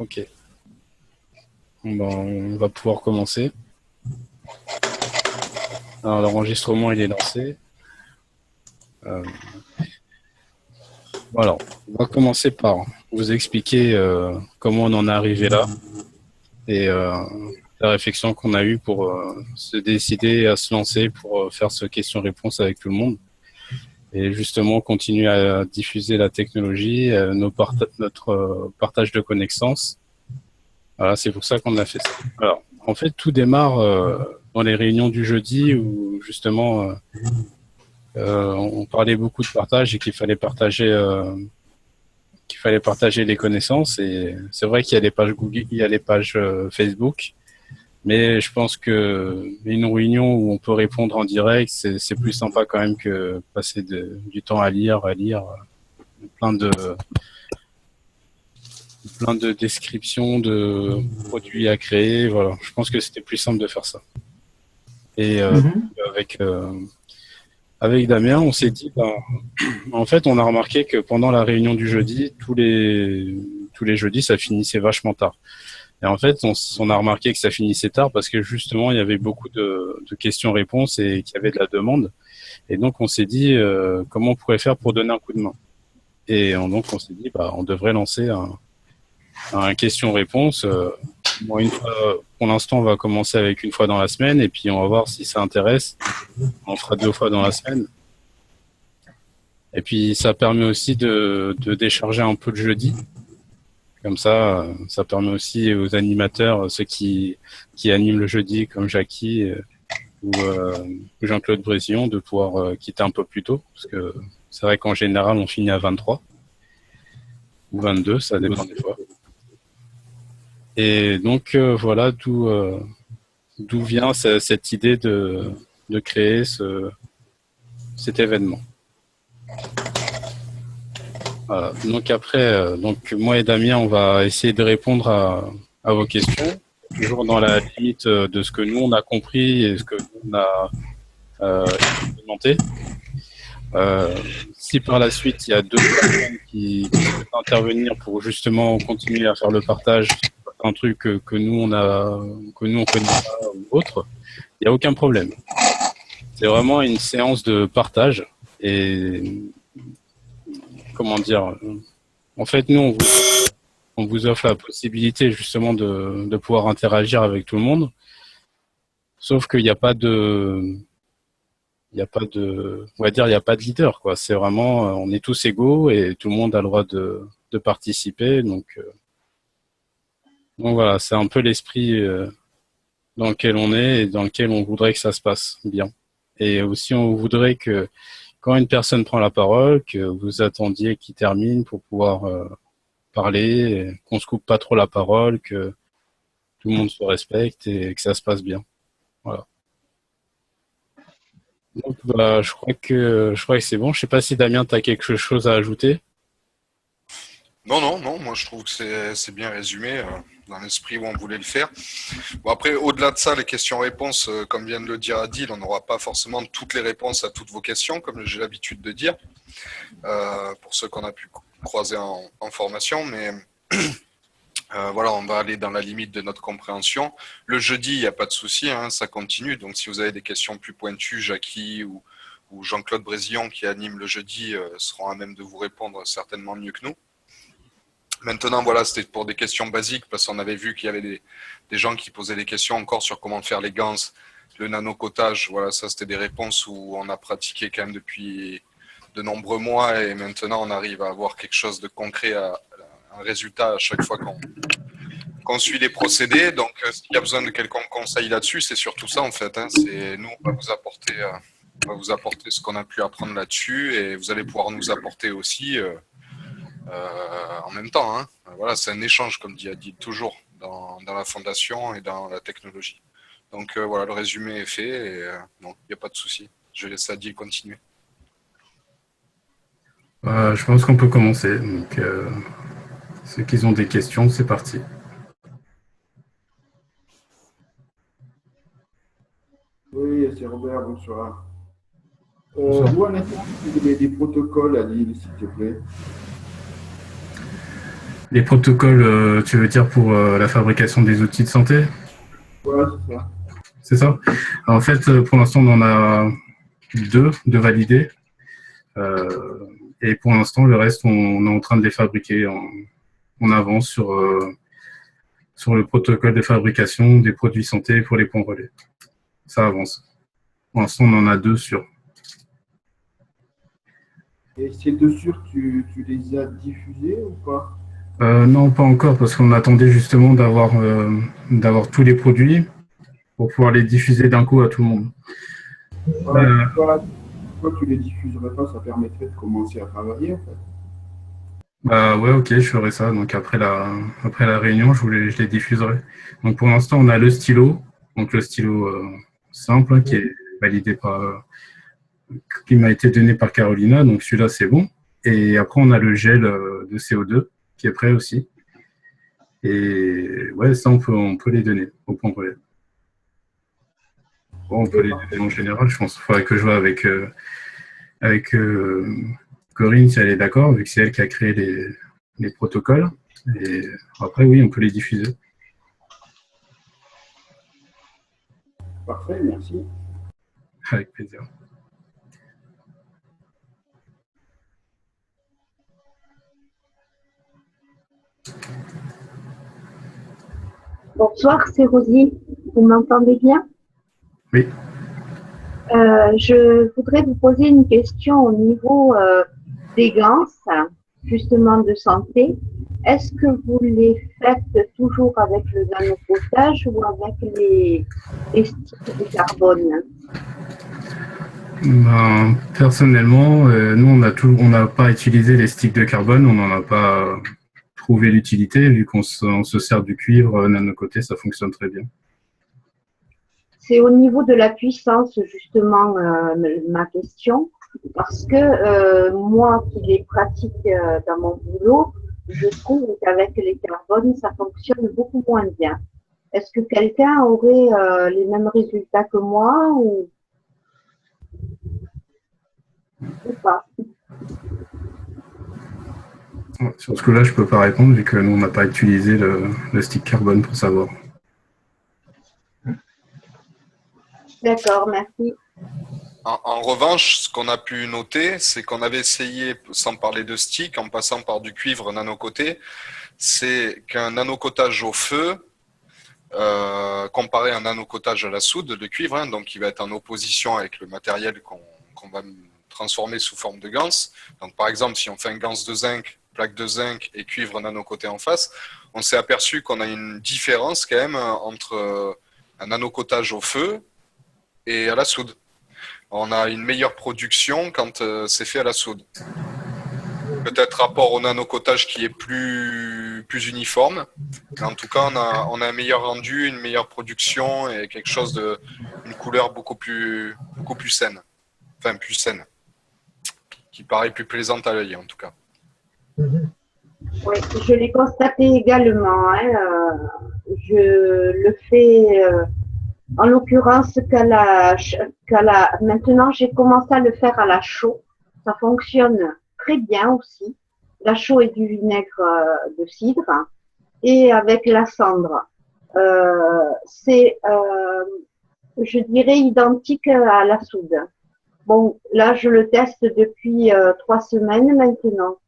Ok. Bon, ben, on va pouvoir commencer. Alors, l'enregistrement, il est lancé. Voilà. On va commencer par vous expliquer comment on en est arrivé là et la réflexion qu'on a eue pour se décider à se lancer pour faire ce question-réponse avec tout le monde et justement continuer à diffuser la technologie, notre partage de connaissances. Voilà, c'est pour ça qu'on a fait ça. Alors, en fait, tout démarre dans les réunions du jeudi où justement on parlait beaucoup de partage et qu'il fallait partager les connaissances. Et c'est vrai qu'il y a les pages Google, il y a les pages Facebook, mais je pense que une réunion où on peut répondre en direct, c'est plus sympa quand même que passer du temps à lire plein de plein de descriptions de produits à créer. Voilà, je pense que c'était plus simple de faire ça. Et avec avec Damien, on s'est dit, ben, en fait, on a remarqué que pendant la réunion du jeudi, tous les jeudis, ça finissait vachement tard. Et en fait, on a remarqué que ça finissait tard parce que justement, il y avait beaucoup de questions-réponses et qu'il y avait de la demande. Et donc, on s'est dit, comment on pourrait faire pour donner un coup de main. Et donc, on s'est dit, bah, on devrait lancer un question-réponse. Moi, pour l'instant, on va commencer avec une fois dans la semaine et puis on va voir si ça intéresse. On fera 2 fois dans la semaine. Et puis, ça permet aussi de décharger un peu le jeudi. Comme ça permet aussi aux animateurs, ceux qui animent le jeudi, comme Jackie ou Jean-Claude Brésillon, de pouvoir quitter un peu plus tôt. Parce que c'est vrai qu'en général, on finit à 23 ou 22, ça dépend des fois. Et donc, voilà d'où vient cette idée de créer cet événement. Voilà. Donc après, donc moi et Damien, on va essayer de répondre à vos questions, toujours dans la limite de ce que nous on a compris et ce que nous on a expérimenté. Si par la suite il y a d'autres personnes qui peuvent intervenir pour justement continuer à faire le partage, un truc que nous on connaît pas ou autre, il n'y a aucun problème. C'est vraiment une séance de partage et comment dire. En fait, nous on vous offre la possibilité justement de pouvoir interagir avec tout le monde, sauf qu'il n'y a pas on va dire, il n'y a pas de leader, quoi. C'est vraiment, on est tous égaux et tout le monde a le droit de participer. Donc voilà, c'est un peu l'esprit dans lequel on est et dans lequel on voudrait que ça se passe bien. Et aussi, on voudrait que quand une personne prend la parole, que vous attendiez qu'il termine pour pouvoir parler, qu'on se coupe pas trop la parole, que tout le monde se respecte et que ça se passe bien. Voilà. Donc, bah, je crois que c'est bon. Je sais pas si Damien, tu as quelque chose à ajouter. Non, moi je trouve que c'est bien résumé dans l'esprit où on voulait le faire. Bon, après, au-delà de ça, les questions-réponses, comme vient de le dire Adil, on n'aura pas forcément toutes les réponses à toutes vos questions, comme j'ai l'habitude de dire, pour ceux qu'on a pu croiser en formation, mais voilà, on va aller dans la limite de notre compréhension. Le jeudi, il n'y a pas de souci, hein, ça continue, donc si vous avez des questions plus pointues, Jackie ou Jean-Claude Brésillon qui anime le jeudi seront à même de vous répondre certainement mieux que nous. Maintenant, voilà, c'était pour des questions basiques, parce qu'on avait vu qu'il y avait des gens qui posaient des questions encore sur comment faire les gants, le nanocotage. Voilà, ça, c'était des réponses où on a pratiqué quand même depuis de nombreux mois, et maintenant, on arrive à avoir quelque chose de concret, un résultat à chaque fois qu'on suit les procédés. Donc, s'il y a besoin de quelconque conseil là-dessus, c'est surtout ça, en fait. Hein. C'est nous, on va vous apporter ce qu'on a pu apprendre là-dessus, et vous allez pouvoir nous apporter aussi en même temps. Hein. Voilà, c'est un échange, comme dit Adil, toujours dans la fondation et dans la technologie. Donc voilà, le résumé est fait et non, il n'y a pas de souci. Je laisse Adil continuer. Je pense qu'on peut commencer. Donc, ceux qui ont des questions, c'est parti. Oui, c'est Robert, bonsoir. Bonsoir. Où en est-on des protocoles, Adil, s'il te plaît? Les protocoles, tu veux dire pour la fabrication des outils de santé? Ouais, c'est ça. C'est ça? En fait, pour l'instant, on en a deux de validés. Et pour l'instant, le reste, on est en train de les fabriquer. On avance sur le protocole de fabrication des produits santé pour les points relais. Ça avance. Pour l'instant, on en a deux sur. Et ces deux sûrs, tu les as diffusés ou pas? Non, pas encore, parce qu'on attendait justement d'avoir tous les produits pour pouvoir les diffuser d'un coup à tout le monde. Ouais, pourquoi tu les diffuserais pas? Ça permettrait de commencer à travailler en fait. Bah ouais, ok, je ferai ça. Donc après la réunion, je les diffuserai. Donc pour l'instant, on a le stylo, donc le stylo simple qui est validé qui m'a été donné par Carolina. Donc celui-là, c'est bon. Et après, on a le gel de CO2 qui est prêt aussi. Et ouais, ça, on peut les donner au point relais. Bon, on peut les donner en général, je pense. Il faudrait que je vois avec Corinne si elle est d'accord, vu que c'est elle qui a créé les protocoles. Et après, oui, on peut les diffuser. Parfait, merci. Avec plaisir. Bonsoir, c'est Rosie. Vous m'entendez bien? Oui. Je voudrais vous poser une question au niveau des gants, justement de santé. Est-ce que vous les faites toujours avec le nanocotage ou avec les sticks de carbone? Ben, personnellement, nous, on n'a pas utilisé les sticks de carbone, on n'en a pas trouvé l'utilité, vu qu'on se sert du cuivre nanocoté, ça fonctionne très bien. C'est au niveau de la puissance, justement, ma question, parce que moi qui les pratique dans mon boulot, je trouve qu'avec les carbones, ça fonctionne beaucoup moins bien. Est-ce que quelqu'un aurait les mêmes résultats que moi ou pas? Sur ce coup-là, je peux pas répondre, vu que nous, on n'a pas utilisé le stick carbone pour savoir. D'accord, merci. En revanche, ce qu'on a pu noter, c'est qu'on avait essayé, sans parler de stick, en passant par du cuivre nanocoté, c'est qu'un nanocotage au feu, comparé à un nanocotage à la soude de cuivre, hein, donc qui va être en opposition avec le matériel qu'on va transformer sous forme de ganse. Donc par exemple, si on fait un ganse de zinc, plaque de zinc et cuivre nanocoté en face, on s'est aperçu qu'on a une différence quand même entre un nanocotage au feu et à la soude. On a une meilleure production quand c'est fait à la soude. Peut-être rapport au nanocotage qui est plus uniforme. Mais en tout cas, on a un meilleur rendu, une meilleure production et quelque chose une couleur beaucoup plus saine. Enfin, plus saine. Qui paraît plus plaisante à l'œil, en tout cas. Oui, je l'ai constaté également. Hein, je le fais en l'occurrence maintenant j'ai commencé à le faire à la chaux. Ça fonctionne très bien aussi. La chaux et du vinaigre de cidre et avec la cendre. C'est, je dirais, identique à la soude. Bon, là, je le teste depuis 3 semaines maintenant.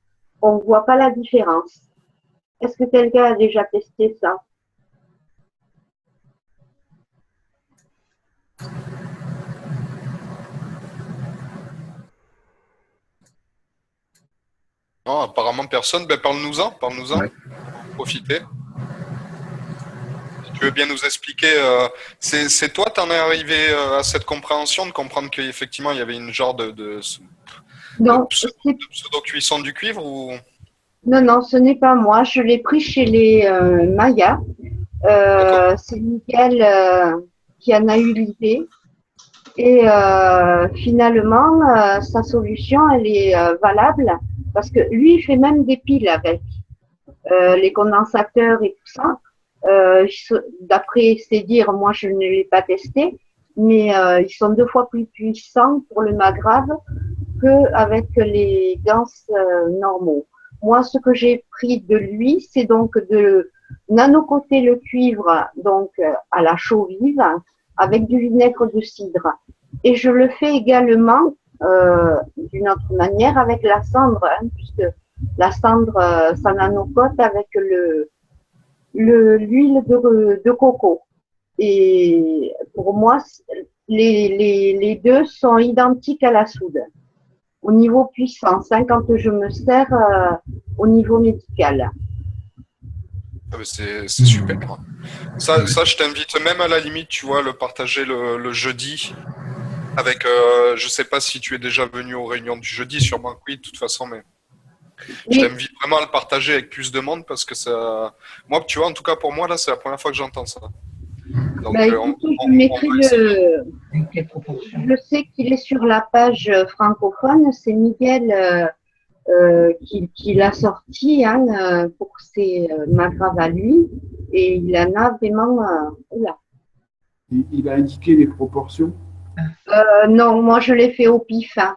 On ne voit pas la différence. Est-ce que quelqu'un a déjà testé ça? Non, apparemment personne. Ben, parle-nous-en. Ouais. Profitez. Si tu veux bien nous expliquer, c'est toi, t'en es arrivé à cette compréhension, de comprendre qu'effectivement, il y avait une genre de pseudo-cuisson du cuivre ou... Non, ce n'est pas moi. Je l'ai pris chez les Mayas. C'est Miguel qui en a eu l'idée. Et finalement, sa solution, elle est valable parce que lui, il fait même des piles avec les condensateurs et tout ça. D'après ses dires, moi, je ne l'ai pas testé, mais ils sont 2 fois plus puissants pour le maghrave qu'avec les ganses normaux. Moi, ce que j'ai pris de lui, c'est donc de nanocoter le cuivre donc à la chaux vive avec du vinaigre de cidre. Et je le fais également d'une autre manière avec la cendre, hein, puisque la cendre, ça nanocote avec l'huile de coco. Et pour moi, les deux sont identiques à la soude au niveau puissance, hein, quand je me sers au niveau médical. C'est super. Ça, je t'invite même à la limite, tu vois, le partager le jeudi avec, je sais pas si tu es déjà venu aux réunions du jeudi, sûrement oui, de toute façon, mais je t'invite vraiment à le partager avec plus de monde parce que ça, moi, tu vois, en tout cas pour moi, là, c'est la première fois que j'entends ça. Donc, écoute, je sais qu'il est sur la page francophone, c'est Miguel qui l'a sorti hein, pour ses magraves à lui, et il en a vraiment là. Il a indiqué les proportions? Non, moi je l'ai fait au pif. Hein.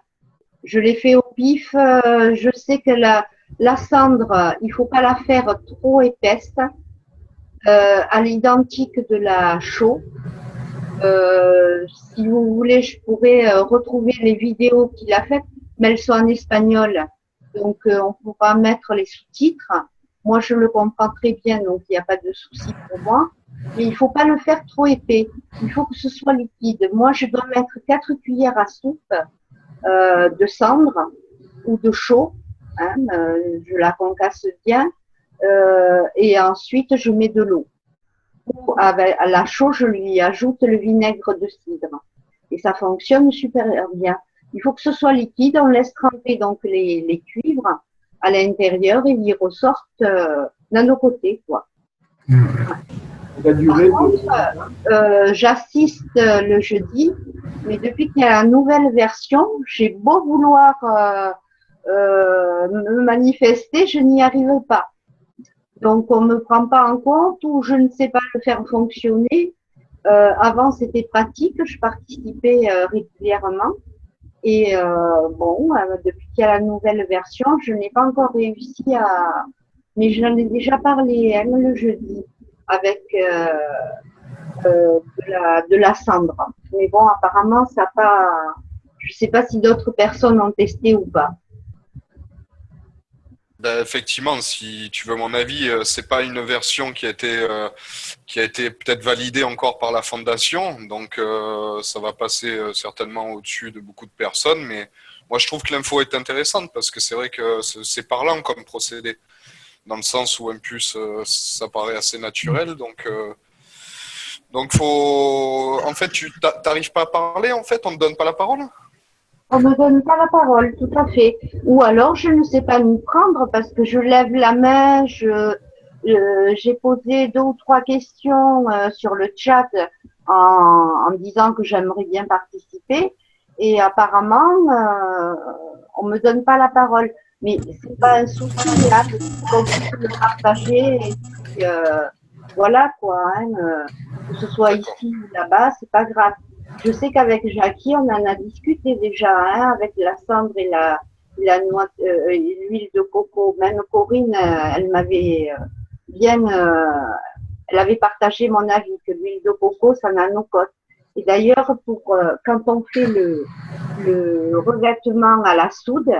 Je l'ai fait au pif. Je sais que la cendre, il faut pas la faire trop épaisse. À l'identique de la chaux. Si vous voulez, je pourrais retrouver les vidéos qu'il a faites, mais elles sont en espagnol. Donc, on pourra mettre les sous-titres. Moi, je le comprends très bien, donc il n'y a pas de souci pour moi. Mais il ne faut pas le faire trop épais. Il faut que ce soit liquide. Moi, je dois mettre 4 cuillères à soupe de cendre ou de chaux. Hein, je la concasse bien. Et ensuite, je mets de l'eau. À la chaux, je lui ajoute le vinaigre de cidre. Et ça fonctionne super bien. Il faut que ce soit liquide. On laisse tremper donc les cuivres à l'intérieur et ils ressortent nanocotés, quoi. La durée Par contre, j'assiste le jeudi, mais depuis qu'il y a la nouvelle version, j'ai beau vouloir me manifester, je n'y arrive pas. Donc, on ne me prend pas en compte ou je ne sais pas le faire fonctionner. Avant, c'était pratique, je participais régulièrement. Et depuis qu'il y a la nouvelle version, je n'ai pas encore réussi à… Mais j'en ai déjà parlé hein, le jeudi avec de la cendre. Mais bon, apparemment, ça n'a pas… Je ne sais pas si d'autres personnes ont testé ou pas. Ben, effectivement, si tu veux mon avis, c'est pas une version qui a été peut-être validée encore par la fondation, donc ça va passer certainement au-dessus de beaucoup de personnes. Mais moi, je trouve que l'info est intéressante parce que c'est vrai que c'est parlant comme procédé, dans le sens où en plus ça paraît assez naturel. Donc faut, en fait, tu t'arrives pas à parler, en fait, on ne te donne pas la parole. On ne me donne pas la parole, tout à fait. Ou alors, je ne sais pas m'y prendre parce que je lève la main, j'ai posé 2 ou 3 questions sur le chat en disant que j'aimerais bien participer. Et apparemment, on me donne pas la parole. Mais c'est pas un souci, là, on peut le partager. Et puis, voilà, quoi. Hein, que ce soit ici ou là-bas, c'est pas grave. Je sais qu'avec Jackie, on en a discuté déjà, hein, avec la cendre et la noix, l'huile de coco. Même Corinne, elle m'avait elle avait partagé mon avis que l'huile de coco, ça nanocote. Et d'ailleurs, quand on fait le revêtement à la soude,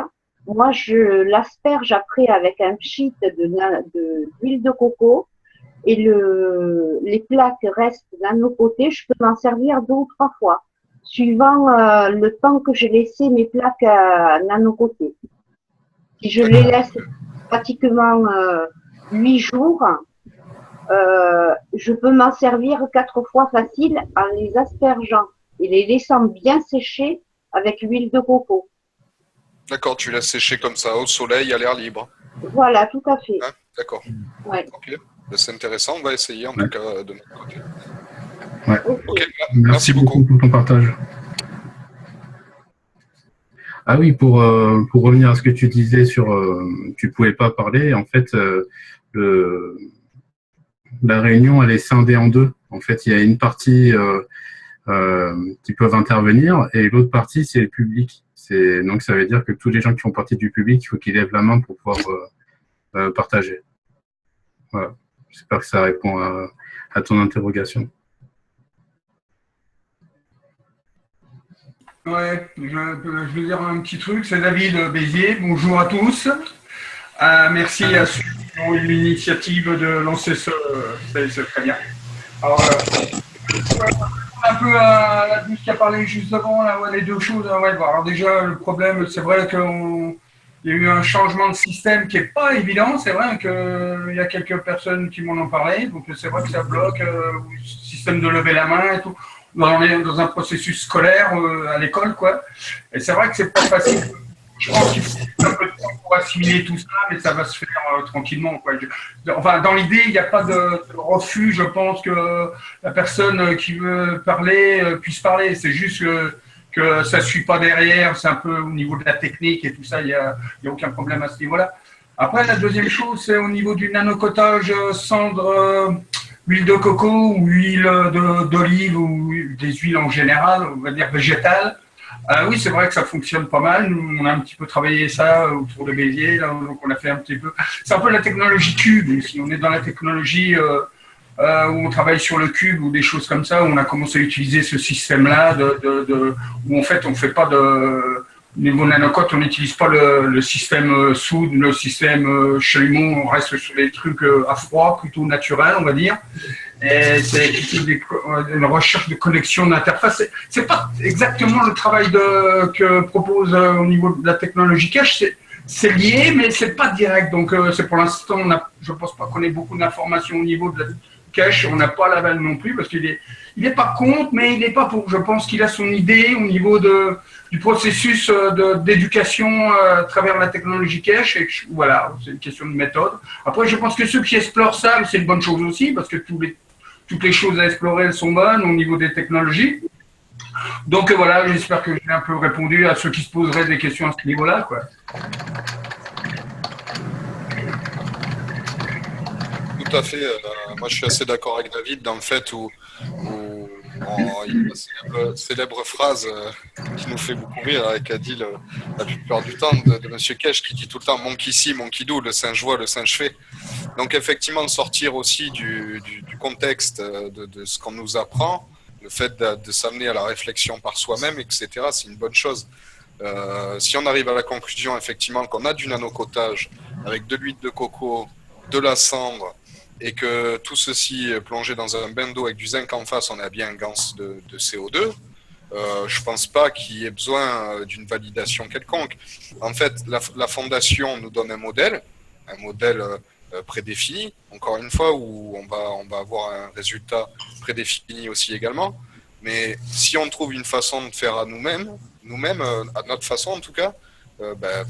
moi, je l'asperge après avec un pchit d'huile de coco. Et les plaques restent nanocotées, je peux m'en servir 2 ou 3 fois, suivant le temps que j'ai laissé mes plaques nanocotées. Si je les laisse pratiquement 8 jours, je peux m'en servir 4 fois facile en les aspergeant et les laissant bien sécher avec l'huile de coco. D'accord, tu laisses sécher comme ça, au soleil, à l'air libre. Voilà, tout à fait. Hein, d'accord. Ouais. Ok. C'est intéressant, on va essayer en tout cas de notre côté. Ouais. Okay. Merci beaucoup pour ton partage. Ah oui, pour revenir à ce que tu disais sur tu pouvais pas parler, en fait, la réunion elle est scindée en 2. En fait, il y a une partie qui peuvent intervenir et l'autre partie c'est le public. Donc ça veut dire que tous les gens qui font partie du public, il faut qu'ils lèvent la main pour pouvoir partagés. Voilà. J'espère que ça répond à ton interrogation. Ouais, je vais dire un petit truc. C'est David Béziers. Bonjour à tous. Merci à ceux qui ont eu l'initiative de lancer c'est très bien. Alors, un peu à la douce qui a parlé juste avant, là, ouais, les deux choses. Ouais, bon, alors déjà, le problème, c'est vrai qu'il y a eu un changement de système qui n'est pas évident. C'est vrai qu'il y a quelques personnes qui m'en ont parlé. Donc, c'est vrai que ça bloque le système de lever la main et tout. On est dans un processus scolaire à l'école, quoi. Et c'est vrai que c'est pas facile. Je pense qu'il faut un peu de temps pour assimiler tout ça, mais ça va se faire tranquillement, quoi. Enfin, dans l'idée, il n'y a pas de refus. Je pense que la personne qui veut parler puisse parler. C'est juste que ça ne suit pas derrière. C'est un peu au niveau de la technique et tout ça. Il y a aucun problème à ce niveau-là. Après, la deuxième chose, c'est au niveau du nanocotage cendre, huile de coco ou huile d'olive ou des huiles en général, on va dire végétales. Oui, c'est vrai que ça fonctionne pas mal. Nous, on a un petit peu travaillé ça autour de Béziers, là, donc on a fait un petit peu. C'est un peu la technologie cube. Si on est dans la technologie où on travaille sur le cube ou des choses comme ça, où on a commencé à utiliser ce système-là, où en fait on ne fait pas de niveau nanocote, on n'utilise pas le système soude, le système chalumeau, on reste sur des trucs à froid, plutôt naturels, on va dire. Et c'est plutôt une recherche de connexion d'interface. C'est pas exactement le travail que propose au niveau de la technologie cache. C'est lié, mais c'est pas direct. Donc, c'est pour l'instant, je pense pas qu'on ait beaucoup d'informations au niveau de la cache. On n'a pas la balle non plus parce qu'il est pas contre, mais il n'est pas pour. Je pense qu'il a son idée au niveau du processus d'éducation à travers la technologie cache. Et voilà, c'est une question de méthode. Après, je pense que ceux qui explorent ça, c'est une bonne chose aussi parce que toutes les choses à explorer, elles sont bonnes au niveau des technologies. Donc voilà, j'espère que j'ai un peu répondu à ceux qui se poseraient des questions à ce niveau-là, quoi. Tout à fait. Moi, je suis assez d'accord avec David dans le fait où il y a une célèbre phrase qui nous fait beaucoup rire, avec Adil la plupart du temps, de Monsieur Kesh, qui dit tout le temps « Monkey see, monkey do », le singe voit, le singe fait. Donc effectivement, de sortir aussi du contexte de ce qu'on nous apprend, le fait de s'amener à la réflexion par soi-même, etc., c'est une bonne chose. Si on arrive à la conclusion effectivement qu'on a du nanocotage avec de l'huile de coco, de la cendre, et que tout ceci plongé dans un bain d'eau avec du zinc en face, on a bien un gans de CO2, je pense pas qu'il y ait besoin d'une validation quelconque. En fait, la fondation nous donne un modèle prédéfini, encore une fois, où on va avoir un résultat prédéfini aussi également. Mais si on trouve une façon de faire à nous-mêmes, à notre façon en tout cas,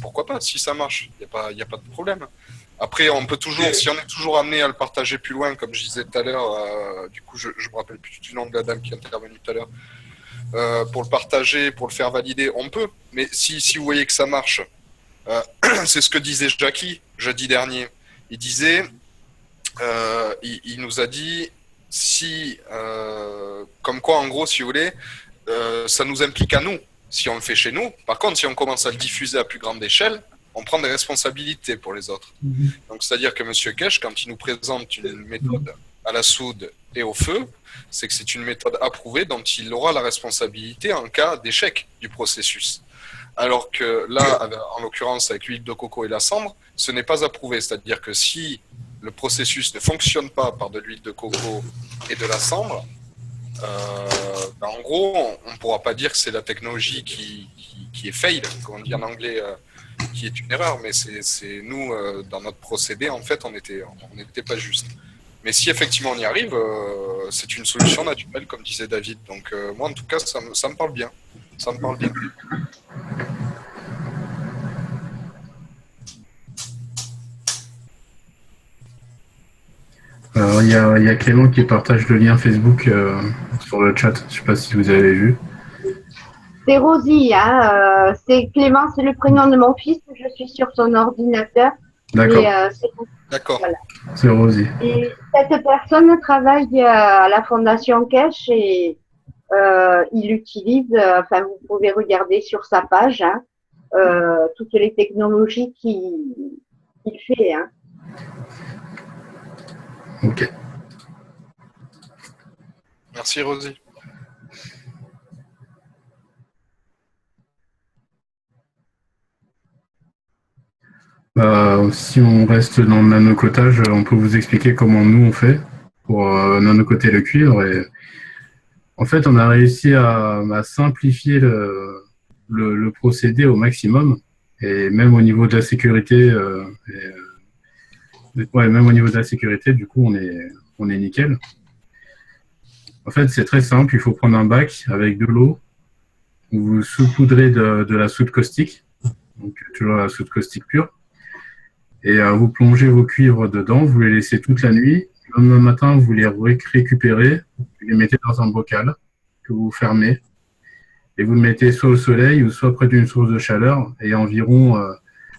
pourquoi pas, si ça marche, il n'y a pas de problème. Après, on peut toujours, si on est toujours amené à le partager plus loin, comme je disais tout à l'heure, du coup, je me rappelle plus du nom de la dame qui est intervenue tout à l'heure, pour le partager, pour le faire valider, on peut. Mais si vous voyez que ça marche, c'est ce que disait Jackie jeudi dernier. Il disait, il nous a dit, comme quoi, en gros, si vous voulez, ça nous implique à nous, si on le fait chez nous. Par contre, si on commence à le diffuser à plus grande échelle, on prend des responsabilités pour les autres. Donc, c'est-à-dire que M. Kesh, quand il nous présente une méthode à la soude et au feu, c'est que c'est une méthode approuvée dont il aura la responsabilité en cas d'échec du processus. Alors que là, en l'occurrence, avec l'huile de coco et la cendre, ce n'est pas approuvé. C'est-à-dire que si le processus ne fonctionne pas par de l'huile de coco et de la cendre, en gros, on ne pourra pas dire que c'est la technologie qui est fail, comme on dit en anglais, qui est une erreur, mais c'est nous, dans notre procédé, en fait, on n'était pas juste. Mais si effectivement on y arrive, c'est une solution naturelle, comme disait David. Donc moi, en tout cas, ça me parle bien. Ça me parle bien. Alors, il y a Clément qui partage le lien Facebook sur le chat. Je ne sais pas si vous avez vu. C'est Rosie, hein, c'est Clément, c'est le prénom de mon fils. Je suis sur son ordinateur. D'accord. D'accord. Voilà. C'est Rosie. Et cette personne travaille à la Fondation Kesh et il utilise, enfin vous pouvez regarder sur sa page, hein, toutes les technologies qu'il fait. Hein. Ok. Merci Rosie. Si on reste dans le nanocotage, on peut vous expliquer comment nous on fait pour nanocoter le cuivre. Et en fait, on a réussi à simplifier le procédé au maximum. Et même au niveau de la sécurité, même au niveau de la sécurité, du coup, on est nickel. En fait, c'est très simple. Il faut prendre un bac avec de l'eau. Vous saupoudrez de la soude caustique, donc toujours la soude caustique pure. Et vous plongez vos cuivres dedans, vous les laissez toute la nuit. Le lendemain matin, vous les récupérez, vous les mettez dans un bocal que vous fermez. Et vous le mettez soit au soleil ou soit près d'une source de chaleur. Et environ,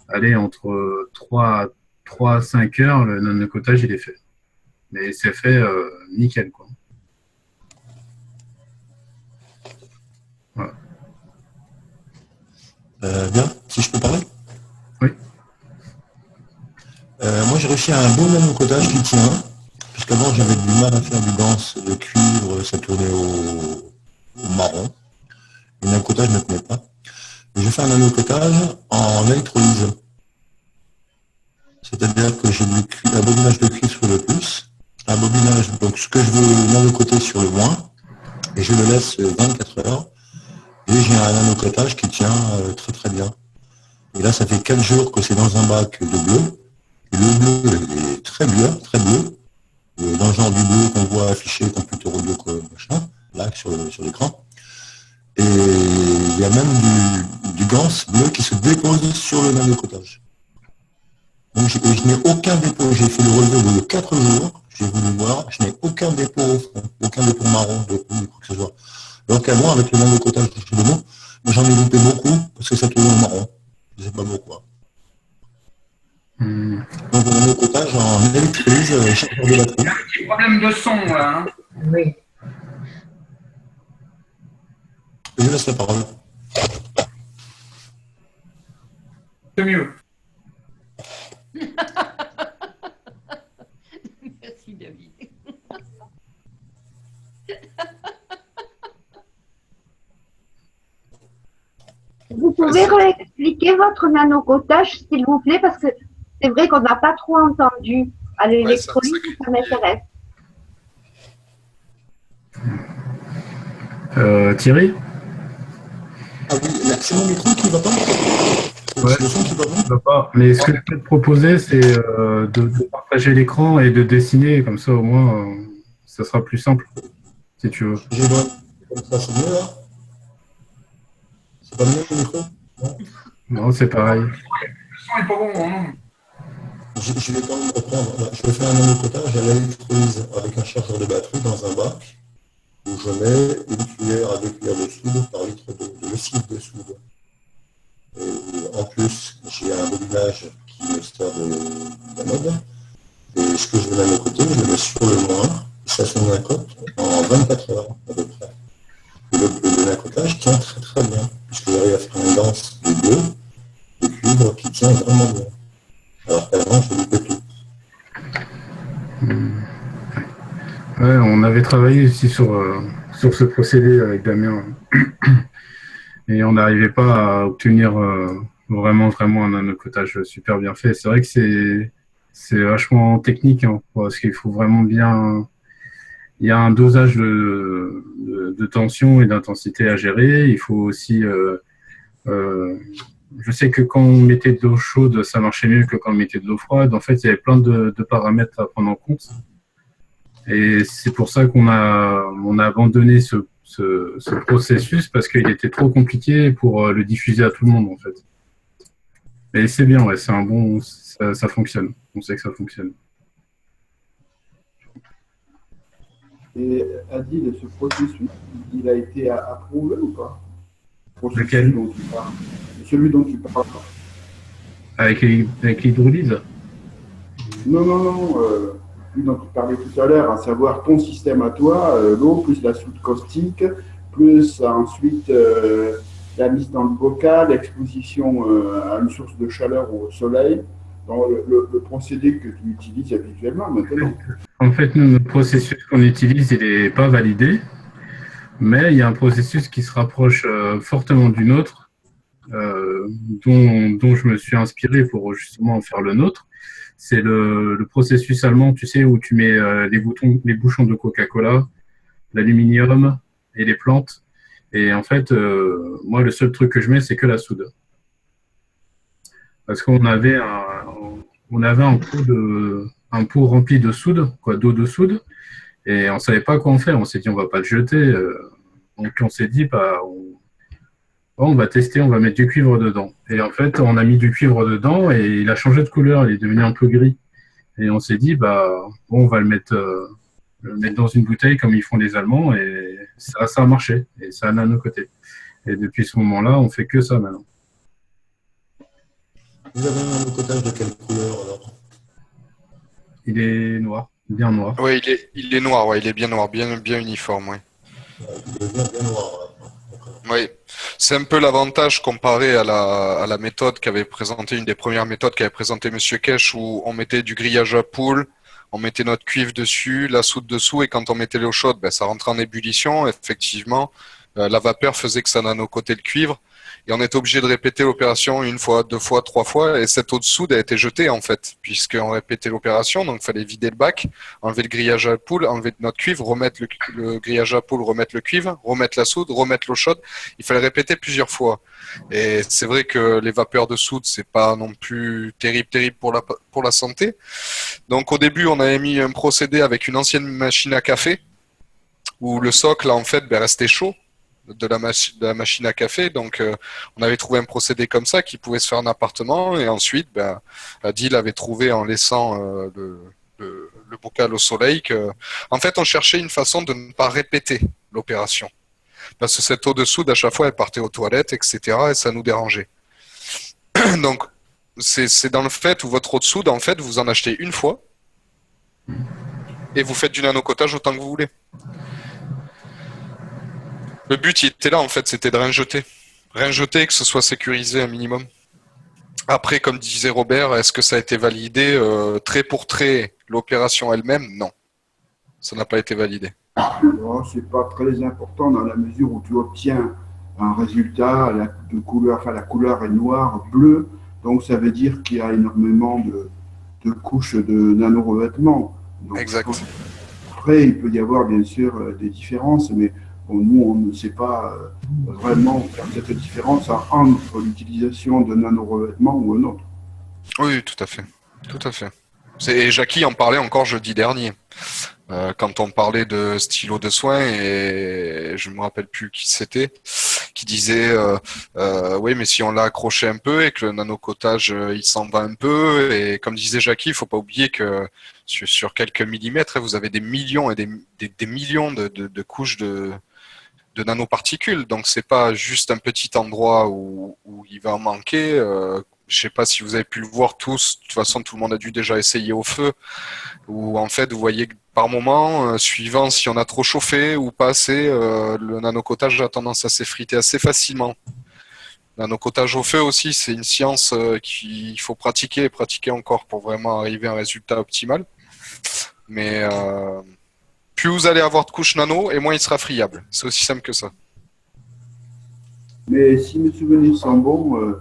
entre 3 à 5 heures, le nanocotage, il est fait. Mais c'est fait nickel, quoi. Voilà. Bien, si je peux parler. Oui. Moi, j'ai réussi à un bon nanocotage qui tient, puisqu'avant, j'avais du mal à faire du ganse, le cuivre, ça tournait au marron. Le nanocotage ne tenait pas. J'ai fait un nanocotage en électrolyse. C'est-à-dire que j'ai un bobinage de cuivre sur le plus, un bobinage, donc ce que je veux nanocoter sur le moins, et je le laisse 24 heures, et j'ai un nanocotage qui tient très très bien. Et là, ça fait 4 jours que c'est dans un bac de bleu, et le bleu est très bleu, dans le genre du bleu qu'on voit affiché computer au bleu, machin, là, sur l'écran. Et il y a même du ganse bleu qui se dépose sur le nanocotage. Donc je n'ai aucun dépôt, j'ai fait le relevé au bout de 4 jours, j'ai voulu voir, je n'ai aucun dépôt au fond, aucun dépôt marron, de quoi que ce soit. Alors qu'avant, avec le nanocotage de chez Lemo, j'en ai loupé beaucoup parce que ça tournait au marron. Je ne sais pas pourquoi. Donc le nanocotage en électrolyse, chargeur de batterie. Il y a un petit problème de son là. Hein. Oui. Je laisse la parole. C'est mieux. Merci David. Vous pouvez réexpliquer votre nanocotage, s'il vous plaît, parce que c'est vrai qu'on n'a pas trop entendu à l'électrolyse, ça m'intéresse. Thierry? Ah oui, c'est mon micro qui ne va pas. Ouais, c'est le son qui va pas. Mais ce que je peux te proposer, c'est de partager l'écran et de dessiner, comme ça au moins, ça sera plus simple, si tu veux. J'ai bon. Comme ça, c'est mieux là. C'est pas mieux le micro? Non, c'est pareil. Le son n'est pas bon, non. Je vais quand même reprendre. Je vais faire un nanocotage à l'électrolyse avec un chargeur de batterie dans un bac où je mets une cuillère à 2 cuillères de soude par litre de lessive de soude. Et en plus, j'ai un bobinage qui me sert d'anode. Et ce que je vais nanocoter, je le mets sur le moins, et ça se nanocote en 24 heures à peu près. Et le nanocotage tient très très bien, puisque j'arrive à faire une danse de bleu, de cuivre qui tient vraiment bien. Alors qu'avant, je loupais tout. Ouais, on avait travaillé aussi sur ce procédé avec Damien. Et on n'arrivait pas à obtenir vraiment un nanocotage super bien fait. C'est vrai que c'est vachement technique, hein, parce qu'il faut vraiment bien... Il y a un dosage de tension et d'intensité à gérer. Il faut aussi... je sais que quand on mettait de l'eau chaude, ça marchait mieux que quand on mettait de l'eau froide. En fait, il y avait plein de paramètres à prendre en compte. Et c'est pour ça qu'on a abandonné ce processus, parce qu'il était trop compliqué pour le diffuser à tout le monde, en fait. Et c'est bien, ouais, c'est un bon... Ça fonctionne. On sait que ça fonctionne. Et Adil, ce processus, il a été approuvé ou pas? Lequel? Celui dont tu parles. Avec l'hydrolyse? Non. Celui dont tu parlais tout à l'heure, à savoir ton système à toi, l'eau plus la soude caustique, plus ensuite la mise dans le bocal, l'exposition à une source de chaleur ou au soleil, dans le procédé que tu utilises habituellement maintenant. En fait, nous, notre processus qu'on utilise, il n'est pas validé, mais il y a un processus qui se rapproche fortement du nôtre, dont je me suis inspiré pour justement faire le nôtre. C'est le processus allemand, tu sais, où tu mets les bouchons de Coca-Cola, l'aluminium et les plantes. Et en fait, moi, le seul truc que je mets, c'est que la soude. Parce qu'on avait un pot rempli de soude, d'eau de soude, et on ne savait pas quoi en faire. On s'est dit, on ne va pas le jeter. Donc, on s'est dit, on va tester, on va mettre du cuivre dedans. Et en fait, on a mis du cuivre dedans et il a changé de couleur, il est devenu un peu gris. Et on s'est dit, on va le mettre dans une bouteille comme ils font les Allemands, et ça a marché, et ça a nanocoté. Et depuis ce moment-là, on fait que ça maintenant. Vous avez un nanocotage de quelle couleur alors? Il est noir, bien noir. Oui, il est noir, ouais, il est bien noir, bien uniforme, oui. Il devient bien noir. Oui, c'est un peu l'avantage comparé à la méthode qu'avait présentée, une des premières méthodes qu'avait présentée Monsieur Kesch, où on mettait du grillage à poule, on mettait notre cuivre dessus, la soude dessous, et quand on mettait l'eau chaude, ça rentrait en ébullition. Effectivement, la vapeur faisait que ça nanocotait le cuivre, et on était obligé de répéter l'opération 1 fois, 2 fois, 3 fois, et cette eau de soude a été jetée en fait, puisqu'on répétait l'opération, donc il fallait vider le bac, enlever le grillage à poule, enlever notre cuivre, remettre le grillage à poule, remettre le cuivre, remettre la soude, remettre l'eau chaude. Il fallait répéter plusieurs fois. Et c'est vrai que les vapeurs de soude, c'est pas non plus terrible pour la santé. Donc au début, on avait mis un procédé avec une ancienne machine à café, où le socle en fait restait chaud de la machine à café. Donc on avait trouvé un procédé comme ça qui pouvait se faire en appartement, et ensuite Adil avait trouvé, en laissant le bocal au soleil, que en fait on cherchait une façon de ne pas répéter l'opération, parce que cette eau de soude à chaque fois elle partait aux toilettes, etc., et ça nous dérangeait. Donc c'est dans le fait où votre eau de soude, en fait, vous en achetez une fois et vous faites du nanocotage autant que vous voulez. Le but, il était là, en fait, c'était de rien jeter. Rien jeter, que ce soit sécurisé un minimum. Après, comme disait Robert, est-ce que ça a été validé trait pour trait, l'opération elle-même? Non. Ça n'a pas été validé. C'est pas très important dans la mesure où tu obtiens un résultat de couleur, la couleur est noire, bleue, donc ça veut dire qu'il y a énormément de couches de nano-revêtement. Exact. Après, il peut y avoir bien sûr des différences, mais nous, on ne sait pas vraiment faire cette différence entre l'utilisation de nano-revêtement ou un autre. Oui, tout à fait. Tout à fait. Et Jackie en parlait encore jeudi dernier. Quand on parlait de stylo de soins, et je me rappelle plus qui c'était, qui disait oui, mais si on l'a accroché un peu et que le nanocotage il s'en va un peu, et comme disait Jackie, il faut pas oublier que sur quelques millimètres, vous avez des millions et des millions de couches de nanoparticules. Donc c'est pas juste un petit endroit où il va en manquer. Je sais pas si vous avez pu le voir tous. De toute façon, tout le monde a dû déjà essayer au feu, où en fait vous voyez que par moment, suivant si on a trop chauffé ou pas assez, le nanocotage a tendance à s'effriter assez facilement. Le nanocotage au feu aussi, c'est une science qu'il faut pratiquer et pratiquer encore pour vraiment arriver à un résultat optimal. Mais plus vous allez avoir de couches nano, et moins il sera friable. C'est aussi simple que ça. Mais si mes souvenirs sont bons,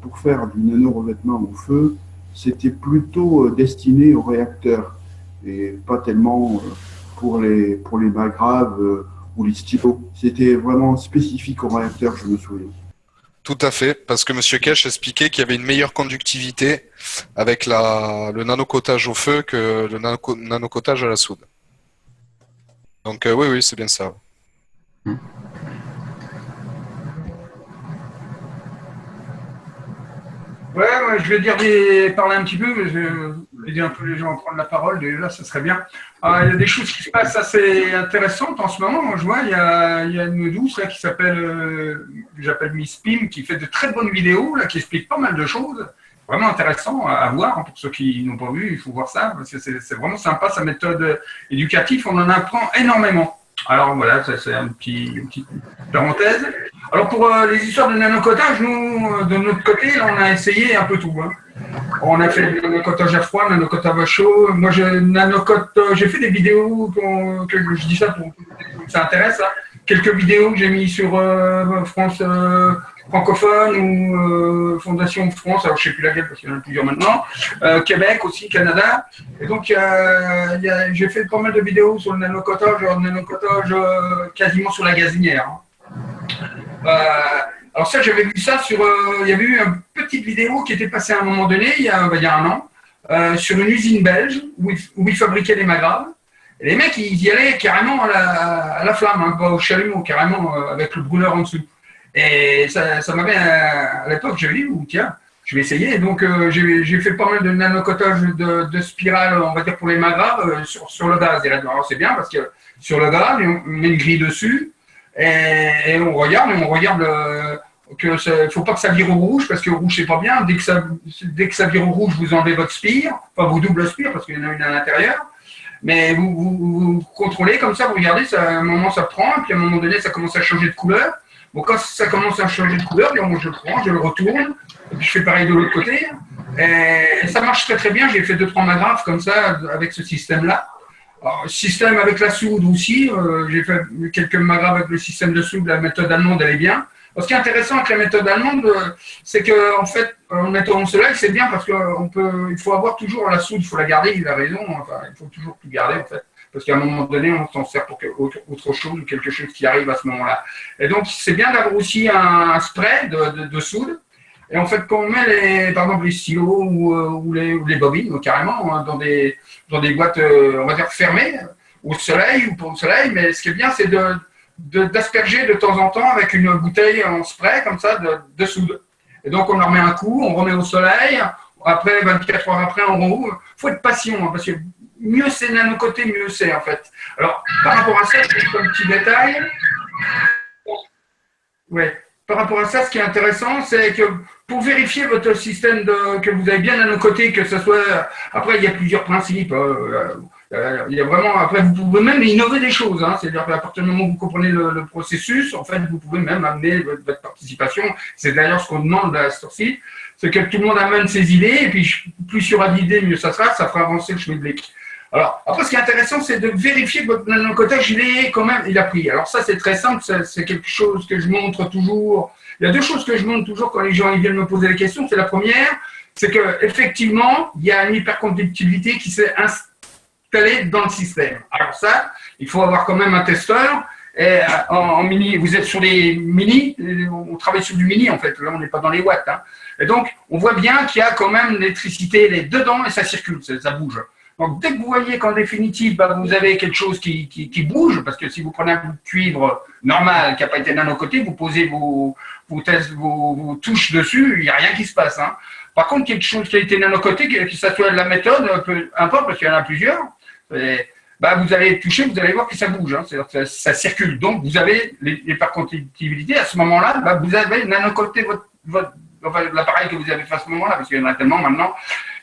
pour faire du nano-revêtement au feu, c'était plutôt destiné aux réacteurs et pas tellement pour les bas graves ou les stylos. C'était vraiment spécifique aux réacteurs, je me souviens. Tout à fait, parce que M. Kesch expliquait qu'il y avait une meilleure conductivité avec le nanocotage au feu que le nanocotage à la soude. Donc oui, c'est bien ça. Ouais, moi, je vais parler un petit peu, mais je vais aider un peu les gens à prendre la parole. Déjà, ça serait bien. Il y a des choses qui se passent assez intéressantes en ce moment. Moi, je vois, il y a une douce là, qui s'appelle, que j'appelle Miss Pim, qui fait de très bonnes vidéos, là, qui explique pas mal de choses. Vraiment intéressant à voir. Pour ceux qui n'ont pas vu, il faut voir ça. Parce que c'est vraiment sympa, sa méthode éducative. On en apprend énormément. Alors voilà, ça c'est une petite parenthèse. Alors pour les histoires de nanocotage, nous, de notre côté, là, on a essayé un peu tout. On a fait le nanocotage à froid, le nanocotage à chaud. Moi, j'ai fait des vidéos, je dis ça pour que ça intéresse. Hein. Quelques vidéos que j'ai mis sur France francophone ou Fondation France, alors je ne sais plus laquelle parce qu'il y en a plusieurs maintenant, Québec aussi, Canada. Et donc, j'ai fait pas mal de vidéos sur le nanocotage quasiment sur la gazinière. Hein. Alors ça, j'avais vu ça sur... il y avait eu une petite vidéo qui était passée à un moment donné, il y a 1 an, sur une usine belge où ils fabriquaient des magraves. Et les mecs, ils y allaient carrément à la flamme, hein, pas au chalumeau, carrément avec le brûleur en dessous. Et ça m'avait... à l'époque, j'avais dit, tiens, je vais essayer. Et donc, j'ai fait pas mal de nanocotage de spirales, on va dire, pour les magraves sur le gaz. Alors, c'est bien parce que sur le gaz, on met une grille dessus. Et on regarde que ne faut pas que ça vire au rouge parce que le rouge c'est pas bien. Dès que ça vire au rouge, vous enlevez votre spire, enfin vos doubles spires parce qu'il y en a une à l'intérieur. Mais vous contrôlez comme ça, vous regardez, à un moment ça prend, et puis à un moment donné ça commence à changer de couleur. Bon, quand ça commence à changer de couleur, bien, moi je le prends, je le retourne, et puis je fais pareil de l'autre côté. Et ça marche très très bien. J'ai fait 2-3 magraves comme ça avec ce système-là. Alors, système avec la soude aussi, j'ai fait quelques magraves avec le système de soude, la méthode allemande, elle est bien. Alors, ce qui est intéressant avec la méthode allemande, c'est qu'en fait, en mettant au soleil, c'est bien parce qu'il faut avoir toujours la soude, il faut la garder, il a raison, enfin, il faut toujours tout garder en fait. Parce qu'à un moment donné, on s'en sert pour autre chose ou quelque chose qui arrive à ce moment-là. Et donc, c'est bien d'avoir aussi un spray de soude. Et en fait, quand on met par exemple les stylos ou les bobines, carrément, dans des boîtes, on va dire, fermées, au soleil ou pas au soleil, mais ce qui est bien, c'est d'asperger de temps en temps avec une bouteille en spray, comme ça, de soude. Et donc, on en remet un coup, on remet au soleil, après, 24 heures après, on rouvre. Il faut être patient, hein, parce que mieux c'est nanocoté, mieux c'est, en fait. Alors, par rapport à ça, c'est un petit détail. Ouais. Par rapport à ça, ce qui est intéressant, c'est que pour vérifier votre système que vous avez bien nanocoté, que ce soit... Après, il y a plusieurs principes. Il y a vraiment... Après, vous pouvez même innover des choses. Hein, c'est-à-dire qu'à partir du moment où vous comprenez le processus, en fait, vous pouvez même amener votre participation. C'est d'ailleurs ce qu'on demande à ce site. C'est que tout le monde amène ses idées. Et puis, plus il y aura d'idées, mieux ça sera. Ça fera avancer le Schmidblick. Alors, après, ce qui est intéressant, c'est de vérifier que votre nanocotage, il a pris. Alors ça, c'est très simple, c'est quelque chose que je montre toujours. Il y a 2 choses que je montre toujours quand les gens viennent me poser des questions. C'est la première, c'est qu'effectivement, il y a une hyperconductibilité qui s'est installée dans le système. Alors ça, il faut avoir quand même un testeur. Et en mini, vous êtes sur des mini, on travaille sur du mini en fait, là on n'est pas dans les watts. Hein. Et donc, on voit bien qu'il y a quand même l'électricité dedans et ça circule, ça bouge. Donc, dès que vous voyez qu'en définitive, vous avez quelque chose qui bouge, parce que si vous prenez un bout de cuivre normal qui n'a pas été nanocoté, vous posez vos touches dessus, il n'y a rien qui se passe. Hein. Par contre, quelque chose qui a été nanocoté, que ça soit de la méthode, peu importe, parce qu'il y en a plusieurs, vous allez toucher, vous allez voir que ça bouge, hein, c'est-à-dire que ça circule. Donc, vous avez l'hyperconductibilité. À ce moment-là, vous avez nanocoté l'appareil que vous avez fait à ce moment-là, parce qu'il y en a tellement maintenant.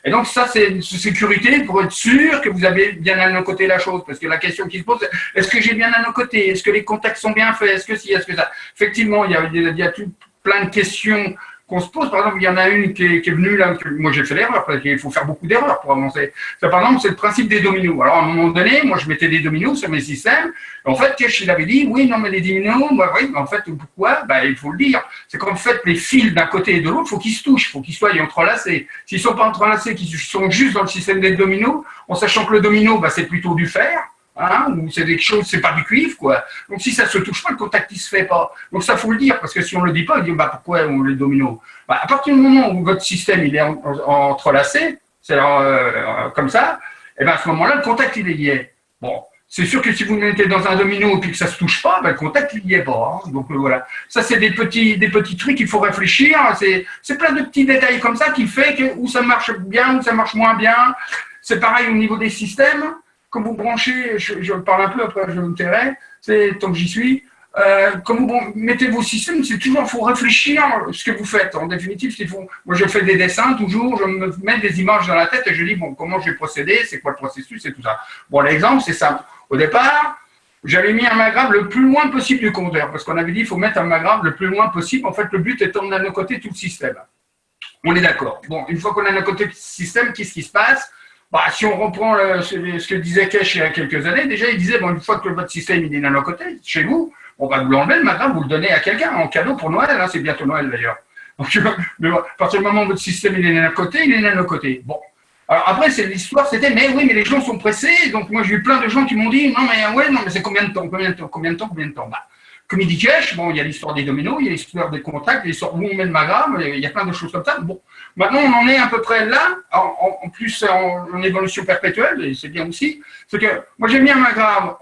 Et donc, ça, c'est une sécurité pour être sûr que vous avez bien nanocoté la chose. Parce que la question qui se pose, c'est est-ce que j'ai bien nanocoté? Est-ce que les contacts sont bien faits? Est-ce que si, est-ce que ça? Effectivement, il y a tout plein de questions qu'on se pose. Par exemple, il y en a une qui est venue là, moi j'ai fait l'erreur, parce qu'il faut faire beaucoup d'erreurs pour avancer. Ça, par exemple, c'est le principe des dominos. Alors, à un moment donné, moi je mettais des dominos sur mes systèmes. En fait, Kesh, il avait dit, oui, non, mais les dominos, oui, mais en fait, pourquoi? Il faut le dire. C'est qu'en fait, les fils d'un côté et de l'autre, il faut qu'ils se touchent, il faut qu'ils soient entrelacés. S'ils ne sont pas entrelacés, qu'ils sont juste dans le système des dominos, en sachant que le domino, c'est plutôt du fer. Hein, ou c'est des choses, c'est pas du cuivre, quoi. Donc si ça se touche pas, le contact il se fait pas. Donc ça faut le dire, parce que si on le dit pas, on dit pourquoi on les dominos. À partir du moment où votre système il est entrelacé, c'est comme ça, et à ce moment-là le contact il est lié. Bon, c'est sûr que si vous mettez dans un domino et puis que ça se touche pas, le contact il y est pas. Hein. Donc voilà, ça c'est des petits trucs qu'il faut réfléchir. C'est plein de petits détails comme ça qui fait que où ça marche bien, où ça marche moins bien. C'est pareil au niveau des systèmes. Quand vous branchez, je parle un peu, après je me tairai, c'est tant que j'y suis, quand vous mettez vos systèmes, c'est toujours, il faut réfléchir ce que vous faites. En définitive, moi je fais des dessins toujours, je me mets des images dans la tête et je dis, comment je vais procéder, c'est quoi le processus et tout ça. Bon, l'exemple, c'est ça. Au départ, j'avais mis un magrave le plus loin possible du compteur, parce qu'on avait dit, il faut mettre un magrave le plus loin possible. En fait, le but étant de nanocoter tout le système. On est d'accord. Bon, une fois qu'on a un côté système, qu'est-ce qui se passe? Bah, si on reprend ce que disait Kesh il y a quelques années, déjà, il disait, bon, une fois que votre système il est nano-coté, chez vous, on va vous l'enlever le matin, vous le donnez à quelqu'un en cadeau pour Noël, hein, c'est bientôt Noël d'ailleurs. Donc, mais à partir du moment où votre système il est nano-coté, il est nano-coté. Bon. Alors après, l'histoire, c'était, mais oui, mais les gens sont pressés. Donc moi, j'ai eu plein de gens qui m'ont dit, non, mais c'est combien de temps? Bah, comme il dit Kesh, bon, il y a l'histoire des dominos, il y a l'histoire des contacts, il y a l'histoire où on met le magramme, il y a plein de choses comme ça. Bon, maintenant, on en est à peu près là, en plus en évolution perpétuelle, et c'est bien aussi, c'est que moi, j'ai mis un magramme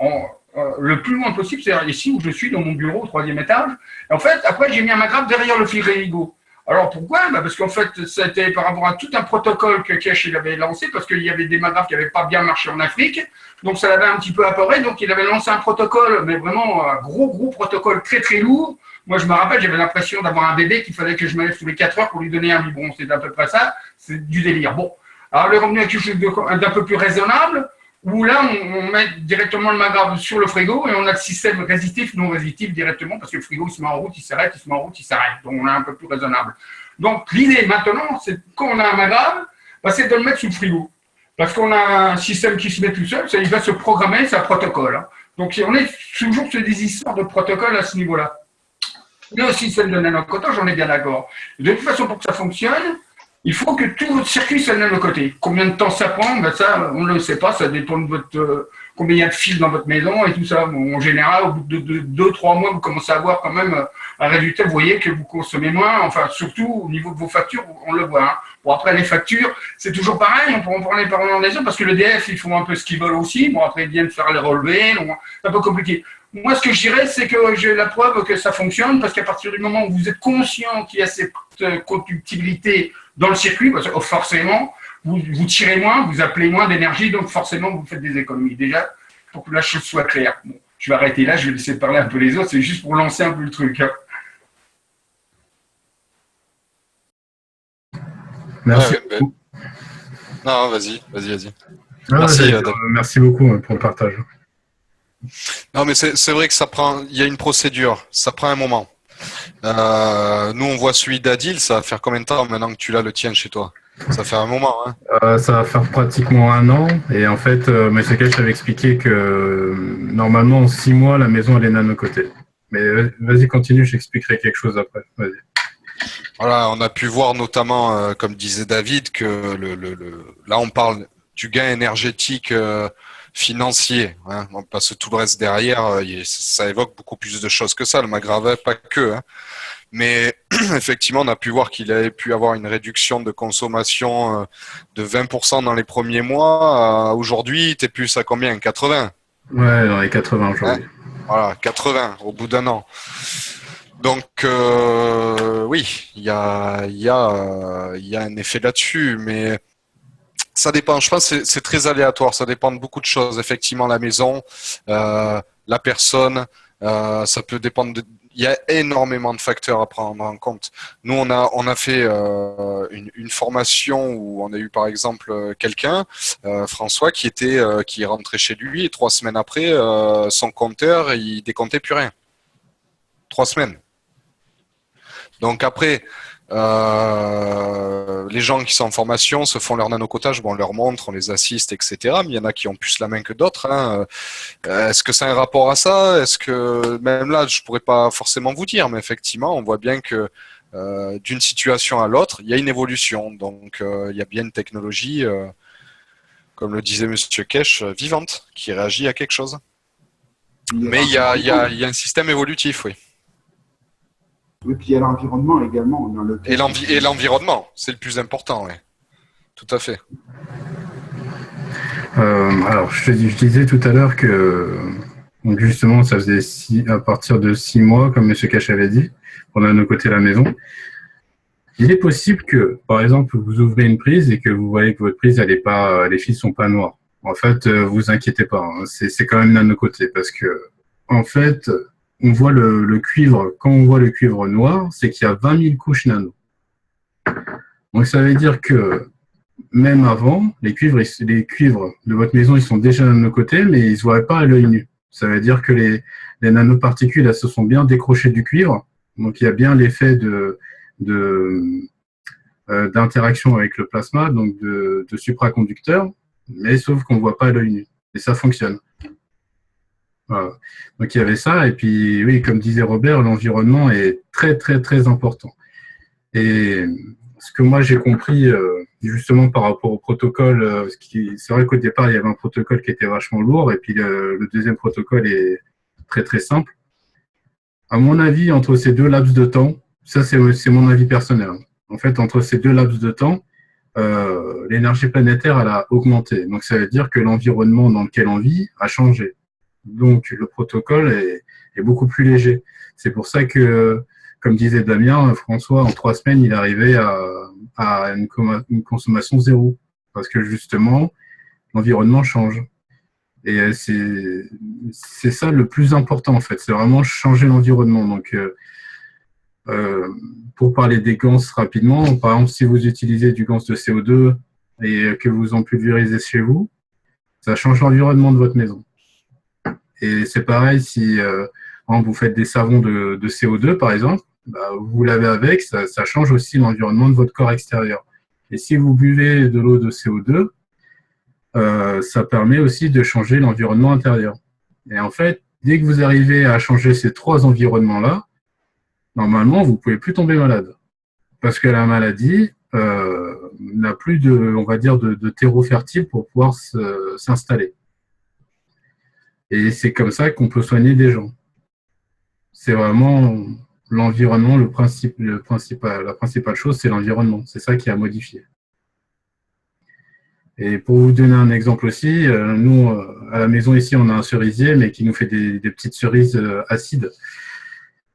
le plus loin possible, c'est-à-dire ici où je suis, dans mon bureau, au 3e étage. Et en fait, après, j'ai mis un magramme derrière le frigo. Alors pourquoi? Parce qu'en fait, c'était par rapport à tout un protocole que Kesh il avait lancé, parce qu'il y avait des magraphes qui n'avaient pas bien marché en Afrique, donc ça l'avait un petit peu apporé, donc il avait lancé un protocole, mais vraiment un gros protocole très très lourd. Moi je me rappelle, j'avais l'impression d'avoir un bébé qu'il fallait que je me lève tous les 4 heures pour lui donner un biberon, c'est à peu près ça, c'est du délire. Bon, alors le revenu à quelque chose d'un peu plus raisonnable, où là on met directement le magraphe sur le frigo et on a le système résistif, non résistif directement, parce que le frigo il se met en route, il s'arrête, il se met en route, il s'arrête, donc on est un peu plus raisonnable. Donc l'idée maintenant, c'est quand on a un magraphe, c'est de le mettre sous le frigo. Parce qu'on a un système qui se met tout seul, il va se programmer, c'est un protocole. Hein. Donc on est toujours sur des histoires de protocole à ce niveau-là. Le système de nanocotage, j'en ai bien d'accord. De toute façon, pour que ça fonctionne, il faut que tout votre circuit soit nano-coté. Combien de temps ça prend? Ça, on ne le sait pas, ça dépend de votre combien il y a de fils dans votre maison et tout ça. Bon, en général, au bout de 2-3 mois, vous commencez à avoir quand même un résultat. Vous voyez que vous consommez moins, enfin surtout au niveau de vos factures, on le voit. Hein. Bon, après les factures, c'est toujours pareil, on peut en parler par ordinateur parce que l'EDF, ils font un peu ce qu'ils veulent aussi. Bon, après, ils viennent faire les relevés, donc c'est un peu compliqué. Moi, ce que je dirais, c'est que j'ai la preuve que ça fonctionne parce qu'à partir du moment où vous êtes conscient qu'il y a cette conductibilité dans le circuit, parce que forcément, vous tirez moins, vous appelez moins d'énergie, donc forcément, vous faites des économies. Déjà, pour que la chose soit claire. Bon, je vais arrêter là, je vais laisser parler un peu les autres, c'est juste pour lancer un peu le truc. Hein. Merci. Non, vas-y. Merci beaucoup pour le partage. Non, mais c'est vrai que il y a une procédure, ça prend un moment. Nous, on voit celui d'Adil, ça va faire combien de temps maintenant que tu l'as le tien chez toi? Ça fait un moment, hein. Ça va faire pratiquement 1 an, et en fait, M. Kesh avait expliqué que normalement, en 6 mois, la maison elle est nano-cotée. Mais vas-y, continue, j'expliquerai quelque chose après. Vas-y. Voilà, on a pu voir notamment, comme disait David, que là, on parle du gain énergétique financier, hein, parce que tout le reste derrière, ça évoque beaucoup plus de choses que ça, le magravet, pas que. Hein. Mais effectivement, on a pu voir qu'il avait pu avoir une réduction de consommation de 20% dans les premiers mois. Aujourd'hui, tu es plus à combien? 80? Ouais, dans les 80 aujourd'hui. Hein, voilà, 80 au bout d'1 an. Donc, oui, il y a un effet là-dessus, mais ça dépend. Je pense que c'est très aléatoire. Ça dépend de beaucoup de choses. Effectivement, la maison, la personne, ça peut dépendre. Il y a énormément de facteurs à prendre en compte. Nous, on a fait une formation où on a eu par exemple quelqu'un, François, qui est rentré chez lui et 3 semaines après, son compteur, il décomptait plus rien. 3 semaines. Donc après. Les gens qui sont en formation se font leur nanocotage, bon, on leur montre, on les assiste, etc. Mais il y en a qui ont plus la main que d'autres. Hein. Est-ce que c'est un rapport à ça? Est-ce que même là, je pourrais pas forcément vous dire, mais effectivement, on voit bien que d'une situation à l'autre, il y a une évolution. Donc, il y a bien une technologie, comme le disait Monsieur Kesh, vivante, qui réagit à quelque chose. Mais il y a un système évolutif, oui. Et puis il y a l'environnement également. Et l'environnement, c'est le plus important, oui. Tout à fait. Alors, je disais tout à l'heure que donc justement, ça faisait à partir de 6 mois, comme M. Kesh avait dit, on a nano-coté la maison. Il est possible que, par exemple, vous ouvrez une prise et que vous voyez que votre prise, elle est pas, les fils sont pas noirs. En fait, vous inquiétez pas, hein, c'est quand même nano-coté parce que, en fait, on voit le cuivre, quand on voit le cuivre noir, c'est qu'il y a 20 000 couches nano. Donc ça veut dire que même avant, les cuivres de votre maison, ils sont déjà nano-cotés, mais ils ne se voient pas à l'œil nu. Ça veut dire que les nanoparticules, elles se sont bien décrochées du cuivre. Donc il y a bien l'effet d'interaction avec le plasma, donc de supraconducteurs, mais sauf qu'on ne voit pas à l'œil nu. Et ça fonctionne. Voilà. Donc il y avait ça, et puis oui, comme disait Robert, l'environnement est très très très important. Et ce que moi j'ai compris, justement par rapport au protocole, c'est vrai qu'au départ il y avait un protocole qui était vachement lourd, et puis le deuxième protocole est très très simple. À mon avis, entre ces deux laps de temps, ça c'est mon avis personnel, en fait, entre ces deux laps de temps, l'énergie planétaire elle a augmenté. Donc ça veut dire que l'environnement dans lequel on vit a changé. Donc le protocole est beaucoup plus léger. C'est pour ça que, comme disait Damien, François, en 3 semaines, il arrivait à une consommation zéro. Parce que justement, l'environnement change. Et c'est ça le plus important en fait. C'est vraiment changer l'environnement. Donc pour parler des gants rapidement, par exemple, si vous utilisez du gants de CO2 et que vous en pulvérisez chez vous, ça change l'environnement de votre maison. Et c'est pareil si vous faites des savons de CO2, par exemple, bah, vous lavez avec, ça change aussi l'environnement de votre corps extérieur. Et si vous buvez de l'eau de CO2, ça permet aussi de changer l'environnement intérieur. Et en fait, dès que vous arrivez à changer ces 3 environnements-là, normalement, vous ne pouvez plus tomber malade. Parce que la maladie n'a plus on va dire, de terreau fertile pour pouvoir s'installer. Et c'est comme ça qu'on peut soigner des gens. C'est vraiment l'environnement, la principale chose, c'est l'environnement. C'est ça qui a modifié. Et pour vous donner un exemple aussi, nous, à la maison ici, on a un cerisier, mais qui nous fait des petites cerises acides.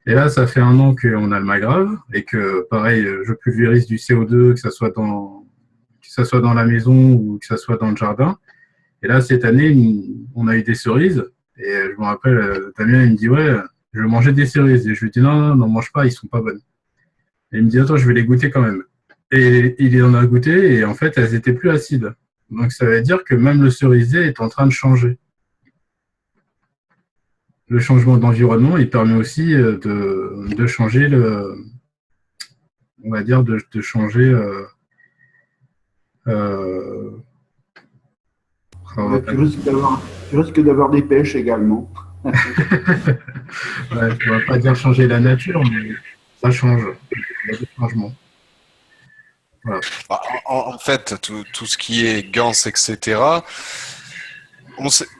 Et là, ça fait 1 an qu'on a le Magrave, et que, pareil, je pulvérise du CO2, que ça soit dans la maison ou que ça soit dans le jardin. Et là, cette année, on a eu des cerises. Et je me rappelle, Damien, il me dit, ouais, je vais manger des cerises. Et je lui dis, non, n'en mange pas, ils sont pas bonnes. Et il me dit, attends, je vais les goûter quand même. Et il en a goûté, et en fait, elles étaient plus acides. Donc, ça veut dire que même le cerisier est en train de changer. Le changement d'environnement, il permet aussi de changer on va dire, de changer tu risques d'avoir des pêches également. Ouais, on ne va pas dire changer la nature, mais ça change. Il y a des changements. Voilà. En fait, tout ce qui est gants, etc.,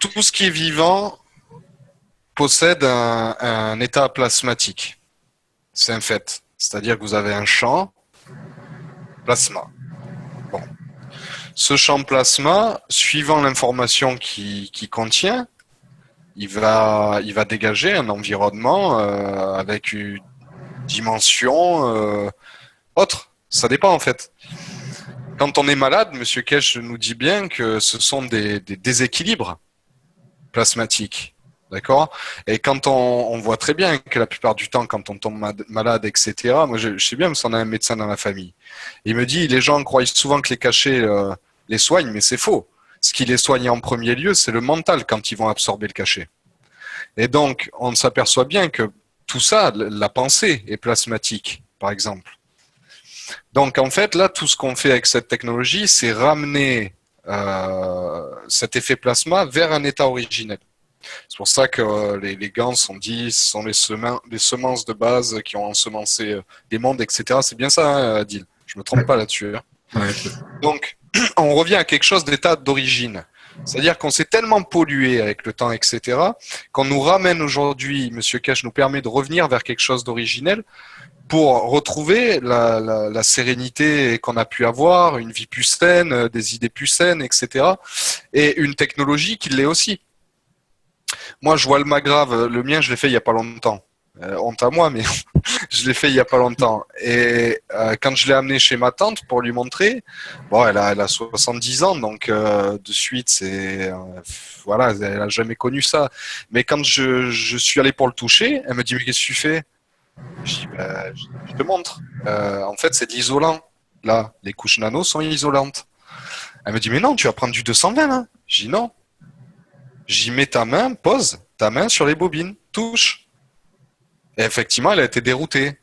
tout ce qui est vivant possède un état plasmatique. C'est un fait. C'est-à-dire que vous avez un champ plasma. Bon. Ce champ plasma, suivant l'information qu'il contient, il va dégager un environnement avec une dimension autre. Ça dépend en fait. Quand on est malade, M. Kesh nous dit bien que ce sont des déséquilibres plasmatiques. D'accord ? Et quand on voit très bien que la plupart du temps, quand on tombe malade, etc., moi je sais bien parce qu'on a un médecin dans la famille. Il me dit, les gens croient souvent que les cachets les soignent, mais c'est faux. Ce qui les soigne en premier lieu, c'est le mental quand ils vont absorber le cachet. Et donc, on s'aperçoit bien que tout ça, la pensée est plasmatique, par exemple. Donc, en fait, là, tout ce qu'on fait avec cette technologie, c'est ramener cet effet plasma vers un état originel. C'est pour ça que les gants sont dit, ce sont les semences de base qui ont ensemencé des mondes, etc. C'est bien ça, hein, Adil. Je me trompe pas là-dessus. Hein. Ouais. Donc, on revient à quelque chose d'état d'origine. C'est-à-dire qu'on s'est tellement pollué avec le temps, etc., qu'on nous ramène aujourd'hui, M. Kesh nous permet de revenir vers quelque chose d'originel pour retrouver la sérénité qu'on a pu avoir, une vie plus saine, des idées plus saines, etc., et une technologie qui l'est aussi. Moi, je vois le Magrave, le mien, je l'ai fait il n'y a pas longtemps. Honte à moi, mais je l'ai fait il n'y a pas longtemps. Et quand je l'ai amené chez ma tante pour lui montrer, bon, elle a 70 ans, donc de suite, voilà, elle n'a jamais connu ça. Mais quand je suis allé pour le toucher, elle me dit, mais qu'est-ce que tu fais ? Je dis, je te montre. En fait, c'est de l'isolant. Là, les couches nano sont isolantes. Elle me dit, mais non, tu vas prendre du 220 là. Je dis non. J'y mets ta main, pose ta main sur les bobines, touche. Et effectivement, elle a été déroutée.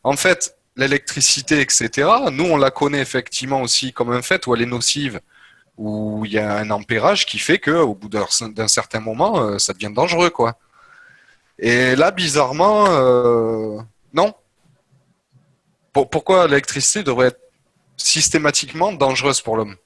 En fait, l'électricité, etc., nous, on la connaît effectivement aussi comme un fait où elle est nocive, où il y a un ampérage qui fait qu'au bout d'un certain moment, ça devient dangereux, quoi. Et là, bizarrement, non. Pourquoi l'électricité devrait être systématiquement dangereuse pour l'homme?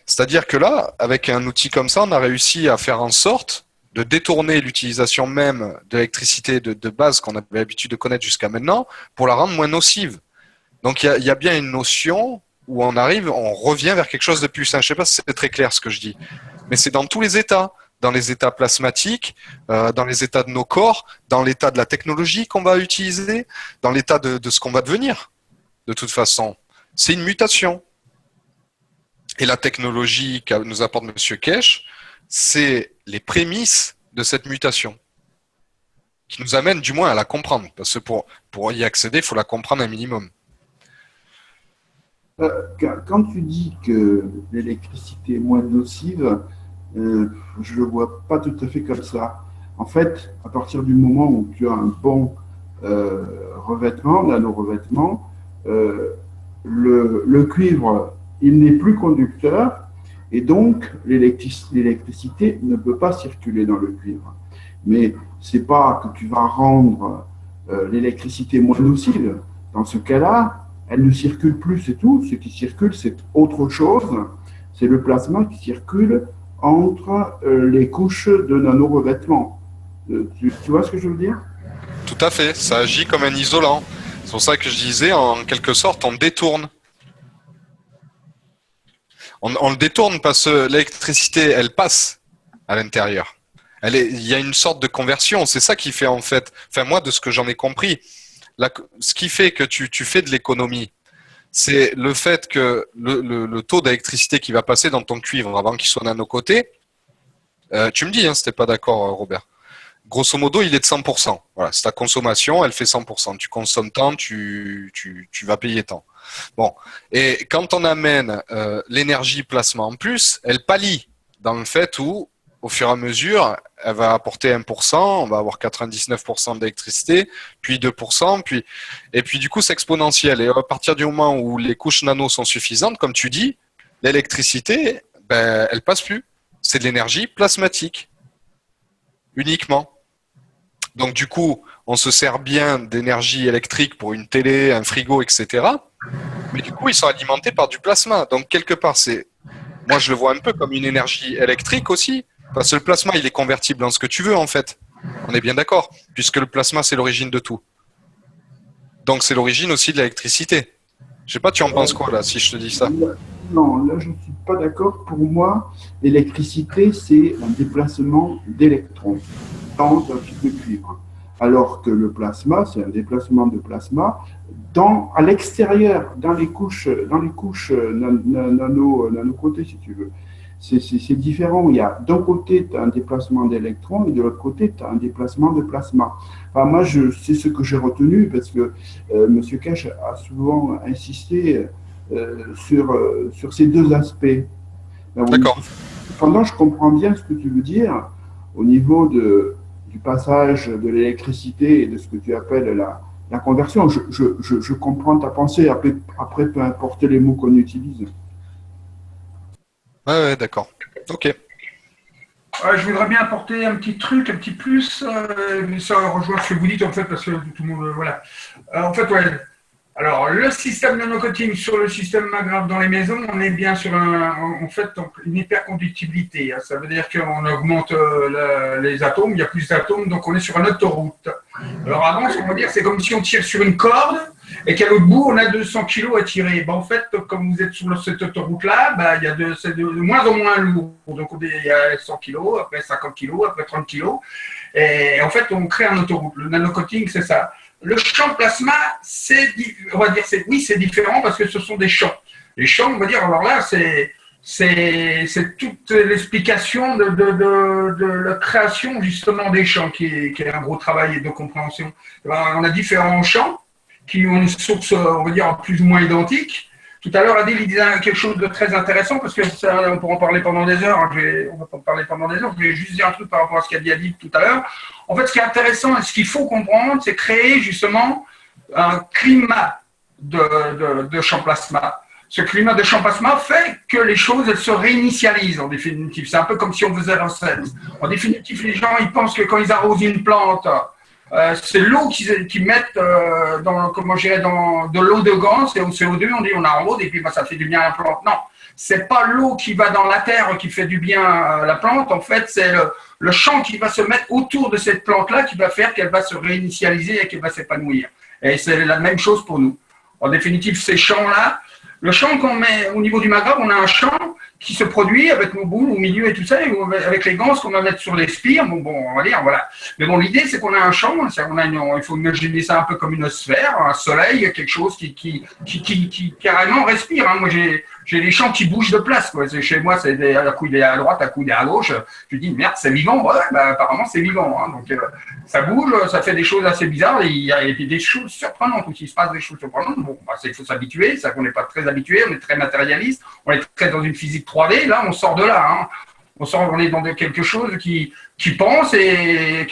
C'est-à-dire que là, avec un outil comme ça, on a réussi à faire en sorte de détourner l'utilisation même de l'électricité de base qu'on avait l'habitude de connaître jusqu'à maintenant pour la rendre moins nocive. Donc il y a bien une notion où on revient vers quelque chose de plus sain. Je ne sais pas si c'est très clair ce que je dis, mais c'est dans tous les états, dans les états plasmatiques, dans les états de nos corps, dans l'état de la technologie qu'on va utiliser, dans l'état de ce qu'on va devenir. De toute façon, c'est une mutation. Et la technologie que nous apporte M. Kesh, c'est les prémices de cette mutation qui nous amène du moins à la comprendre. Parce que pour y accéder, il faut la comprendre un minimum. Quand tu dis que l'électricité est moins nocive, je ne le vois pas tout à fait comme ça. En fait, à partir du moment où tu as un bon revêtement, nano-revêtement, le cuivre, il n'est plus conducteur et donc l'électricité ne peut pas circuler dans le cuivre. Mais ce n'est pas que tu vas rendre l'électricité moins nocive. Dans ce cas-là, elle ne circule plus, c'est tout. Ce qui circule, c'est autre chose. C'est le plasma qui circule entre les couches de nano-revêtement. Tu vois ce que je veux dire? Tout à fait, ça agit comme un isolant. C'est pour ça que je disais, en quelque sorte, on détourne. On le détourne parce que l'électricité, elle passe à l'intérieur. Il y a une sorte de conversion. C'est ça qui fait en fait, enfin moi de ce que j'en ai compris, ce qui fait que tu fais de l'économie, c'est le fait que le taux d'électricité qui va passer dans ton cuivre avant qu'il soit nano-coté, tu me dis, hein, si t'es pas d'accord, Robert. Grosso modo, il est de 100%. Voilà, c'est ta consommation, elle fait 100%. Tu consommes tant, tu vas payer tant. Bon, et quand on amène l'énergie plasma en plus, elle pallie dans le fait où, au fur et à mesure, elle va apporter 1%, on va avoir 99% d'électricité, puis 2%, et puis du coup c'est exponentiel. Et à partir du moment où les couches nano sont suffisantes, comme tu dis, l'électricité, ben, elle passe plus. C'est de l'énergie plasmatique, uniquement. Donc du coup, on se sert bien d'énergie électrique pour une télé, un frigo, etc. Mais du coup, ils sont alimentés par du plasma. Donc quelque part, moi je le vois un peu comme une énergie électrique aussi, parce que le plasma, il est convertible en ce que tu veux en fait. On est bien d'accord, puisque le plasma, c'est l'origine de tout. Donc c'est l'origine aussi de l'électricité. Je sais pas, tu en penses quoi là, si je te dis ça? Non, là je ne suis pas d'accord. Pour moi, l'électricité, c'est un déplacement d'électrons dans un fil de cuivre. Alors que le plasma, c'est un déplacement de plasma à l'extérieur, dans les couches nano-cotées, si tu veux. C'est différent. Il y a d'un côté, tu as un déplacement d'électrons et de l'autre côté, tu as un déplacement de plasma. Enfin, moi, c'est ce que j'ai retenu parce que M. Kesh a souvent insisté sur ces deux aspects. D'accord. Cependant, je comprends bien ce que tu veux dire au niveau du passage de l'électricité et de ce que tu appelles la conversion. Je comprends ta pensée. Après, peu importe les mots qu'on utilise. Ouais, d'accord. Ok. Je voudrais bien apporter un petit truc, un petit plus. Ça rejoint ce que vous dites en fait, parce que tout le monde, voilà. En fait, ouais. Alors, le système nano-coating sur le système MAGRAV dans les maisons, on est bien sur une hyperconductibilité. Ça veut dire qu'on augmente les atomes, il y a plus d'atomes, donc on est sur une autoroute. Alors avant, on va dire, c'est comme si on tire sur une corde et qu'à l'autre bout, on a 200 kilos à tirer. En fait, comme vous êtes sur cette autoroute-là, c'est de moins en moins lourd. Donc il y a 100 kilos, après 50 kilos, après 30 kilos. Et en fait, on crée une autoroute. Le nano-coating, c'est ça. Le champ plasma, c'est différent parce que ce sont des champs. Les champs, on va dire, alors là, c'est toute l'explication de la création justement des champs qui est un gros travail de compréhension. Alors, on a différents champs qui ont une source, on va dire, plus ou moins identique. Tout à l'heure, Adil, il disait quelque chose de très intéressant parce que ça, on pourra en parler pendant des heures. On va pas en parler pendant des heures. Je vais juste dire un truc par rapport à ce qu'a dit Adil tout à l'heure. En fait, ce qui est intéressant et ce qu'il faut comprendre, c'est créer justement un climat de champ plasma. Ce climat de champ plasma fait que les choses elles se réinitialisent en définitive. C'est un peu comme si on faisait recette. En définitive, les gens ils pensent que quand ils arrosent une plante, c'est l'eau qu'ils mettent dans de l'eau de gants, c'est au CO2, on dit on arrose et puis ça fait du bien à la plante. Non, c'est pas l'eau qui va dans la terre qui fait du bien à la plante. En fait, c'est le champ qui va se mettre autour de cette plante-là qui va faire qu'elle va se réinitialiser et qu'elle va s'épanouir. Et c'est la même chose pour nous. En définitive, ces champs-là, le champ qu'on met au niveau du maghreb, on a un champ qui se produit avec nos boules au milieu et tout ça, et avec les ganses qu'on va mettre sur les spires. Bon, on va dire, voilà. Mais bon, l'idée, c'est qu'on a un champ, il faut imaginer ça un peu comme une sphère, un soleil, quelque chose qui carrément respire. Hein. Moi, j'ai des champs qui bougent de place. Quoi. Chez moi, c'est un coup il est à droite, un coup il est à gauche. Je dis, merde, c'est vivant. Ouais, apparemment, c'est vivant. Hein. Donc, ça bouge, ça fait des choses assez bizarres. Et il y a des choses surprenantes aussi. Il se passe des choses surprenantes. Bon, il faut s'habituer. C'est qu'on n'est pas très habitué. On est très matérialiste. On est très dans une physique 3D. Là, on sort de là. Hein. On est dans quelque chose qui pense et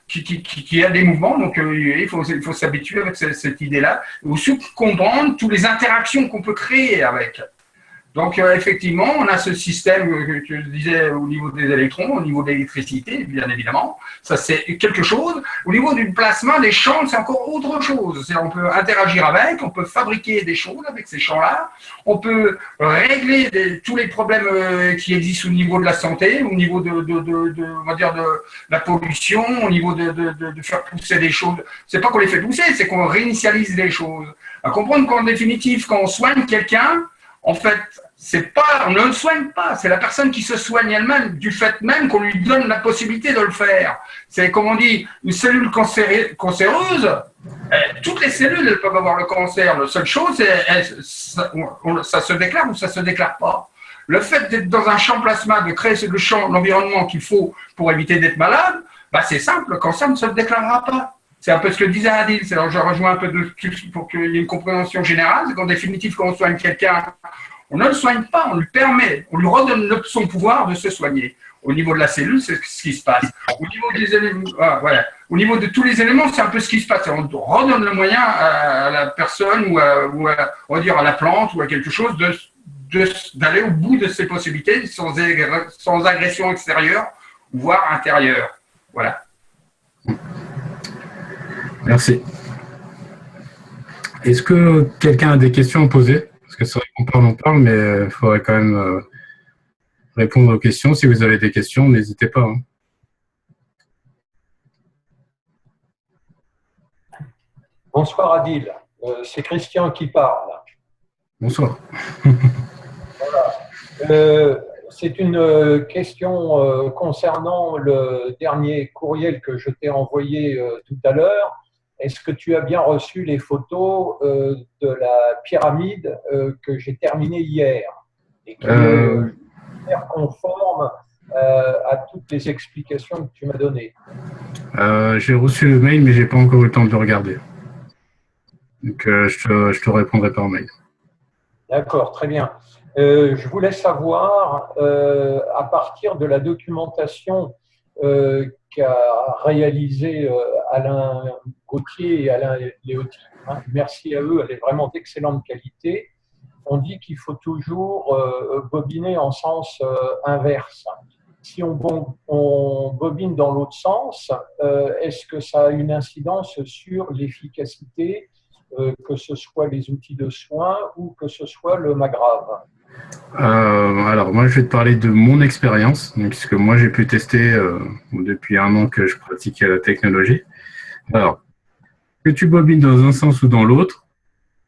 qui a des mouvements. Donc, il faut s'habituer avec cette idée-là. Et aussi comprendre toutes les interactions qu'on peut créer avec. Donc, effectivement, on a ce système que je disais au niveau des électrons, au niveau de l'électricité, bien évidemment. Ça, c'est quelque chose. Au niveau du plasma, des champs, c'est encore autre chose. On peut interagir avec, on peut fabriquer des choses avec ces champs-là. On peut régler tous les problèmes qui existent au niveau de la santé, au niveau on va dire de la pollution, au niveau de faire pousser des choses. C'est pas qu'on les fait pousser, c'est qu'on réinitialise les choses. À comprendre qu'en définitive, quand on soigne quelqu'un, en fait, on ne le soigne pas, c'est la personne qui se soigne elle-même, du fait même qu'on lui donne la possibilité de le faire. C'est comme on dit, une cellule cancéreuse, toutes les cellules elles peuvent avoir le cancer. La seule chose, c'est ça se déclare ou ça ne se déclare pas. Le fait d'être dans un champ plasma, de créer l'environnement qu'il faut pour éviter d'être malade, c'est simple, le cancer ne se déclarera pas. C'est un peu ce que disait Adil, je rejoins un peu pour qu'il y ait une compréhension générale, c'est qu'en définitive, quand on soigne quelqu'un, on ne le soigne pas, on lui permet, on lui redonne son pouvoir de se soigner. Au niveau de la cellule, c'est ce qui se passe. Au niveau des éléments, au niveau de tous les éléments, c'est un peu ce qui se passe. On redonne le moyen à la personne on va dire à la plante ou à quelque chose d'aller au bout de ses possibilités sans agression extérieure, voire intérieure. Voilà. Merci. Est-ce que quelqu'un a des questions à poser? Parce que c'est vrai qu'on parle, mais il faudrait quand même répondre aux questions. Si vous avez des questions, n'hésitez pas. Hein. Bonsoir Adil, c'est Christian qui parle. Bonsoir. Voilà. C'est une question concernant le dernier courriel que je t'ai envoyé tout à l'heure. Est-ce que tu as bien reçu les photos de la pyramide que j'ai terminée hier et qui est conforme à toutes les explications que tu m'as données? J'ai reçu le mail, mais je n'ai pas encore eu le temps de le regarder. Donc, je te répondrai par mail. D'accord, très bien. Je voulais savoir, à partir de la documentation qu'a réalisée Alain Gauthier et Alain Léoty, hein, merci à eux, elle est vraiment d'excellente qualité. On dit qu'il faut toujours bobiner en sens inverse. Si on bobine dans l'autre sens, est-ce que ça a une incidence sur l'efficacité, que ce soit les outils de soins ou que ce soit le magrave? Alors, moi, je vais te parler de mon expérience, puisque moi, j'ai pu tester depuis 1 an que je pratique la technologie. Alors, que tu bobines dans un sens ou dans l'autre,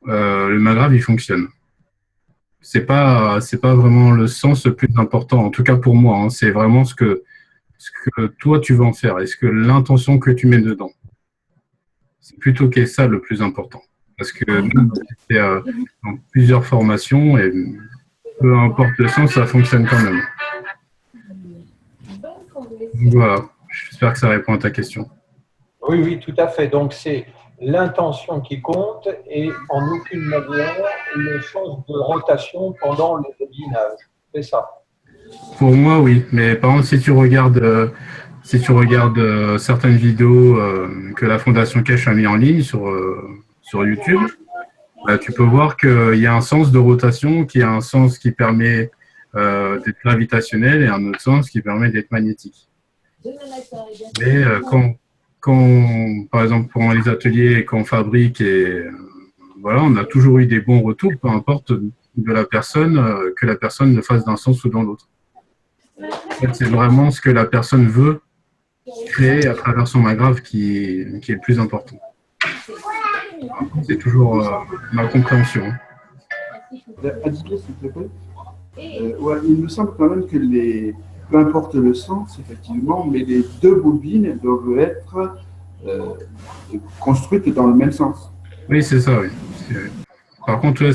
le magrave, il fonctionne. C'est pas vraiment le sens le plus important, en tout cas pour moi. Hein, c'est vraiment ce que toi, tu veux en faire. Est-ce que l'intention que tu mets dedans? C'est plutôt que ça le plus important. Parce que nous, c'est dans plusieurs formations et peu importe le sens, ça fonctionne quand même. Voilà, j'espère que ça répond à ta question. Oui, oui, tout à fait. Donc, c'est l'intention qui compte et en aucune manière le sens de rotation pendant le bobinage. C'est ça. Pour moi, oui. Mais par exemple, si tu regardes certaines vidéos que la Fondation Keshe a mis en ligne sur sur YouTube, tu peux voir qu'il y a un sens de rotation qui a un sens qui permet d'être gravitationnel et un autre sens qui permet d'être magnétique. Mais par exemple, pendant les ateliers, quand on fabrique, voilà, on a toujours eu des bons retours, peu importe de la personne, que la personne le fasse d'un sens ou dans l'autre. En fait, c'est vraiment ce que la personne veut créer à travers son magrave qui est le plus important. C'est toujours ma compréhension. S'il te plaît. Ouais, il me semble quand même que peu importe le sens, effectivement, mais les deux bobines doivent être construites dans le même sens. Oui, c'est ça, oui. Par contre, ouais,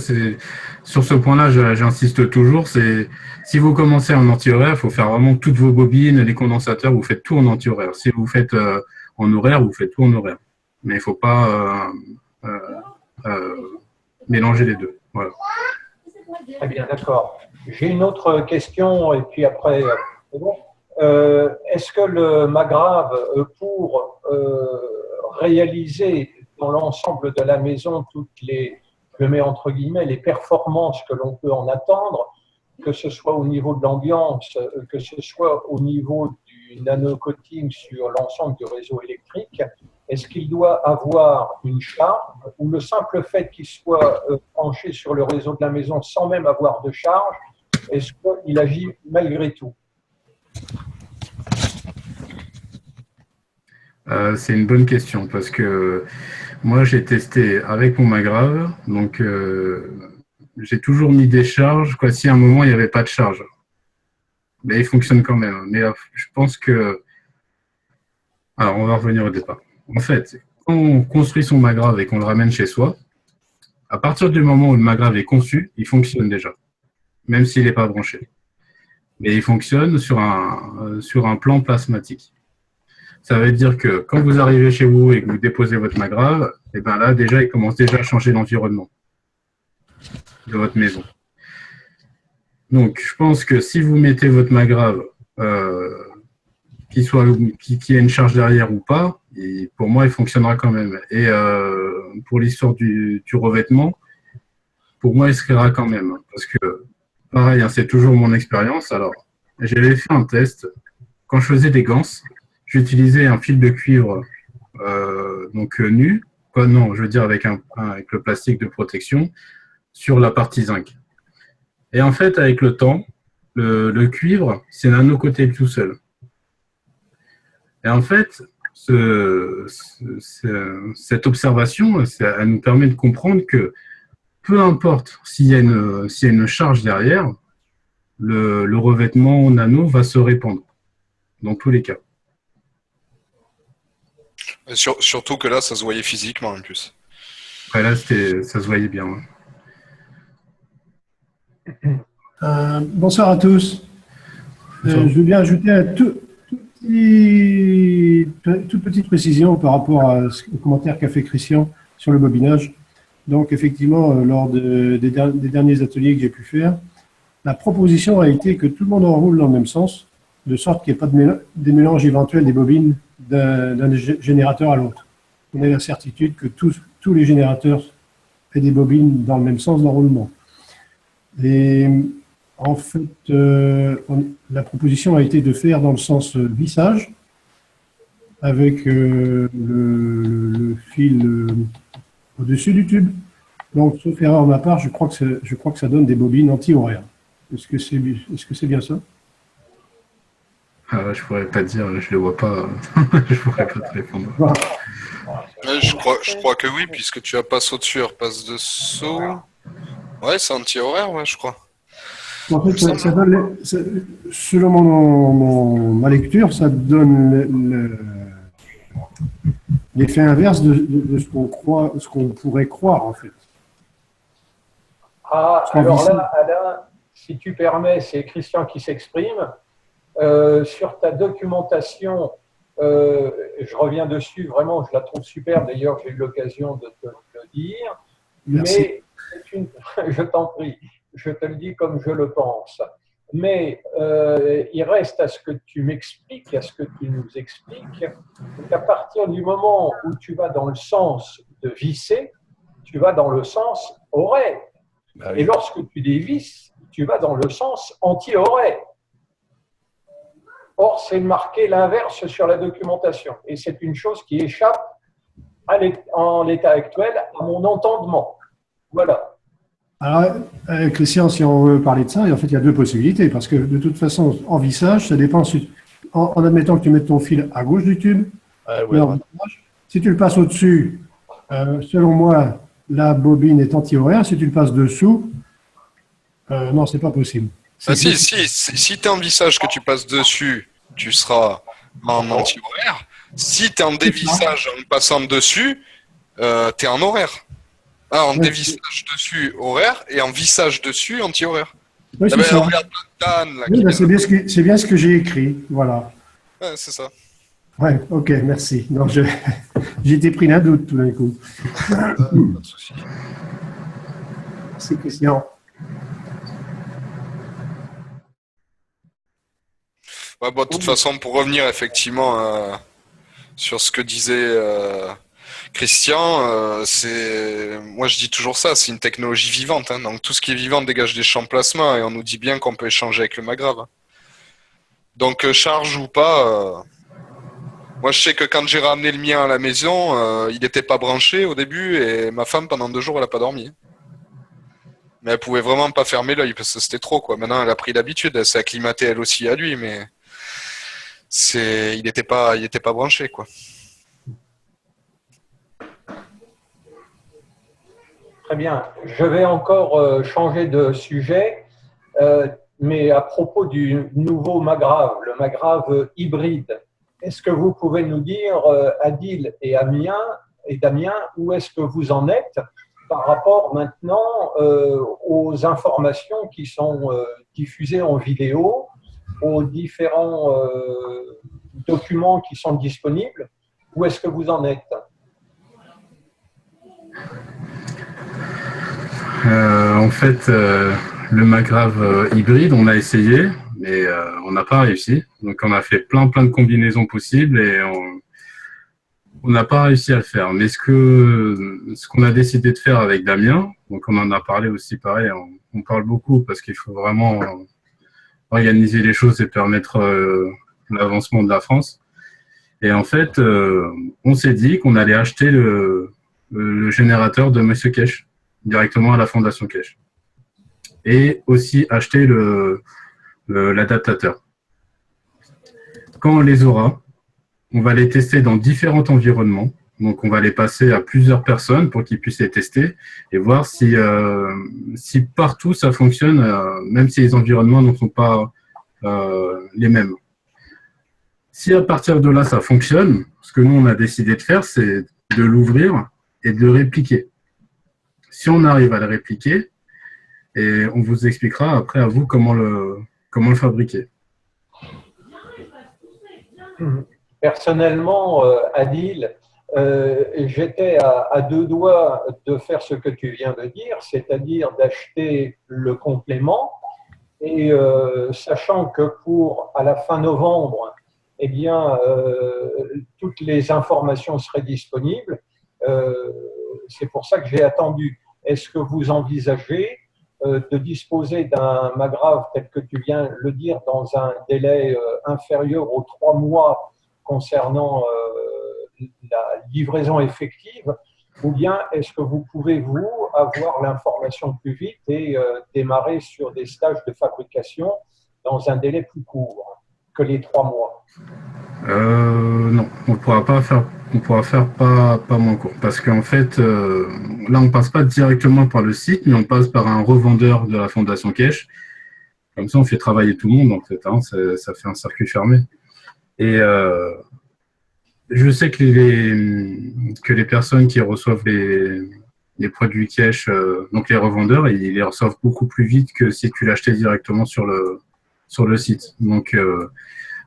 sur ce point-là, j'insiste toujours, si vous commencez en anti-horaire, il faut faire vraiment toutes vos bobines, les condensateurs, vous faites tout en anti-horaire. Si vous faites en horaire, vous faites tout en horaire. Mais il ne faut pas mélanger les deux. Voilà. Très bien, d'accord. J'ai une autre question, et puis après, c'est bon. Est-ce que le magrave, pour réaliser dans l'ensemble de la maison toutes les, je mets entre guillemets, les performances que l'on peut en attendre, que ce soit au niveau de l'ambiance, que ce soit au niveau du nano-coating sur l'ensemble du réseau électrique, est-ce qu'il doit avoir une charge ou le simple fait qu'il soit branché sur le réseau de la maison sans même avoir de charge, est-ce qu'il agit malgré tout? C'est une bonne question parce que moi j'ai testé avec mon magrave, donc j'ai toujours mis des charges, quoi, si à un moment il n'y avait pas de charge. Mais il fonctionne quand même. Mais je pense que... Alors on va revenir au départ. En fait, quand on construit son magrave et qu'on le ramène chez soi, à partir du moment où le magrave est conçu, il fonctionne déjà, même s'il n'est pas branché. Mais il fonctionne sur un plan plasmatique. Ça veut dire que quand vous arrivez chez vous et que vous déposez votre magrave, et ben là, déjà, il commence déjà à changer l'environnement de votre maison. Donc, je pense que si vous mettez votre magrave, qu'il y ait une charge derrière ou pas, et pour moi, il fonctionnera quand même. Et pour l'histoire du revêtement, pour moi, il se créera quand même. Parce que, pareil, hein, c'est toujours mon expérience. Alors, j'avais fait un test. Quand je faisais des gants, j'utilisais un fil de cuivre nu, non, je veux dire avec le plastique de protection, sur la partie zinc. Et en fait, avec le temps, le cuivre s'est nano-coaté tout seul. Et en fait, cette observation, elle nous permet de comprendre que peu importe s'il y a une charge derrière, le revêtement nano va se répandre, dans tous les cas. Surtout que là, ça se voyait physiquement en plus. Ouais, là, ça se voyait bien. Ouais. Bonsoir à tous. Je veux bien ajouter toute petite précision par rapport au commentaire qu'a fait Christian sur le bobinage. Donc, effectivement, lors des derniers ateliers que j'ai pu faire, la proposition a été que tout le monde enroule dans le même sens, de sorte qu'il n'y ait pas des mélanges éventuels des bobines d'un générateur à l'autre. On a la certitude que tous les générateurs aient des bobines dans le même sens d'enroulement. Et en fait, la proposition a été de faire dans le sens vissage, avec le fil au-dessus du tube. Donc, sauf erreur de ma part, je crois que ça donne des bobines anti-horaires. Est-ce que c'est bien ça? Je pourrais pas dire, je le vois pas. Je pourrais pas te répondre. Je crois que oui, puisque tu as passe au-dessus, passe dessous. Ouais, c'est anti-horaire, ouais, je crois. En fait, ça donne, selon ma lecture, ça donne l'effet inverse de ce qu'on pourrait croire, en fait. Ah, alors là, Alain, si tu permets, c'est Christian qui s'exprime. Sur ta documentation, je reviens dessus, vraiment, je la trouve super. D'ailleurs, j'ai eu l'occasion de te le dire. Merci. Mais je t'en prie, je te le dis comme je le pense. Mais il reste à ce que tu m'expliques, à ce que tu nous expliques, qu'à partir du moment où tu vas dans le sens de visser, tu vas dans le sens aurait. Bah oui. Et lorsque tu dévisses, tu vas dans le sens anti-aurait. Or, c'est marqué l'inverse sur la documentation. Et c'est une chose qui échappe en l'état actuel à mon entendement. Voilà. Alors, Christian, si on veut parler de ça, en fait, il y a deux possibilités. Parce que de toute façon, en vissage, ça dépend en admettant que tu mettes ton fil à gauche du tube. Ouais. Si tu le passes au-dessus, selon moi, la bobine est anti-horaire. Si tu le passes dessous, non, c'est pas possible. Si tu es en vissage que tu passes dessus, tu seras en anti-horaire. Si tu es en dévissage en passant dessus, tu es en horaire. En dévissage dessus, horaire, et en vissage dessus, anti-horaire. Oui, c'est ça. Regarde Dan, là, Oui, c'est bien ce que j'ai écrit. Voilà. Ouais, c'est ça. Ouais, ok, merci. Non, j'ai été pris d'un doute tout d'un coup. Pas de souci. C'est Christian. Ouais, bon, de toute façon, pour revenir effectivement sur ce que disait Christian, moi je dis toujours ça, c'est une technologie vivante. Hein, donc tout ce qui est vivant dégage des champs plasma et on nous dit bien qu'on peut échanger avec le Magrave. Hein. Donc charge ou pas, moi je sais que quand j'ai ramené le mien à la maison, il n'était pas branché au début et ma femme pendant 2 jours elle n'a pas dormi. Mais elle pouvait vraiment pas fermer l'œil parce que c'était trop quoi. Maintenant elle a pris l'habitude, elle s'est acclimatée elle aussi à lui, mais il était pas branché quoi. Très bien. Je vais encore changer de sujet, mais à propos du nouveau Magrave, le Magrave hybride. Est-ce que vous pouvez nous dire, Adil et Damien, où est-ce que vous en êtes par rapport maintenant aux informations qui sont diffusées en vidéo, aux différents documents qui sont disponibles? Où est-ce que vous en êtes? En fait, le Magrave hybride, on a essayé, mais on n'a pas réussi. Donc, on a fait plein de combinaisons possibles et on n'a pas réussi à le faire. Mais ce qu'on a décidé de faire avec Damien, donc on en a parlé aussi, pareil, on parle beaucoup parce qu'il faut vraiment organiser les choses et permettre l'avancement de la France. Et en fait, on s'est dit qu'on allait acheter le générateur de Monsieur Kesh directement à la Fondation Kesh. Et aussi acheter l'adaptateur. Quand on les aura, on va les tester dans différents environnements. Donc, on va les passer à plusieurs personnes pour qu'ils puissent les tester et voir si partout ça fonctionne, même si les environnements ne sont pas les mêmes. Si à partir de là, ça fonctionne, ce que nous, on a décidé de faire, c'est de l'ouvrir et de le répliquer. Si on arrive à le répliquer, et on vous expliquera après à vous comment le fabriquer. Personnellement, Adil, j'étais à 2 doigts de faire ce que tu viens de dire, c'est-à-dire d'acheter le complément et sachant que à la fin novembre, eh bien, toutes les informations seraient disponibles. C'est pour ça que j'ai attendu. Est-ce que vous envisagez de disposer d'un Magrave tel que tu viens de le dire dans un délai inférieur aux 3 mois concernant la livraison effective, ou bien est-ce que vous pouvez, vous, avoir l'information plus vite et démarrer sur des stages de fabrication dans un délai plus court que les 3 mois? Non, on pourra faire pas moins court. Parce qu'en fait, là, on passe pas directement par le site, mais on passe par un revendeur de la Fondation Kesh. Comme ça, on fait travailler tout le monde, en fait. Hein, ça fait un circuit fermé. Et je sais que les personnes qui reçoivent les produits Kesh, donc les revendeurs, ils les reçoivent beaucoup plus vite que si tu l'achetais directement sur le site. Donc,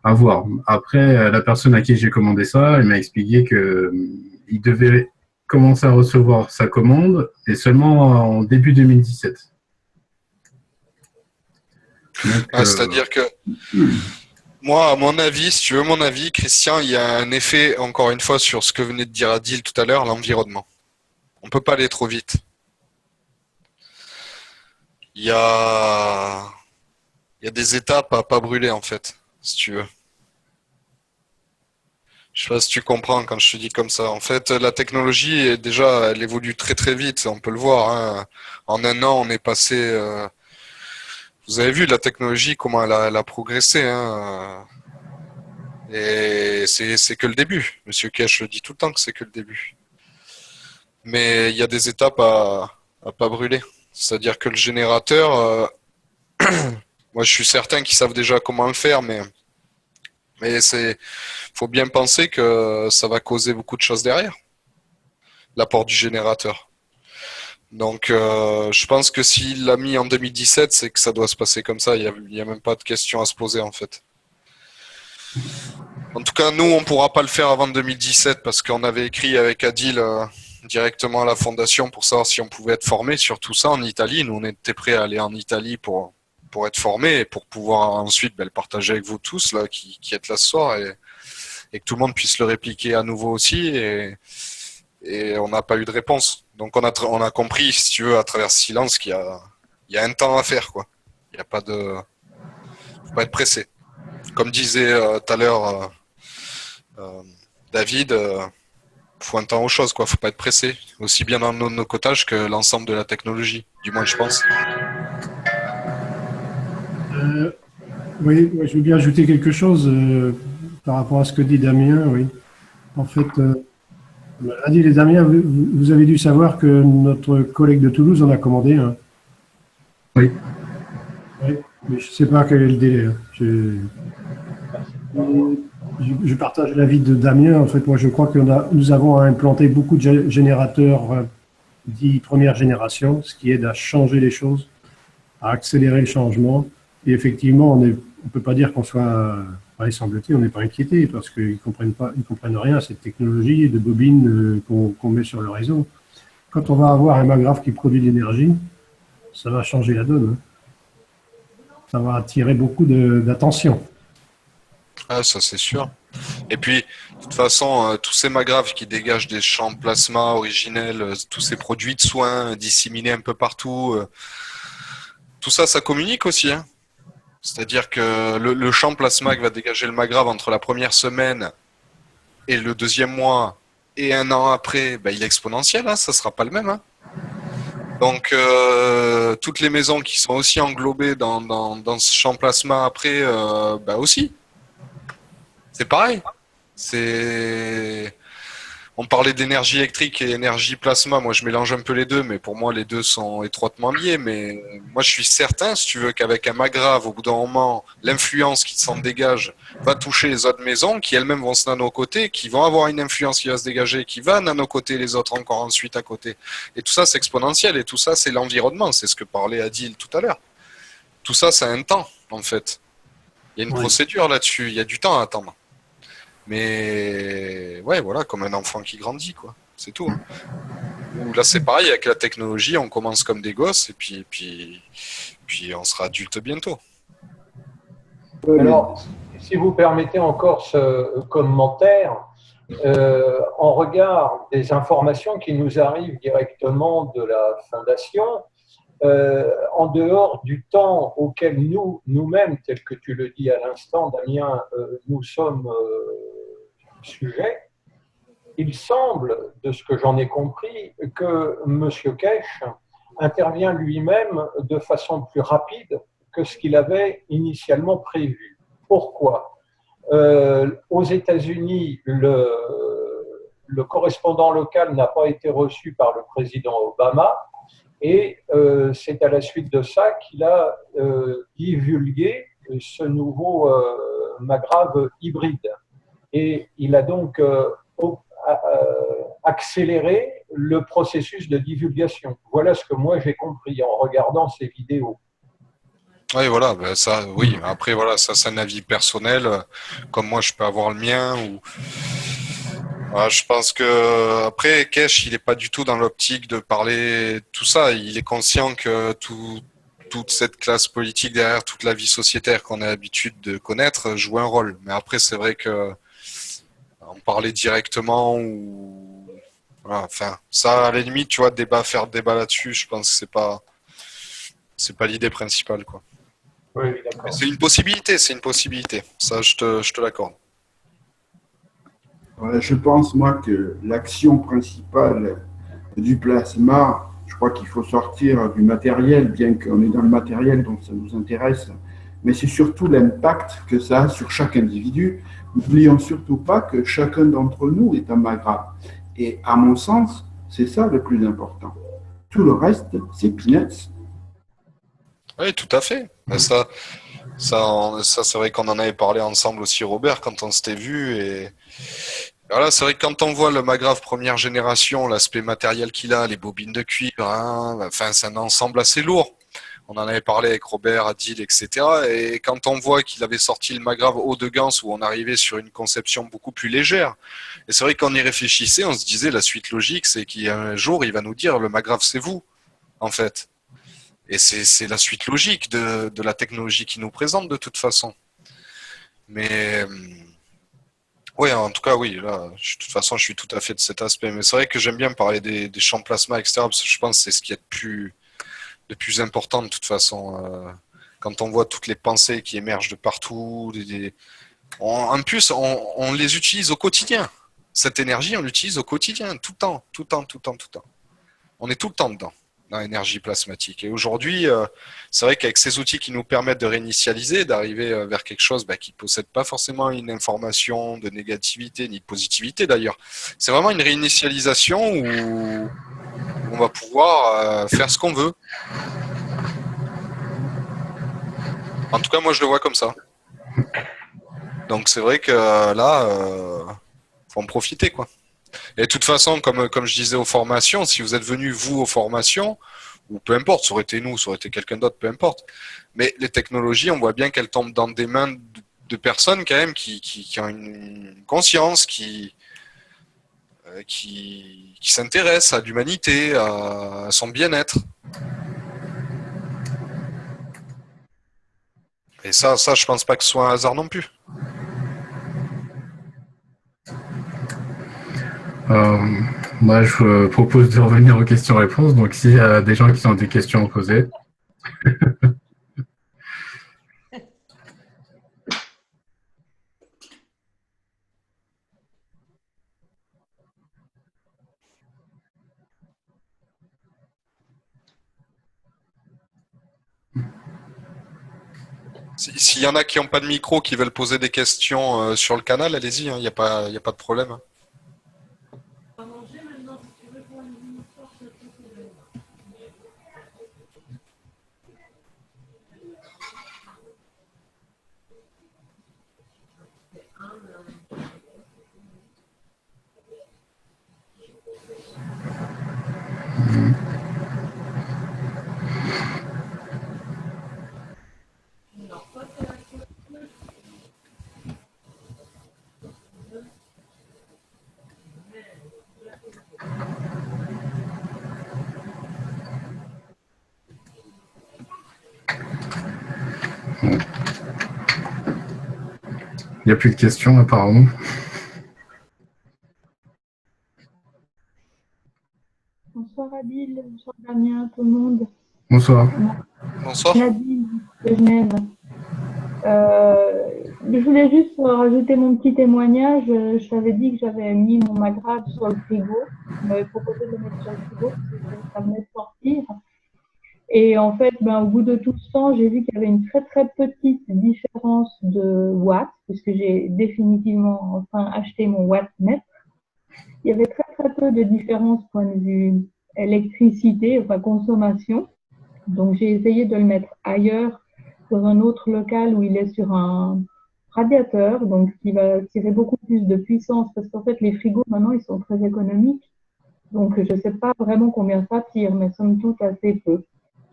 à voir. Après, la personne à qui j'ai commandé ça, elle m'a expliqué qu'il devait commencer à recevoir sa commande et seulement en début 2017. C'est-à-dire que moi, à mon avis, si tu veux mon avis, Christian, il y a un effet, encore une fois, sur ce que venait de dire Adil tout à l'heure, l'environnement. On peut pas aller trop vite. Il y a des étapes à pas brûler, en fait, si tu veux. Je sais pas si tu comprends quand je te dis comme ça. En fait, la technologie, elle évolue très très vite. On peut le voir, hein. En un an, on est passé... Vous avez vu la technologie, comment elle a progressé, hein. Et c'est que le début. Monsieur Kesh le dit tout le temps que c'est que le début. Mais il y a des étapes à pas brûler. C'est-à-dire que le générateur, moi je suis certain qu'ils savent déjà comment le faire, mais faut bien penser que ça va causer beaucoup de choses derrière, l'apport du générateur. Donc je pense que s'il l'a mis en 2017, c'est que ça doit se passer comme ça. Il y a même pas de question à se poser en fait. En tout cas, nous, on pourra pas le faire avant 2017 parce qu'on avait écrit avec Adil directement à la fondation pour savoir si on pouvait être formé sur tout ça en Italie. Nous, on était prêts à aller en Italie pour être formés et pour pouvoir ensuite le partager avec vous tous là qui êtes là ce soir et que tout le monde puisse le répliquer à nouveau aussi. Et on n'a pas eu de réponse. Donc on a compris, si tu veux, à travers ce silence qu'il y a un temps à faire, quoi. Il n'y a pas de... faut pas être pressé. Comme disait tout à l'heure David, faut un temps aux choses, quoi. Faut pas être pressé. Aussi bien dans nos cotages que l'ensemble de la technologie. Du moins, je pense. Oui, je veux bien ajouter quelque chose par rapport à ce que dit Damien. Oui. En fait, Adil et Damien, vous avez dû savoir que notre collègue de Toulouse en a commandé un. Oui. Oui, mais je ne sais pas quel est le délai. Je partage l'avis de Damien. En fait, moi, je crois que nous avons implanté beaucoup de générateurs dits première génération, ce qui aide à changer les choses, à accélérer le changement. Et effectivement, on ne peut pas dire qu'on soit, il semble-t-il, on n'est pas inquiété parce qu'ils ne comprennent rien à cette technologie de bobines qu'on met sur le réseau. Quand on va avoir un maghraphe qui produit de l'énergie, ça va changer la donne. Hein. Ça va attirer beaucoup d'attention. Ah, ça c'est sûr. Et puis, de toute façon, tous ces magravs qui dégagent des champs plasma originels, tous ces produits de soins disséminés un peu partout, tout ça, ça communique aussi. Hein. C'est-à-dire que le champ plasma que va dégager le magrav entre la première semaine et le deuxième mois et un an après, il est exponentiel, hein, ça sera pas le même. Hein. Donc, toutes les maisons qui sont aussi englobées dans ce champ plasma après, aussi. C'est pareil. On parlait d'énergie électrique et énergie plasma. Moi, je mélange un peu les deux, mais pour moi, les deux sont étroitement liés. Mais moi, je suis certain, si tu veux, qu'avec un magrav, au bout d'un moment, l'influence qui s'en dégage va toucher les autres maisons, qui elles-mêmes vont se nano-côté, qui vont avoir une influence qui va se dégager, qui va nano-côté les autres encore ensuite à côté. Et tout ça, c'est exponentiel. Et tout ça, c'est l'environnement. C'est ce que parlait Adil tout à l'heure. Tout ça, ça a un temps, en fait. Il y a une procédure là-dessus. Il y a du temps à attendre. Mais ouais, voilà, comme un enfant qui grandit, quoi. C'est tout. Hein. Là, c'est pareil avec la technologie. On commence comme des gosses et puis on sera adulte bientôt. Alors, si vous permettez encore ce commentaire, en regard des informations qui nous arrivent directement de la Fondation, en dehors du temps auquel nous-mêmes, tel que tu le dis à l'instant, Damien, nous sommes sujets, il semble, de ce que j'en ai compris, que M. Kesh intervient lui-même de façon plus rapide que ce qu'il avait initialement prévu. Pourquoi ? Aux États-Unis, le correspondant local n'a pas été reçu par le président Obama, et c'est à la suite de ça qu'il a divulgué ce nouveau magrav hybride. Et il a donc accéléré le processus de divulgation. Voilà ce que moi j'ai compris en regardant ces vidéos. Oui, voilà, ça, oui. Après, voilà, ça c'est un avis personnel, comme moi je peux avoir le mien. Voilà, je pense que après Kesh, il n'est pas du tout dans l'optique de parler tout ça. Il est conscient que toute cette classe politique derrière, toute la vie sociétaire qu'on a l'habitude de connaître joue un rôle. Mais après, c'est vrai que en parler directement ou Voilà, enfin, ça, à la limite, tu vois, faire débat là-dessus, je pense que c'est pas l'idée principale, quoi. Oui, d'accord. C'est une possibilité, c'est une possibilité. Ça, je te l'accorde. Je pense, moi, que l'action principale du plasma, je crois qu'il faut sortir du matériel, bien qu'on est dans le matériel, donc ça nous intéresse, mais c'est surtout l'impact que ça a sur chaque individu. N'oublions surtout pas que chacun d'entre nous est un magra. Et à mon sens, c'est ça le plus important. Tout le reste, c'est peanuts. Oui, tout à fait. Mais ça c'est vrai qu'on en avait parlé ensemble aussi, Robert, quand on s'était vu. Et voilà, c'est vrai que quand on voit le Magrave première génération, l'aspect matériel qu'il a, les bobines de cuivre, hein, enfin, c'est un ensemble assez lourd. On en avait parlé avec Robert, Adil, etc. Et quand on voit qu'il avait sorti le Magrave haut de Gans, où on arrivait sur une conception beaucoup plus légère, et c'est vrai qu'on y réfléchissait, on se disait la suite logique, c'est qu'un jour, il va nous dire le Magrave, c'est vous, en fait. Et c'est la suite logique de la technologie qui nous présente de toute façon. Mais oui, en tout cas, oui, là, de toute façon, je suis tout à fait de cet aspect. Mais c'est vrai que j'aime bien parler des champs plasma, etc. Parce que je pense que c'est ce qui est de plus important de toute façon. Quand on voit toutes les pensées qui émergent de partout, en plus, on les utilise au quotidien. Cette énergie, on l'utilise au quotidien, tout le temps, tout le temps, tout le temps, tout le temps. On est tout le temps dedans, dans l'énergie plasmatique. Et aujourd'hui, c'est vrai qu'avec ces outils qui nous permettent de réinitialiser, d'arriver vers quelque chose qui ne possède pas forcément une information de négativité ni de positivité d'ailleurs, c'est vraiment une réinitialisation où on va pouvoir faire ce qu'on veut. En tout cas, moi, je le vois comme ça. Donc, c'est vrai que là, faut en profiter, quoi. Et de toute façon, comme je disais aux formations, si vous êtes venus, vous, aux formations, ou peu importe, ça aurait été nous, ça aurait été quelqu'un d'autre, peu importe. Mais les technologies, on voit bien qu'elles tombent dans des mains de personnes, quand même, qui ont une conscience, qui s'intéressent à l'humanité, à son bien-être. Et ça, je pense pas que ce soit un hasard non plus. Moi, je propose de revenir aux questions-réponses. Donc, s'il y a des gens qui ont des questions à poser. S'il y en a qui n'ont pas de micro, qui veulent poser des questions sur le canal, allez-y, il n'y a pas de problème. Il n'y a plus de questions, apparemment. Bonsoir Adil, bonsoir Damien, tout le monde. Bonsoir. Bonsoir. Adil de Genève. Je voulais juste rajouter mon petit témoignage. Je t'avais dit que j'avais mis mon Magrave sur le frigo. Je m'avais proposé de le mettre sur le frigo parce que ça venait de sortir. Et en fait, au bout de tout ce temps, j'ai vu qu'il y avait une très très petite différence de watts, puisque j'ai définitivement enfin acheté mon wattmètre. Il y avait très très peu de différence point de vue électricité, enfin consommation. Donc j'ai essayé de le mettre ailleurs, dans un autre local où il est sur un radiateur, donc qui va tirer beaucoup plus de puissance, parce qu'en fait les frigos maintenant ils sont très économiques. Donc je ne sais pas vraiment combien ça tire, mais somme toute assez peu.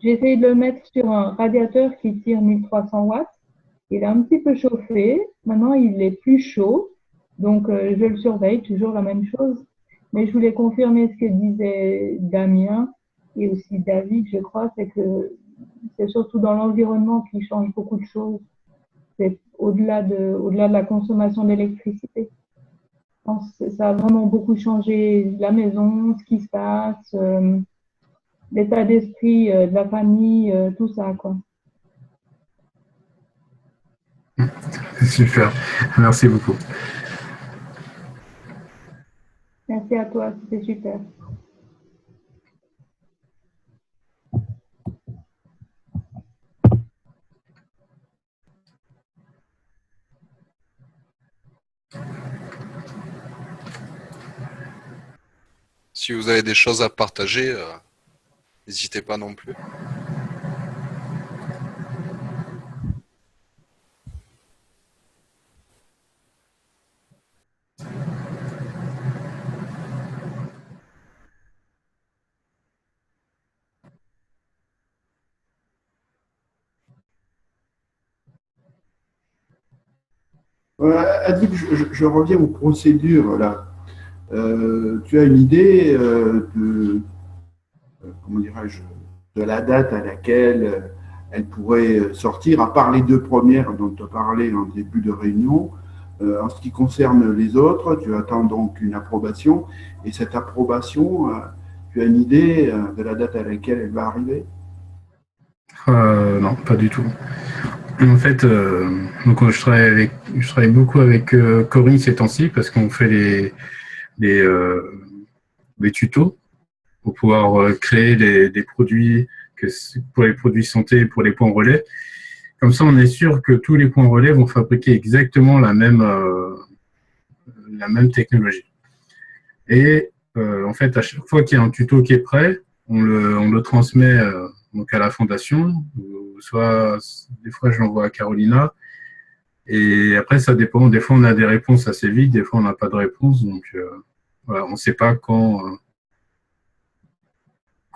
J'ai essayé de le mettre sur un radiateur qui tire 1300 watts. Il est un petit peu chauffé. Maintenant, il est plus chaud. Donc, je le surveille, toujours la même chose. Mais je voulais confirmer ce que disait Damien et aussi David, je crois, c'est que c'est surtout dans l'environnement qui change beaucoup de choses. C'est au-delà de la consommation d'électricité. pense que ça a vraiment beaucoup changé la maison, ce qui se passe, l'état d'esprit de la famille, tout ça, quoi. Super, merci beaucoup. Merci à toi, c'était super. Si vous avez des choses à partager, n'hésitez pas non plus. Adib, je reviens aux procédures là. Tu as une idée comment dirais-je, de la date à laquelle elle pourrait sortir, à part les deux premières dont tu as parlé en début de réunion. En ce qui concerne les autres, tu attends donc une approbation. Et cette approbation, tu as une idée de la date à laquelle elle va arriver? Non, pas du tout. En fait, donc je travaille beaucoup avec Corinne ces temps-ci parce qu'on fait les tutos pour pouvoir créer des produits pour les produits santé et pour les points relais. Comme ça, on est sûr que tous les points relais vont fabriquer exactement la même technologie. Et en fait, à chaque fois qu'il y a un tuto qui est prêt, on le transmet donc à la fondation, soit des fois je l'envoie à Carolina, et après ça dépend, des fois on a des réponses assez vite, des fois on n'a pas de réponse, donc voilà, on ne sait pas quand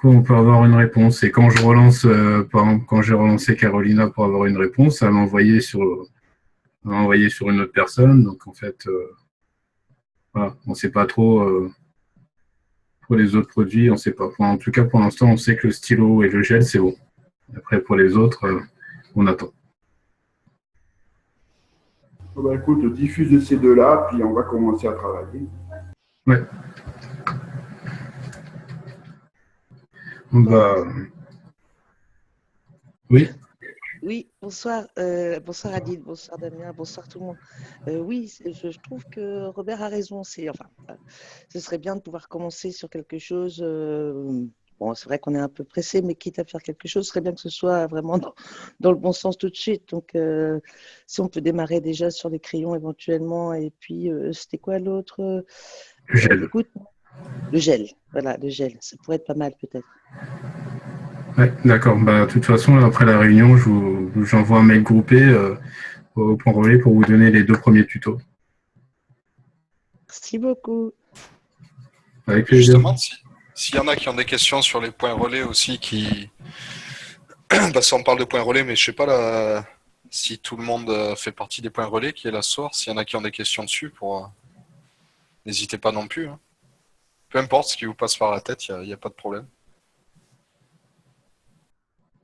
on peut avoir une réponse. Et quand je relance, par exemple, quand j'ai relancé Carolina pour avoir une réponse, elle m'a envoyé sur une autre personne, donc en fait, voilà, on ne sait pas trop. Pour les autres produits, on ne sait pas. Enfin, en tout cas, pour l'instant, on sait que le stylo et le gel, c'est bon. Après, pour les autres, on attend. Bah, écoute, diffuse ces deux-là, puis on va commencer à travailler. Ouais. Bah... Oui. Oui, bonsoir. Bonsoir Adil, bonsoir Damien, bonsoir tout le monde. Oui, je trouve que Robert a raison. Ce serait bien de pouvoir commencer sur quelque chose. Bon, c'est vrai qu'on est un peu pressé, mais quitte à faire quelque chose, ce serait bien que ce soit vraiment dans le bon sens tout de suite. Donc, si on peut démarrer déjà sur les crayons éventuellement, et puis c'était quoi l'autre? Le gel. Écoute, le gel. Voilà, le gel. Ça pourrait être pas mal peut-être. Ouais, d'accord. Bah, de toute façon, après la réunion, j'envoie un mail groupé au point relais pour vous donner les 2 premiers tutos. Merci beaucoup. Avec plaisir. Justement, s'il y en a qui ont des questions sur les points relais aussi, parce qu'on parle de points relais, mais je sais pas si tout le monde fait partie des points relais qui est là ce soir. S'il y en a qui ont des questions dessus, n'hésitez pas non plus. Hein. Peu importe ce qui vous passe par la tête, il n'y a pas de problème.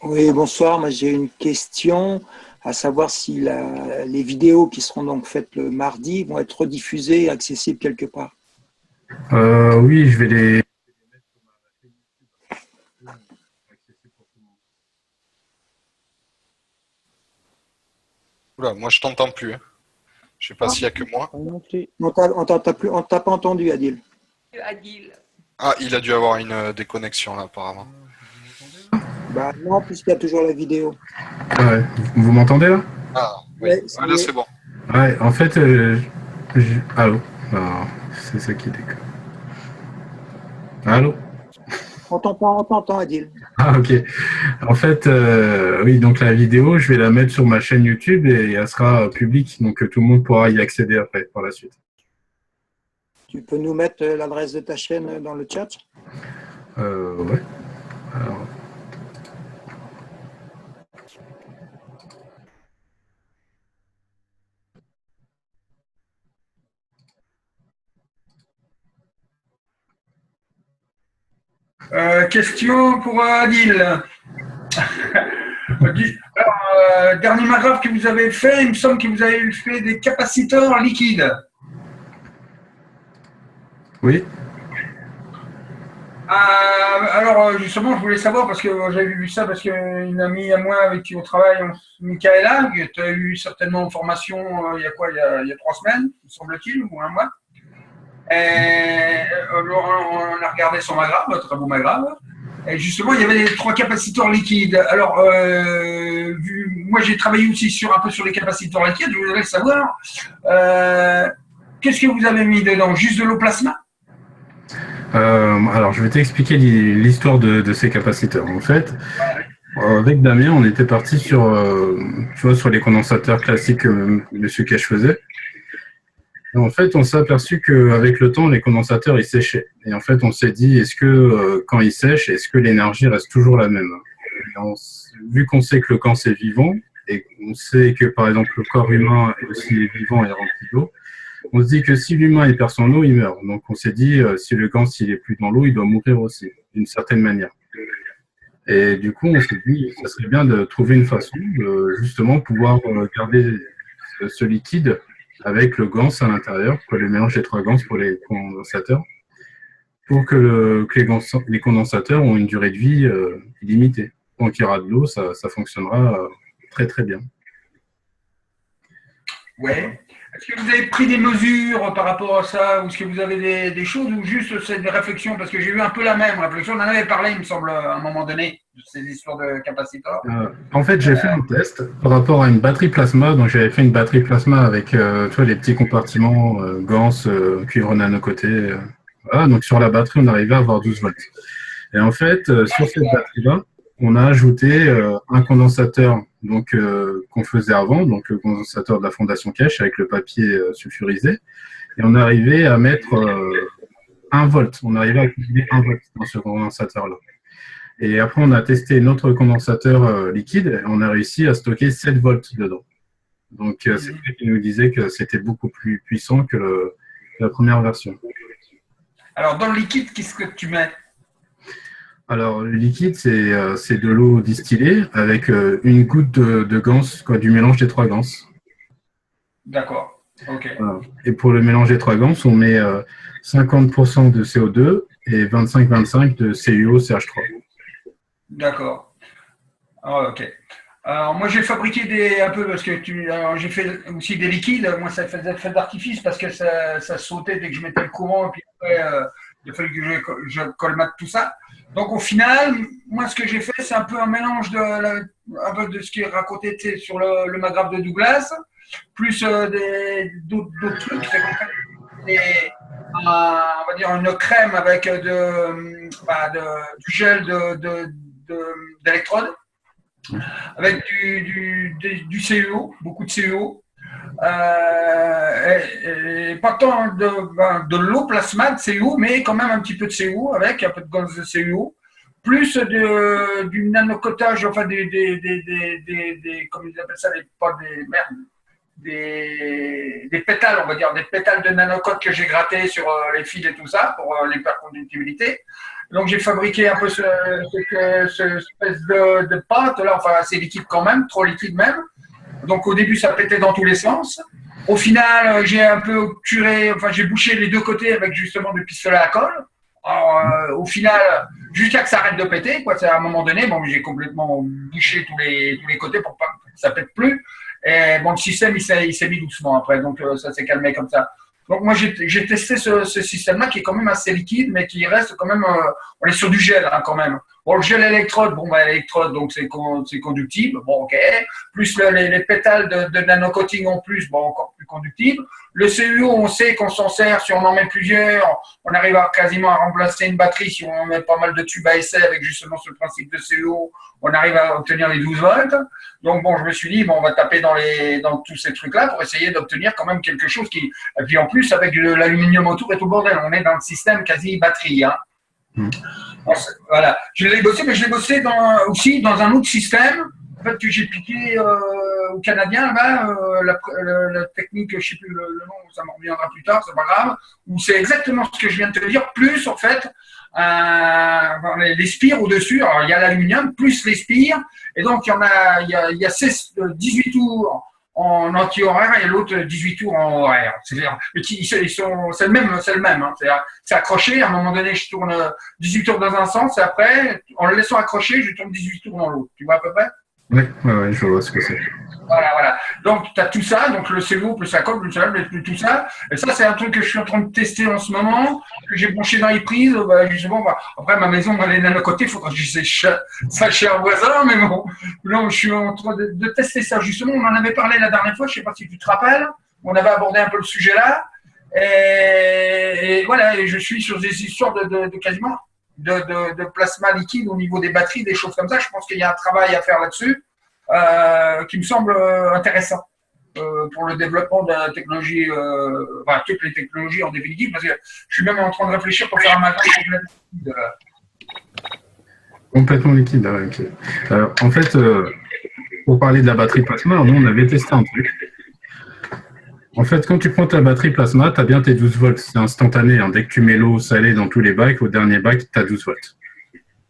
Oui, bonsoir. Moi, j'ai une question, à savoir si les vidéos qui seront donc faites le mardi vont être rediffusées et accessibles quelque part. Oui, je vais les mettre sur ma chaîne YouTube. Oula, moi je t'entends plus. Hein. Je sais pas s'il y a que moi. Non plus. On t'a pas entendu, Adil. Ah, il a dû avoir une déconnexion là apparemment. Bah non, puisqu'il y a toujours la vidéo. Ouais. Vous m'entendez là? Ah, oui. Ouais, là c'est bon. Ouais, en fait, allô? C'est ça qui déconne. Allô? On t'entend, Adil. Ah, ok. En fait, oui, donc la vidéo, je vais la mettre sur ma chaîne YouTube et elle sera publique, donc tout le monde pourra y accéder après, par la suite. Tu peux nous mettre l'adresse de ta chaîne dans le chat? Ouais. Alors... Question pour Adil. Alors, dernier paragraphe que vous avez fait, il me semble que vous avez fait des capaciteurs liquides. Oui. Alors, justement, je voulais savoir, parce que j'avais vu ça, parce qu'une amie à moi avec qui on travaille, Michaela, tu as eu certainement une formation il y a quoi, il y a 3 semaines, me semble-t-il, ou un mois. Et on a regardé son Magrab, très beau Magrab. Et justement, il y avait les 3 capaciteurs liquides. Alors, moi, j'ai travaillé aussi un peu sur les capaciteurs liquides. Je voudrais savoir, qu'est-ce que vous avez mis dedans? Juste de l'eau plasma? Alors, je vais t'expliquer l'histoire de ces capaciteurs. En fait, avec Damien, on était parti sur, tu vois, sur les condensateurs classiques que M. Cash faisait. Et en fait, on s'est aperçu qu'avec le temps, les condensateurs, ils séchaient. Et en fait, on s'est dit, est-ce que quand ils sèchent, est-ce que l'énergie reste toujours la même? Vu qu'on sait que le corps, c'est vivant, et on sait que, par exemple, le corps humain est aussi vivant et rempli d'eau, on se dit que si l'humain il perd son eau, il meurt. Donc, on s'est dit, si le gant, s'il est plus dans l'eau, il doit mourir aussi, d'une certaine manière. Et du coup, on s'est dit, ça serait bien de trouver une façon de justement pouvoir garder ce liquide avec le gans à l'intérieur, le mélange des 3 gans pour les condensateurs, pour que les condensateurs ont une durée de vie illimitée. Tant qu'il y aura de l'eau, ça fonctionnera très très bien. Ouais. Est-ce que vous avez pris des mesures par rapport à ça, ou est-ce que vous avez des choses, ou juste c'est des réflexions? Parce que j'ai eu un peu la même réflexion, on en avait parlé, il me semble, à un moment donné, de ces histoires de capaciteurs. En fait, j'ai fait un test par rapport à une batterie plasma. Donc, j'avais fait une batterie plasma avec tu vois, les petits compartiments, gans, cuivre nano-coté. Voilà. Donc, sur la batterie, on arrivait à avoir 12 volts. Et en fait, sur cette batterie-là, on a ajouté un condensateur donc qu'on faisait avant, donc le condensateur de la Fondation Cash avec le papier sulfurisé. Et on arrivait à mettre 1 volt. On arrivait à cultiver 1 volt dans ce condensateur-là. Et après, on a testé notre condensateur liquide et on a réussi à stocker 7 volts dedans. Donc, c'est lui qui nous disait que c'était beaucoup plus puissant que la première version. Alors, dans le liquide, qu'est-ce que tu mets? Alors, le liquide, c'est de l'eau distillée avec une goutte de gans, quoi, du mélange des 3 gans. D'accord. Ok. Voilà. Et pour le mélange des 3 gans, on met 50% de CO2 et 25-25 de CuO, CH3. D'accord. Ah, ok. Alors, moi, j'ai fabriqué un peu, parce que j'ai fait aussi des liquides. Moi, ça faisait fait d'artifice parce que ça sautait dès que je mettais le courant. Et puis après, il a fallu que je colmate tout ça. Donc, au final, moi, ce que j'ai fait, c'est un peu un mélange un peu de ce qui est raconté sur le Magrab de Douglas, plus d'autres trucs. On va dire une crème avec du gel d'électrode, avec du CuO, beaucoup de CuO. Et pas tant de l'eau plasma de CuO, mais quand même un petit peu de CuO avec un peu de gaz de CuO, plus du nanocotage, enfin comme ils appellent ça, des pétales, on va dire, des pétales de nanocote que j'ai gratté sur les fils et tout ça pour l'hyperconductibilité. Donc j'ai fabriqué un peu cette espèce de pâte là, enfin c'est liquide quand même, trop liquide même. Donc au début ça pétait dans tous les sens. Au final j'ai un peu curé, enfin j'ai bouché les 2 côtés avec justement du pistolet à colle. Alors, au final, jusqu'à que ça arrête de péter, quoi, à un moment donné, bon, j'ai complètement bouché tous les côtés pour pas que ça pète plus. Et bon, le système, il s'est mis doucement après, donc ça s'est calmé comme ça. Donc moi, j'ai testé ce système-là qui est quand même assez liquide, mais qui reste quand même, on est sur du gel hein, quand même. Bon, le gel électrode, l'électrode, donc c'est conductible, bon, ok. Plus les pétales de nanocoating en plus, bon, encore plus conductible. Le CuO, on sait qu'on s'en sert, si on en met plusieurs, on arrive quasiment à remplacer une batterie, si on met pas mal de tubes à essai avec justement ce principe de CuO, on arrive à obtenir les 12 volts. Donc bon, je me suis dit, bon, on va taper dans tous ces trucs-là pour essayer d'obtenir quand même quelque chose qui, et puis en plus, avec l'aluminium autour et tout le bordel, on est dans le système quasi batterie, hein. Voilà, je l'ai bossé, mais je l'ai bossé aussi dans un autre système, en fait, que j'ai piqué au Canadien, là-bas, la technique, je ne sais plus le nom, ça m'en reviendra plus tard, c'est pas grave, où c'est exactement ce que je viens de te dire, plus en fait, les spires au-dessus, alors il y a l'aluminium, plus les spires, et donc il y a 18 tours en anti-horaire et l'autre 18 tours en horaire. C'est-à-dire, c'est le même. Hein. C'est accroché. À un moment donné, je tourne 18 tours dans un sens et après, en le laissant accrocher, je tourne 18 tours dans l'autre. Tu vois à peu près? Oui, je vois ce que c'est. Voilà. Donc, tu as tout ça, donc le cerveau plus la coque, tout ça. Et ça, c'est un truc que je suis en train de tester en ce moment, que j'ai branché dans les prises. Justement, après, ma maison, elle est d'un côté, il faudra que j'essaie ça chez un voisin, mais bon. Non, je suis en train de tester ça. Justement, on en avait parlé la dernière fois, je ne sais pas si tu te rappelles. On avait abordé un peu le sujet là. Et voilà, et je suis sur des histoires de quasiment de plasma liquide au niveau des batteries, des choses comme ça. Je pense qu'il y a un travail à faire là-dessus. Qui me semble intéressant pour le développement de la technologie, toutes les technologies en définitive, parce que je suis même en train de réfléchir pour faire un matin complètement liquide. Ok. En fait, pour parler de la batterie plasma, nous on avait testé un truc. En fait, quand tu prends ta batterie plasma, tu as bien tes 12 volts, c'est instantané. Hein. Dès que tu mets l'eau salée dans tous les bacs, au dernier bac, tu as 12 volts.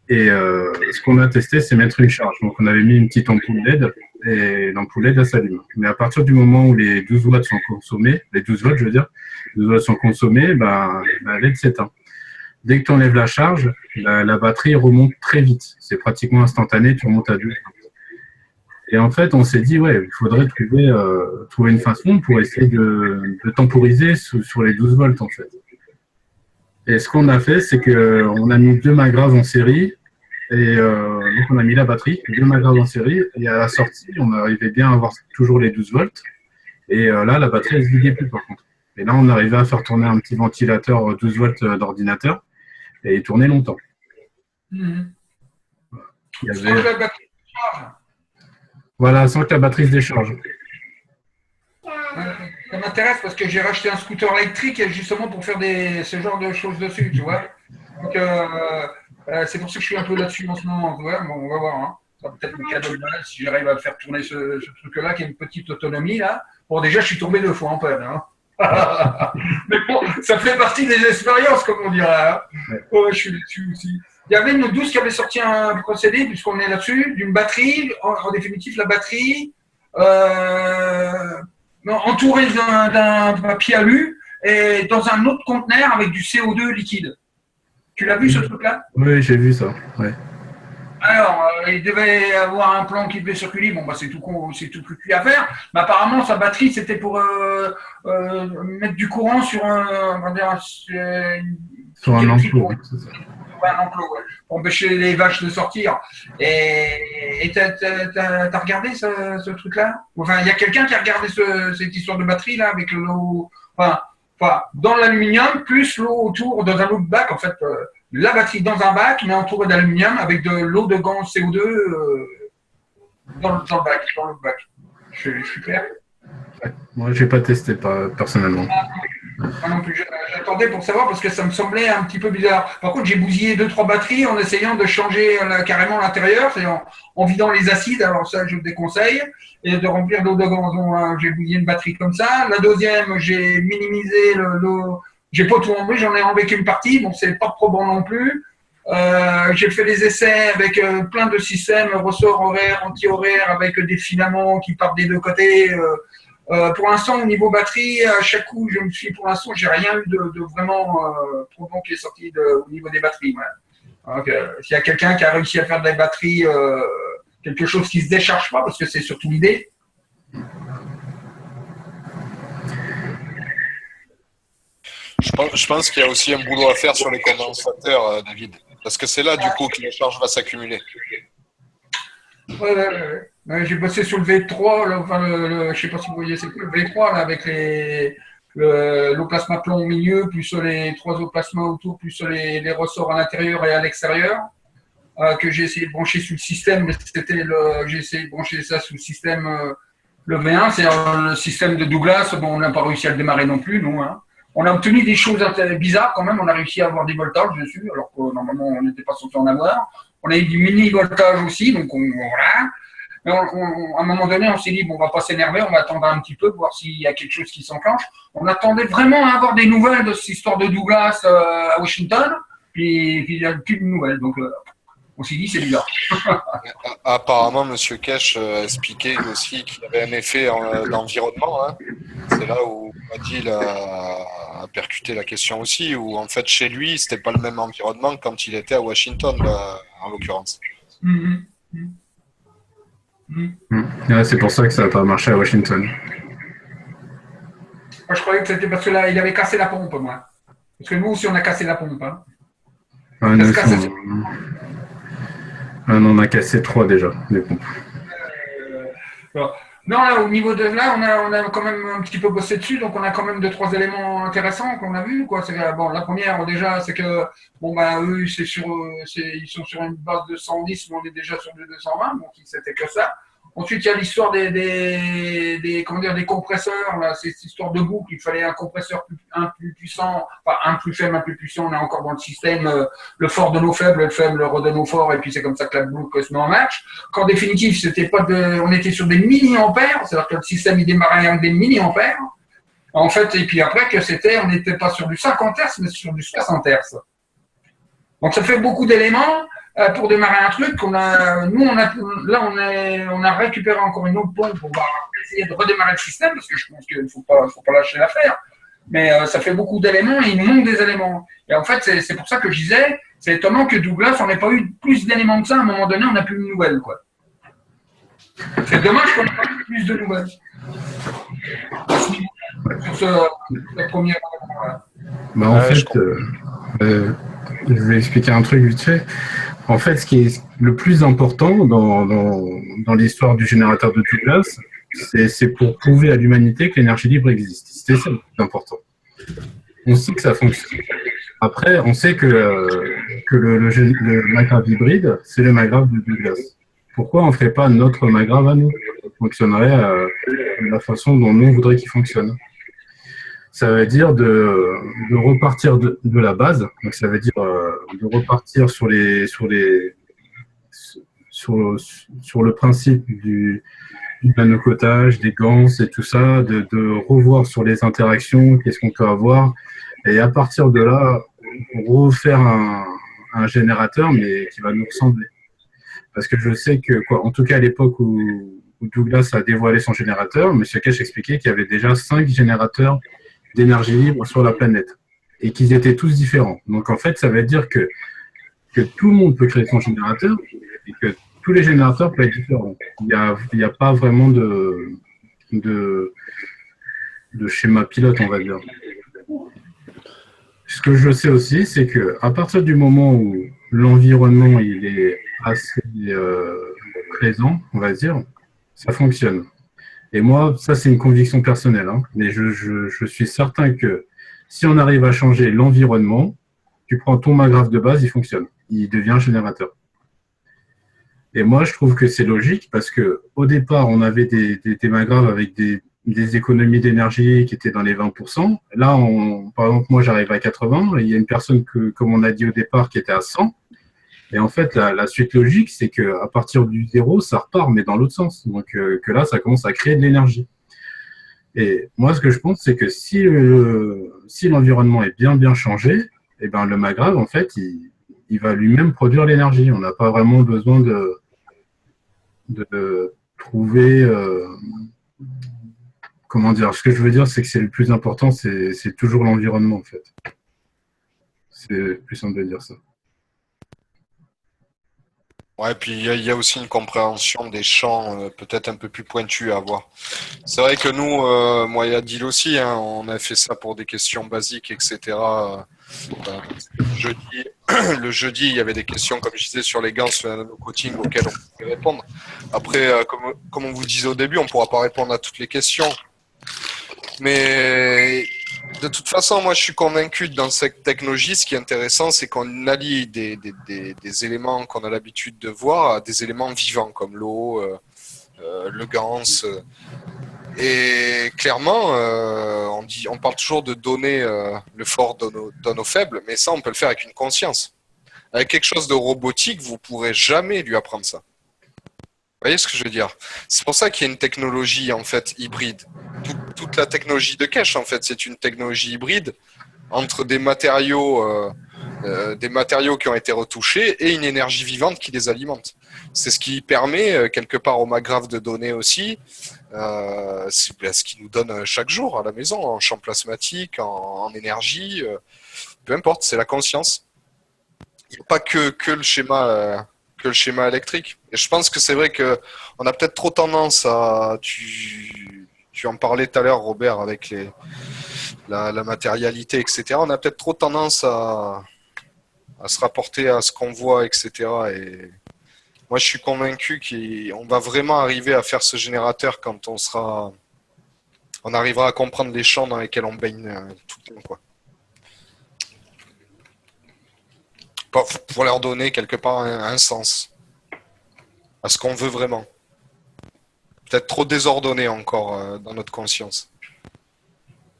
Et ce qu'on a testé, c'est mettre une charge. Donc, on avait mis une petite ampoule LED et l'ampoule LED, elle s'allume. Mais à partir du moment où les 12 watts sont consommés, les 12 volts, je veux dire, 12 watts sont consommés, la LED s'éteint. Dès que tu enlèves la charge, la batterie remonte très vite. C'est pratiquement instantané, tu remontes à 12. Et en fait, on s'est dit, ouais, il faudrait trouver une façon pour essayer de temporiser sur les 12 volts, en fait. Et ce qu'on a fait, c'est qu'on a mis 2 magravs en série, et donc on a mis la batterie, 2 magravs en série, et à la sortie, on arrivait bien à avoir toujours les 12 volts, et là, la batterie, elle se vidait plus, par contre. Et là, on arrivait à faire tourner un petit ventilateur 12 volts d'ordinateur, et il tournait longtemps. Mmh. Il y avait... Sans que la batterie se décharge. Voilà, sans que la batterie se décharge. Ça m'intéresse parce que j'ai racheté un scooter électrique justement pour faire ce genre de choses dessus, tu vois. Donc, c'est pour ça que je suis un peu là-dessus en ce moment. Ouais, bon, on va voir. Hein. Ça va peut-être me cadeau de mal si j'arrive à faire tourner ce truc-là qui a une petite autonomie. Là. Bon, déjà, je suis tombé 2 fois en panne. Hein. Mais bon, ça fait partie des expériences, comme on dirait. Hein. Ouais, je suis là-dessus aussi. Il y avait une douce qui avait sorti un procédé, puisqu'on est là-dessus, d'une batterie, en définitive, la batterie. Entouré d'un papier alu et dans un autre conteneur avec du CO2 liquide. Tu l'as vu ce truc-là? Oui, j'ai vu ça. Ouais. Alors, il devait avoir un plan qui devait circuler. Bon, c'est tout cuit à faire. Mais apparemment, sa batterie, c'était pour mettre du courant sur un enclos. Un enclos, ouais, pour empêcher les vaches de sortir. Et t'as regardé ce truc-là? Enfin, il y a quelqu'un qui a regardé cette histoire de batterie là avec l'eau, enfin, dans l'aluminium plus l'eau autour dans un autre bac. En fait, la batterie dans un bac, mais entourée d'aluminium avec de l'eau de gants CO2 dans le bac. Je suis clair? Ouais. Moi, j'ai pas testé personnellement. Moi non plus, j'attendais pour savoir parce que ça me semblait un petit peu bizarre. Par contre, j'ai bousillé 2-3 batteries en essayant de changer carrément l'intérieur, c'est en vidant les acides, alors ça je le déconseille, et de remplir d'eau de gazon. J'ai bousillé une batterie comme ça. La deuxième, j'ai minimisé l'eau, j'ai pas tout enlevé, j'en ai enlevé qu'une partie, bon c'est pas probant non plus. J'ai fait des essais avec plein de systèmes, ressort horaire, anti-horaire, avec des filaments qui partent des deux côtés. Pour l'instant, au niveau batterie, à chaque coup, pour l'instant, j'ai rien eu de vraiment probant qui est sorti au niveau des batteries. Ouais. Donc, s'il y a quelqu'un qui a réussi à faire des batteries, quelque chose qui se décharge pas, parce que c'est surtout l'idée. Je pense qu'il y a aussi un boulot à faire sur les condensateurs, David, parce que c'est là, du coup, que la charge va s'accumuler. Ouais. J'ai bossé sur le V3, je ne sais pas si vous voyez, c'est quoi le V3 là, avec l'eau plasma plomb au milieu, plus les 3 eaux plasma autour, plus les ressorts à l'intérieur et à l'extérieur, que j'ai essayé de brancher sur le système, mais j'ai essayé de brancher ça sous le système, le V1, c'est le système de Douglas. Bon, on n'a pas réussi à le démarrer non plus, nous. Hein. On a obtenu des choses bizarres quand même, on a réussi à avoir des voltages dessus, alors que normalement on n'était pas censé en avoir. On a eu du mini-voltage aussi, donc voilà. Mais à un moment donné, on s'est dit, bon, on va pas s'énerver, on va attendre un petit peu, voir s'il y a quelque chose qui s'enclenche. On attendait vraiment à avoir des nouvelles de cette histoire de Douglas à Washington, puis il n'y a plus de nouvelles. Donc, On s'est dit, c'est bizarre. Apparemment, M. Kesh expliquait aussi qu'il y avait un effet d'environnement. Hein. C'est là où Adil a percuté la question aussi, où en fait, chez lui, c'était pas le même environnement quand il était à Washington, là, en l'occurrence. Ouais, c'est pour ça que ça n'a pas marché à Washington. Moi, je croyais que c'était parce que là, il avait cassé la pompe, moi. Parce que nous aussi, on a cassé la pompe. Hein. Ouais, nous, on en a cassé 3 déjà, des pompes. Non, là, au niveau de là, on a quand même un petit peu bossé dessus, donc on a quand même 2-3 éléments intéressants qu'on a vus, quoi. Bon, la première, déjà, c'est que, eux, ils sont sur une base de 110, mais on est déjà sur du 220, donc c'était que ça. Ensuite, il y a l'histoire des compresseurs, là, c'est cette histoire de boucle. Il fallait un compresseur un plus puissant, enfin, un plus faible, un plus puissant. On est encore dans le système, le fort donne au faible, le faible redonne au fort, et puis c'est comme ça que la boucle se met en match. Qu'en définitive, on était sur des milliampères, c'est-à-dire que le système, il démarrait avec des milliampères. En fait, et puis après, on n'était pas sur du 50 Hz, mais sur du 60 Hz. Donc, ça fait beaucoup d'éléments. Pour démarrer un truc, on a récupéré encore une autre pompe pour essayer de redémarrer le système, parce que je pense qu'il ne faut pas lâcher l'affaire. Mais ça fait beaucoup d'éléments et il nous manque des éléments. Et en fait, c'est pour ça que je disais, c'est étonnant que Douglas, on n'ait pas eu plus d'éléments que ça. À un moment donné, on n'a plus de nouvelles, quoi. C'est dommage qu'on n'ait pas eu plus de nouvelles. Sur ce premier élément-là. Bah, en fait, je vais expliquer un truc vite fait. En fait, ce qui est le plus important dans l'histoire du générateur de Douglas, c'est pour prouver à l'humanité que l'énergie libre existe. C'est ça le plus important. On sait que ça fonctionne. Après, on sait que le MAGRAV hybride, c'est le MAGRAV de Douglas. Pourquoi on ne ferait pas notre MAGRAV à nous? Ça fonctionnerait de la façon dont nous, on voudrait qu'il fonctionne. Ça veut dire de repartir de la base. Donc, ça veut dire de repartir sur le principe du nanocotage, des gants et tout ça, de revoir sur les interactions, qu'est-ce qu'on peut avoir. Et à partir de là, refaire un générateur, mais qui va nous ressembler. Parce que je sais que, en tout cas à l'époque où Douglas a dévoilé son générateur, M. Kesh expliquait qu'il y avait déjà 5 générateurs d'énergie libre sur la planète et qu'ils étaient tous différents. Donc en fait, ça veut dire que tout le monde peut créer son générateur et que tous les générateurs peuvent être différents. Il n'y a pas vraiment de schéma pilote, on va dire. Ce que je sais aussi, c'est que à partir du moment où l'environnement il est assez présent, on va dire, ça fonctionne. Et moi, ça c'est une conviction personnelle, hein, mais je suis certain que si on arrive à changer l'environnement, tu prends ton MAGRAV de base, il fonctionne. Il devient générateur. Et moi, je trouve que c'est logique parce que au départ, on avait des MAGRAV avec des économies d'énergie qui étaient dans les 20%. Là, par exemple, moi, j'arrive à 80. Et il y a une personne comme on a dit au départ, qui était à 100. Et en fait, la suite logique, c'est qu'à partir du 0, ça repart, mais dans l'autre sens. Donc, que là, ça commence à créer de l'énergie. Et moi, ce que je pense, c'est que si l'environnement est bien changé, eh ben, le MAGRAV, en fait, il va lui-même produire l'énergie. On n'a pas vraiment besoin de trouver... comment dire? Ce que je veux dire, c'est que c'est le plus important, c'est toujours l'environnement, en fait. C'est plus simple de dire ça. Ouais, puis il y a aussi une compréhension des champs peut-être un peu plus pointus à avoir. C'est vrai que nous, moi et Adil aussi, hein, on a fait ça pour des questions basiques, etc. Le jeudi, il y avait des questions, comme je disais, sur les gants, sur le nano-coating auxquelles on pouvait répondre. Après, comme on vous disait au début, on ne pourra pas répondre à toutes les questions. Mais de toute façon, moi, je suis convaincu que dans cette technologie, ce qui est intéressant, c'est qu'on allie des éléments qu'on a l'habitude de voir à des éléments vivants, comme l'eau, le gans. Et clairement, on parle toujours de donner le fort donne au faible, mais ça, on peut le faire avec une conscience. Avec quelque chose de robotique, vous ne pourrez jamais lui apprendre ça. Vous voyez ce que je veux dire? C'est pour ça qu'il y a une technologie en fait hybride. Toute la technologie de Kesh, en fait, c'est une technologie hybride entre des matériaux des matériaux qui ont été retouchés et une énergie vivante qui les alimente. C'est ce qui permet, quelque part, au MAGRAF de donner aussi c'est ce qu'il nous donne chaque jour à la maison, en champ plasmatique, en énergie, peu importe, c'est la conscience. Il n'y a pas que le schéma électrique. Et je pense que c'est vrai qu'on a peut-être trop tendance à... Tu en parlais tout à l'heure, Robert, avec la matérialité, etc. On a peut-être trop tendance à se rapporter à ce qu'on voit, etc. Et moi, je suis convaincu qu'on va vraiment arriver à faire ce générateur quand on arrivera à comprendre les champs dans lesquels on baigne tout le temps, quoi. Pour leur donner quelque part un sens à ce qu'on veut vraiment. Peut-être trop désordonné encore dans notre conscience.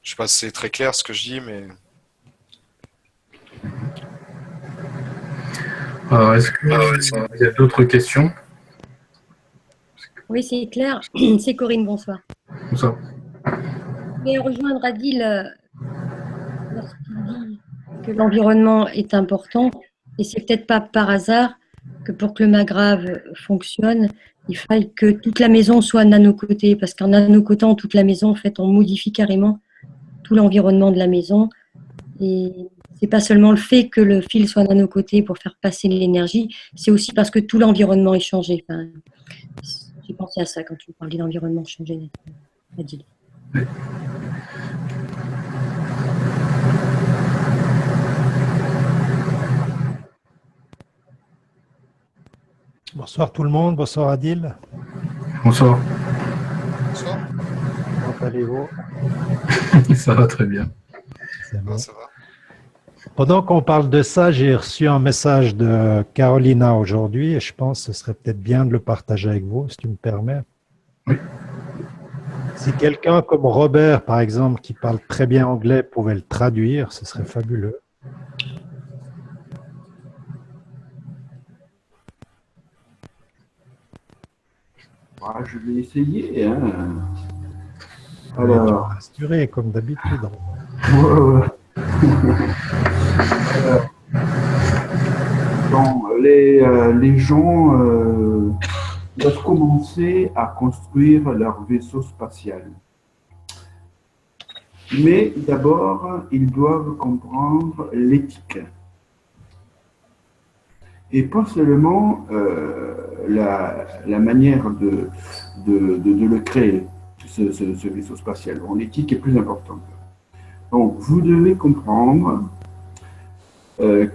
Je sais pas si c'est très clair ce que je dis, mais... Alors, est-ce qu'il y a d'autres questions? Oui, c'est clair. C'est Corinne, bonsoir. Bonsoir. Je vais rejoindre Adil lorsqu'il dit que l'environnement est important. Et c'est peut-être pas par hasard que pour que le MAGRAV fonctionne, il faille que toute la maison soit nanocotée. Parce qu'en nanocotant toute la maison, en fait, on modifie carrément tout l'environnement de la maison. Et c'est pas seulement le fait que le fil soit nanocoté pour faire passer l'énergie, c'est aussi parce que tout l'environnement est changé. Enfin, j'ai pensé à ça quand tu parlais d'environnement changé, Adil. Bonsoir tout le monde, bonsoir Adil. Bonsoir. Bonsoir. Comment allez-vous? Ça va très bien. Bon. Ça va. Pendant qu'on parle de ça, j'ai reçu un message de Carolina aujourd'hui et je pense que ce serait peut-être bien de le partager avec vous, si tu me permets. Oui. Si quelqu'un comme Robert, par exemple, qui parle très bien anglais, pouvait le traduire, ce serait fabuleux. Ah, je vais essayer. Hein. Alors, rassuré comme d'habitude. Bon, les gens doivent commencer à construire leur vaisseau spatial. Mais d'abord, ils doivent comprendre l'éthique. Et pas seulement la manière de le créer, ce vaisseau spatial. Bon, l'éthique est plus importante. Donc, vous devez comprendre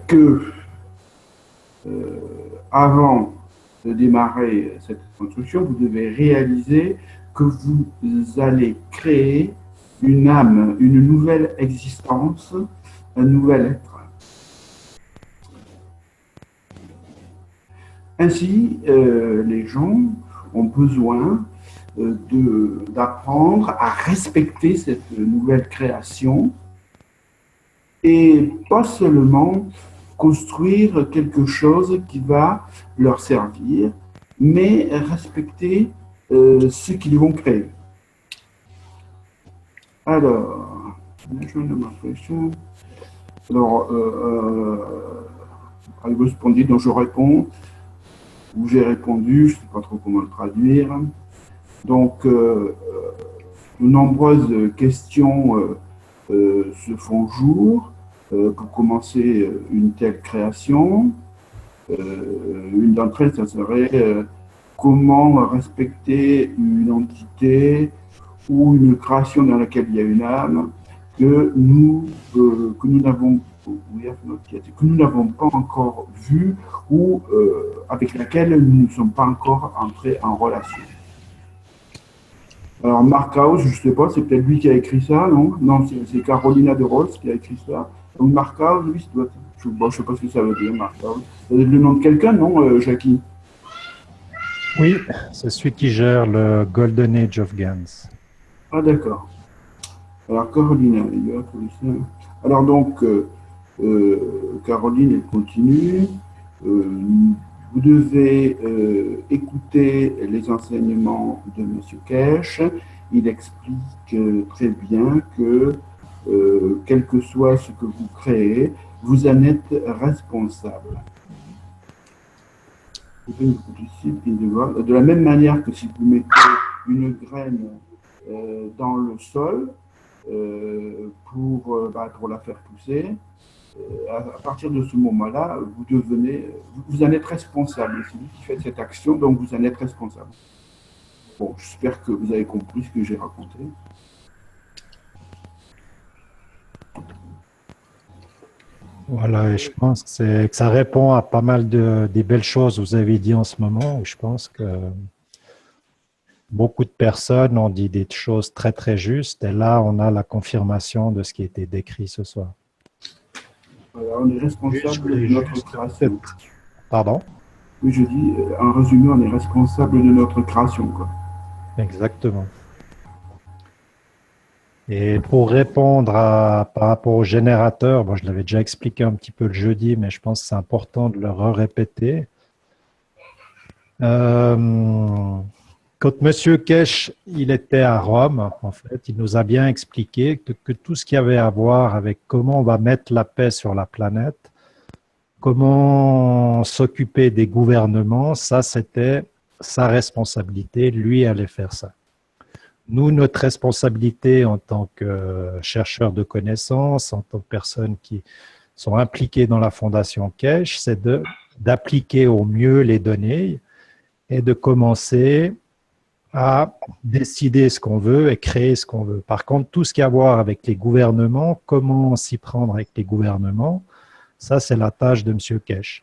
que avant de démarrer cette construction, vous devez réaliser que vous allez créer une âme, une nouvelle existence, un nouvel être. Ainsi, les gens ont besoin d'apprendre à respecter cette nouvelle création et pas seulement construire quelque chose qui va leur servir, mais respecter ce qu'ils vont créer. Alors, I responded, donc je réponds, ou j'ai répondu, je ne sais pas trop comment le traduire. Donc, de nombreuses questions se font jour pour commencer une telle création. Une d'entre elles, ça serait comment respecter une entité ou une création dans laquelle il y a une âme que nous n'avons pas encore vue ou avec laquelle nous ne sommes pas encore entrés en relation. Alors, Mark House, je ne sais pas, c'est peut-être lui qui a écrit ça, non? Non, c'est Carolina de Rolls qui a écrit ça. Donc, Mark House, lui, je ne sais pas ce que ça veut dire, Mark House. Ça doit être le nom de quelqu'un, non, Jackie? Oui, c'est celui qui gère le Golden Age of GANs. Ah, d'accord. Alors, Carolina, alors donc, Caroline, elle continue. Vous devez écouter les enseignements de M. Kesh. Il explique très bien que, quel que soit ce que vous créez, vous en êtes responsable. De la même manière que si vous mettez une graine dans le sol pour la faire pousser, à partir de ce moment-là, vous en êtes responsable. C'est vous qui faites cette action, donc vous en êtes responsable. Bon, j'espère que vous avez compris ce que j'ai raconté. Voilà, et je pense que ça répond à pas mal des belles choses que vous avez dit en ce moment, où je pense que beaucoup de personnes ont dit des choses très très justes, et là on a la confirmation de ce qui a été décrit ce soir. Voilà, on est responsable de notre création. Pardon? Oui, je dis, en résumé, on est responsable de notre création, quoi. Exactement. Et pour répondre par rapport au générateur, bon, je l'avais déjà expliqué un petit peu le jeudi, mais je pense que c'est important de le répéter. Quand M. Kesh, il était à Rome, en fait, il nous a bien expliqué que tout ce qui avait à voir avec comment on va mettre la paix sur la planète, comment s'occuper des gouvernements, ça c'était sa responsabilité, lui allait faire ça. Nous, notre responsabilité en tant que chercheurs de connaissances, en tant que personnes qui sont impliquées dans la Fondation Kesh, c'est d'appliquer au mieux les données et de commencer à décider ce qu'on veut et créer ce qu'on veut. Par contre, tout ce qui a à voir avec les gouvernements, comment s'y prendre avec les gouvernements, ça c'est la tâche de M. Kesh.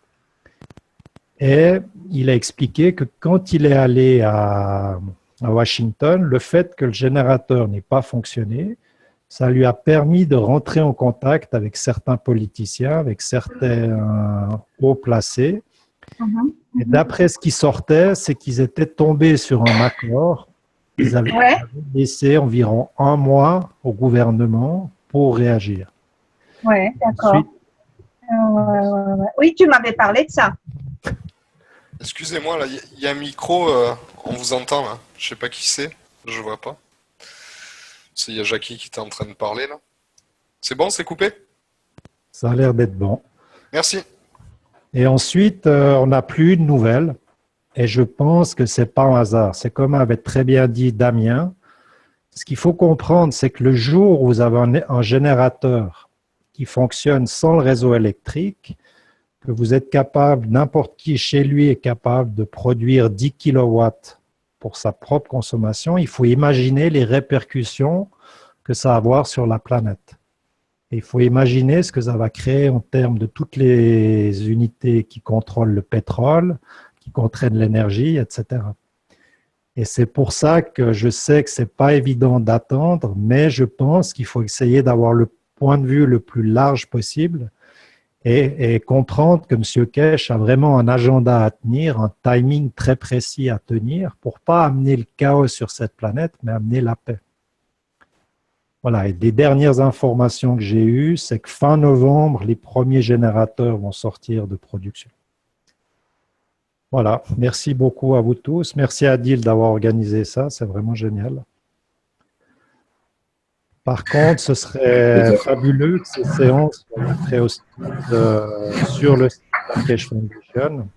Et il a expliqué que quand il est allé à Washington, le fait que le générateur n'ait pas fonctionné, ça lui a permis de rentrer en contact avec certains politiciens, avec certains hauts placés. Et d'après ce qui sortait, c'est qu'ils étaient tombés sur un accord. Ils avaient laissé environ 1 mois au gouvernement pour réagir. Oui, d'accord. Oui, tu m'avais parlé de ça. Excusez-moi, là, il y a un micro, on vous entend là. Je sais pas qui c'est, je vois pas. Il y a Jackie qui était en train de parler là. C'est bon, c'est coupé? Ça a l'air d'être bon. Merci. Et ensuite, on n'a plus de nouvelles. Et je pense que c'est pas un hasard. C'est comme avait très bien dit Damien. Ce qu'il faut comprendre, c'est que le jour où vous avez un générateur qui fonctionne sans le réseau électrique, que vous êtes capable, n'importe qui chez lui est capable de produire 10 kilowatts pour sa propre consommation, il faut imaginer les répercussions que ça va avoir sur la planète. Et il faut imaginer ce que ça va créer en termes de toutes les unités qui contrôlent le pétrole, qui contiennent l'énergie, etc. Et c'est pour ça que je sais que ce n'est pas évident d'attendre, mais je pense qu'il faut essayer d'avoir le point de vue le plus large possible et comprendre que M. Kesh a vraiment un agenda à tenir, un timing très précis à tenir pour ne pas amener le chaos sur cette planète, mais amener la paix. Voilà, et des dernières informations que j'ai eues, c'est que fin novembre, les premiers générateurs vont sortir de production. Voilà, merci beaucoup à vous tous. Merci à Adil d'avoir organisé ça, c'est vraiment génial. Par contre, ce serait fabuleux que ces séances soient faites aussi sur le site de la Kesh Foundation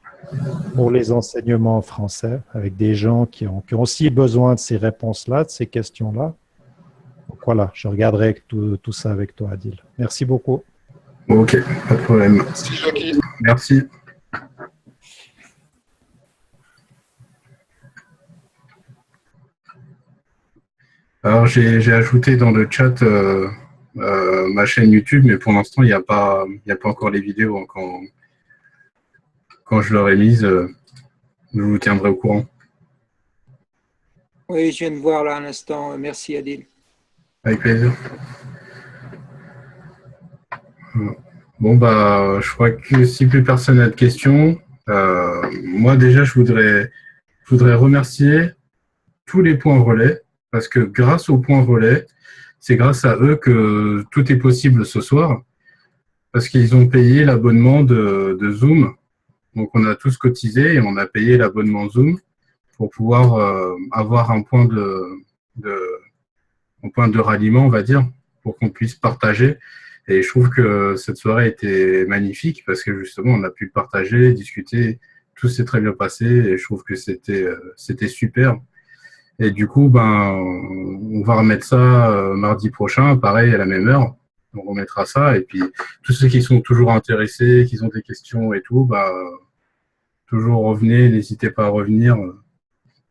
pour les enseignements en français, avec des gens qui ont aussi besoin de ces réponses-là, de ces questions-là. Donc voilà, je regarderai tout ça avec toi, Adil. Merci beaucoup. Ok, pas de problème. Merci, Jackie. Merci. Alors, j'ai ajouté dans le chat ma chaîne YouTube, mais pour l'instant, il n'y a pas encore les vidéos. Hein. Quand je l'aurai mise, je vous tiendrai au courant. Oui, je viens de voir là un instant. Merci, Adil. Avec plaisir. Bon, bah, je crois que si plus personne n'a de questions, moi déjà, je voudrais remercier tous les points relais. Parce que grâce aux points relais, c'est grâce à eux que tout est possible ce soir. Parce qu'ils ont payé l'abonnement de Zoom. Donc, on a tous cotisé et on a payé l'abonnement Zoom pour pouvoir avoir un point de ralliement, on va dire, pour qu'on puisse partager Et je trouve que cette soirée était magnifique parce que justement, on a pu partager, discuter, tout s'est très bien passé et je trouve que c'était super. Et du coup, on va remettre ça mardi prochain, pareil à la même heure. On remettra ça et puis tous ceux qui sont toujours intéressés, qui ont des questions et tout, toujours revenez, n'hésitez pas à revenir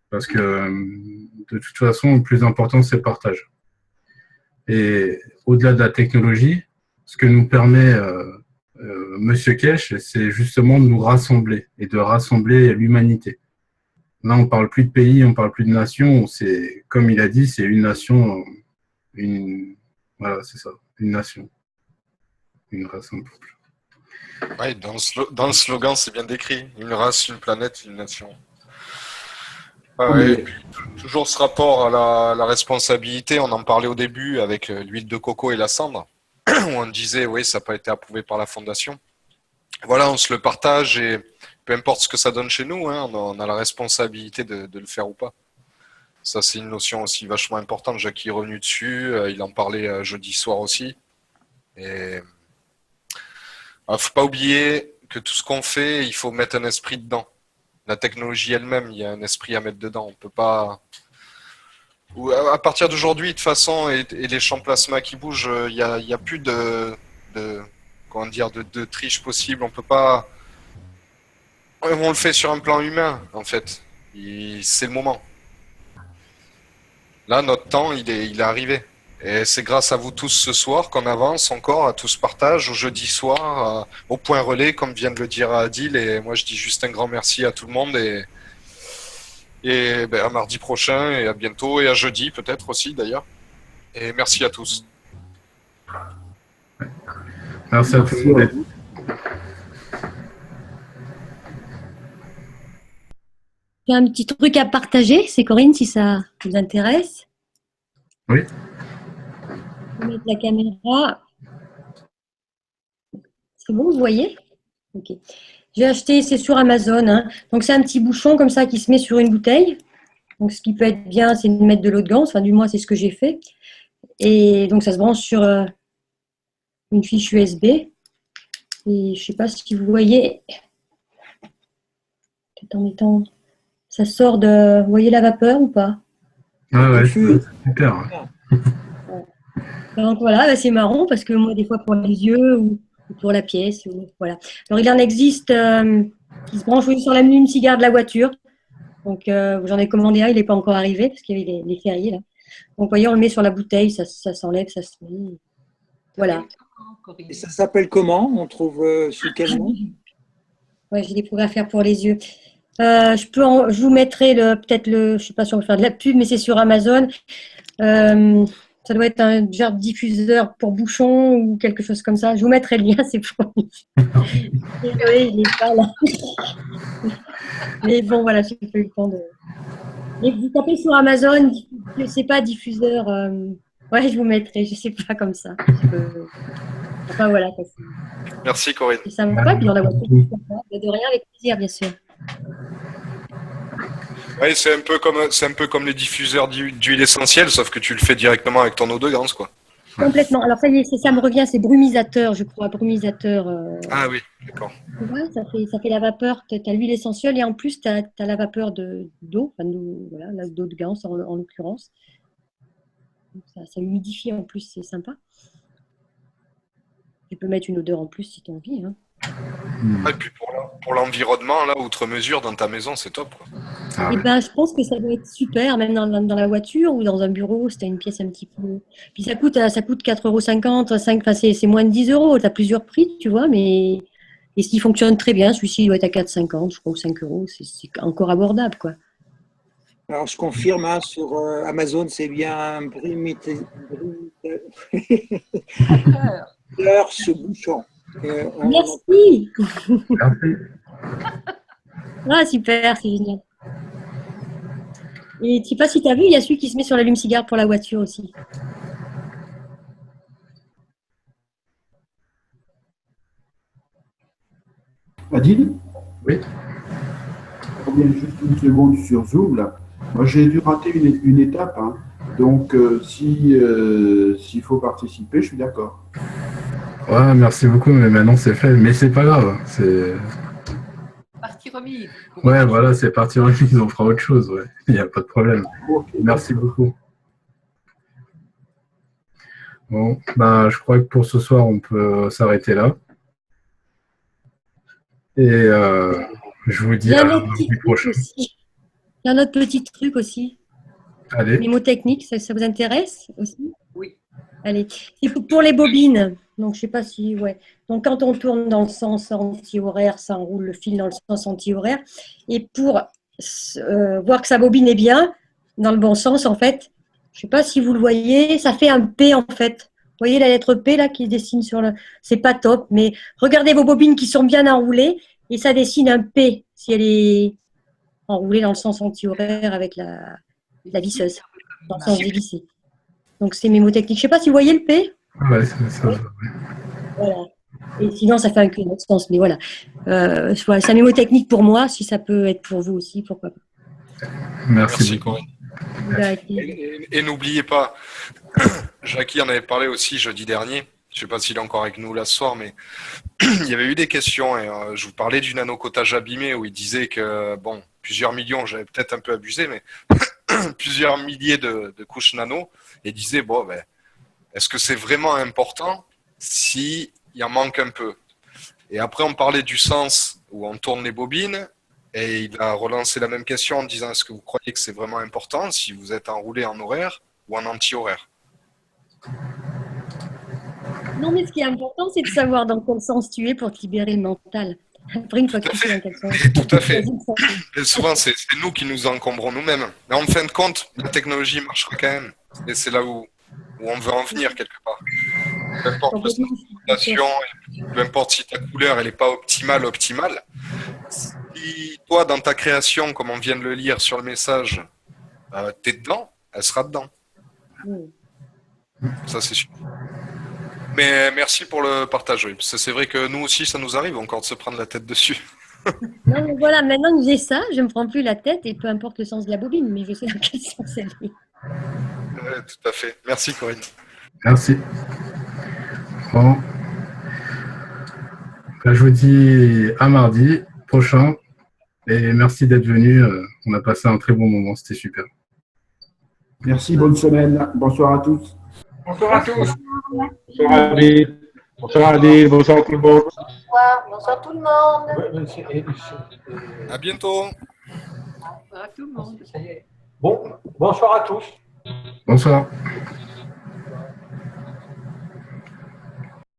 parce que de toute façon, le plus important, c'est le partage. Et au-delà de la technologie, ce que nous permet Monsieur Kesh, c'est justement de nous rassembler et de rassembler l'humanité. Là, on parle plus de pays, on parle plus de nation. C'est, comme il a dit, c'est une nation, voilà, c'est ça, une nation, une race, un peuple. Ouais, dans le slogan, c'est bien décrit. Une race, une planète, une nation. Et puis, toujours ce rapport à la responsabilité, on en parlait au début avec l'huile de coco et la cendre, où on disait, oui, ça n'a pas été approuvé par la fondation. Voilà, on se le partage et peu importe ce que ça donne chez nous, hein, on a la responsabilité de le faire ou pas. Ça, c'est une notion aussi vachement importante. Jackie est revenu dessus, il en parlait jeudi soir aussi. Et faut pas oublier que tout ce qu'on fait, il faut mettre un esprit dedans. La technologie elle-même, il y a un esprit à mettre dedans. On peut pas. À partir d'aujourd'hui, de toute façon, et les champs plasma qui bougent, il y a plus de triche possible. On peut pas. On le fait sur un plan humain, en fait. C'est le moment. Là, notre temps, il est arrivé. Et c'est grâce à vous tous ce soir qu'on avance encore à tout ce partage, au jeudi soir, au point relais, comme vient de le dire Adil. Et moi, je dis juste un grand merci à tout le monde et à mardi prochain et à bientôt et à jeudi peut-être aussi d'ailleurs. Et merci à tous. Merci à tout le monde. J'ai un petit truc à partager, c'est Corinne, si ça vous intéresse. Oui. Je vais mettre la caméra. C'est bon, vous voyez? Ok. J'ai acheté, c'est sur Amazon. Hein. Donc, c'est un petit bouchon comme ça qui se met sur une bouteille. Donc, ce qui peut être bien, c'est de mettre de l'eau de gans. Enfin, du moins, c'est ce que j'ai fait. Et donc, ça se branche sur une fiche USB. Et je ne sais pas si vous voyez. Peut-être en mettant. Ça sort de. Vous voyez la vapeur ou pas? Ah ouais, super. Donc voilà, c'est marrant parce que moi, des fois, pour les yeux ou pour la pièce, voilà. Alors, il en existe qui se branche sur l'allume-cigare de la voiture. Donc, j'en ai commandé un, il n'est pas encore arrivé parce qu'il y avait les fériés là. Donc, vous voyez, on le met sur la bouteille, ça s'enlève, ça se met. Voilà. Et ça s'appelle comment? On trouve sous quel nom? Ouais, j'ai des progrès à faire pour les yeux. Je vous mettrai peut-être je sais pas si on va faire de la pub, mais c'est sur Amazon. Ça doit être un genre de diffuseur pour bouchons ou quelque chose comme ça. Je vous mettrai le lien, c'est promis. Désolée, il n'est pas là. Mais bon, voilà, j'ai pas eu le temps de. Et vous tapez sur Amazon, je ne sais pas, diffuseur. Ouais, je vous mettrai, je ne sais pas comme ça. Enfin, voilà. Merci, Corinne. C'est sympa, puis dans la voiture, de rien, avec plaisir, bien sûr. Oui, c'est un peu comme les diffuseurs d'huile essentielle, sauf que tu le fais directement avec ton eau de gans, quoi. Complètement. Alors, ça y est, ça me revient, c'est brumisateur, je crois, brumisateur. Ah oui, d'accord. Ouais, ça fait la vapeur, tu as l'huile essentielle et en plus, tu as la vapeur d'eau, enfin, voilà, d'eau de gans en l'occurrence. Ça humidifie en plus, c'est sympa. Tu peux mettre une odeur en plus si tu as envie. Hein. Et puis pour l'environnement, là, outre mesure, dans ta maison, c'est top, quoi. Ah, ben, je pense que ça doit être super, même dans la voiture ou dans un bureau, si tu as une pièce un petit peu. Puis ça coûte 4,50 €, enfin, c'est moins de 10 €. Tu as plusieurs prix, tu vois, mais et s'il fonctionne très bien, celui-ci doit être à 4,50 €, je crois, ou 5 €. C'est encore abordable, quoi. Alors, je confirme, hein, sur Amazon, c'est bien brumisateur ce bouchon. Merci. Ah, super, c'est génial. Et je sais pas si tu as vu, il y a celui qui se met sur l'allume-cigare pour la voiture aussi. Adil? Oui. Je reviens juste une seconde sur Zoom, là. Moi, j'ai dû rater une étape. Hein. Donc, s'il faut participer, je suis d'accord. Ouais, merci beaucoup, mais maintenant c'est fait. Mais c'est pas grave. C'est Partie remise. ouais, voilà, c'est parti remise. On fera autre chose. Ouais, il n'y a pas de problème. Merci beaucoup. Bon, bah, je crois que pour ce soir, on peut s'arrêter là. Et je vous dis à lundi prochain. Il y a un autre petit truc aussi. Allez. Mémotechnique, ça vous intéresse aussi? Oui. Allez, c'est pour les bobines. Donc, je sais pas si, ouais. Donc, quand on tourne dans le sens anti-horaire, ça enroule le fil dans le sens anti-horaire. Et pour voir que sa bobine est bien, dans le bon sens, en fait, je sais pas si vous le voyez, ça fait un P, en fait. Vous voyez la lettre P, là, qui se dessine sur le... C'est pas top, mais regardez vos bobines qui sont bien enroulées, et ça dessine un P, si elle est enroulée dans le sens anti-horaire avec la visseuse, dans le sens dévissé. Donc, c'est mémotechnique. Je ne sais pas si vous voyez le P. Ouais, c'est ça. Ouais. Voilà. Et sinon, ça fait un Q dans l'autre sens. Mais voilà. Voilà, c'est un mémotechnique pour moi. Si ça peut être pour vous aussi, pourquoi pas. Merci Corinne. Merci. Et n'oubliez pas, Jackie en avait parlé aussi jeudi dernier. Je ne sais pas s'il est encore avec nous là ce soir, mais il y avait eu des questions. Et je vous parlais du nanocotage abîmé où il disait que, bon, plusieurs millions, j'avais peut-être un peu abusé, mais plusieurs milliers de couches nano. Et disait, bon, ben, est-ce que c'est vraiment important s'il y en manque un peu? Et après, on parlait du sens où on tourne les bobines. Et il a relancé la même question en disant, est-ce que vous croyez que c'est vraiment important si vous êtes enroulé en horaire ou en anti-horaire? Non, mais ce qui est important, c'est de savoir dans quel sens tu es pour te libérer le mental. Après, une fois que tu sais dans quel sens. Tout à fait. Et souvent, c'est nous qui nous encombrons nous-mêmes. Mais en fin de compte, la technologie marchera quand même. Et c'est là où on veut en venir quelque part. Peu importe la station, peu importe si ta couleur elle n'est pas optimale. Si toi, dans ta création, comme on vient de le lire sur le message, t'es dedans, elle sera dedans. Ça, c'est sûr. Mais merci pour le partage, oui. Parce que c'est vrai que nous aussi, ça nous arrive encore de se prendre la tête dessus. Non, mais voilà, maintenant que j'ai ça, je ne me prends plus la tête et peu importe le sens de la bobine, mais je sais dans quel sens elle est. Tout à fait. Merci, Corinne. Merci. Bon. Ben, je vous dis à mardi prochain. Et merci d'être venu. On a passé un très bon moment. C'était super. Merci, bonne semaine. Bonsoir à tous. Bonsoir à tous. Bonsoir Adil. Bonsoir Adil. Bonsoir tout le monde. Bonsoir tout le monde. À bientôt. Bonsoir à tout le monde. Bon, bonsoir à tous. Bonsoir.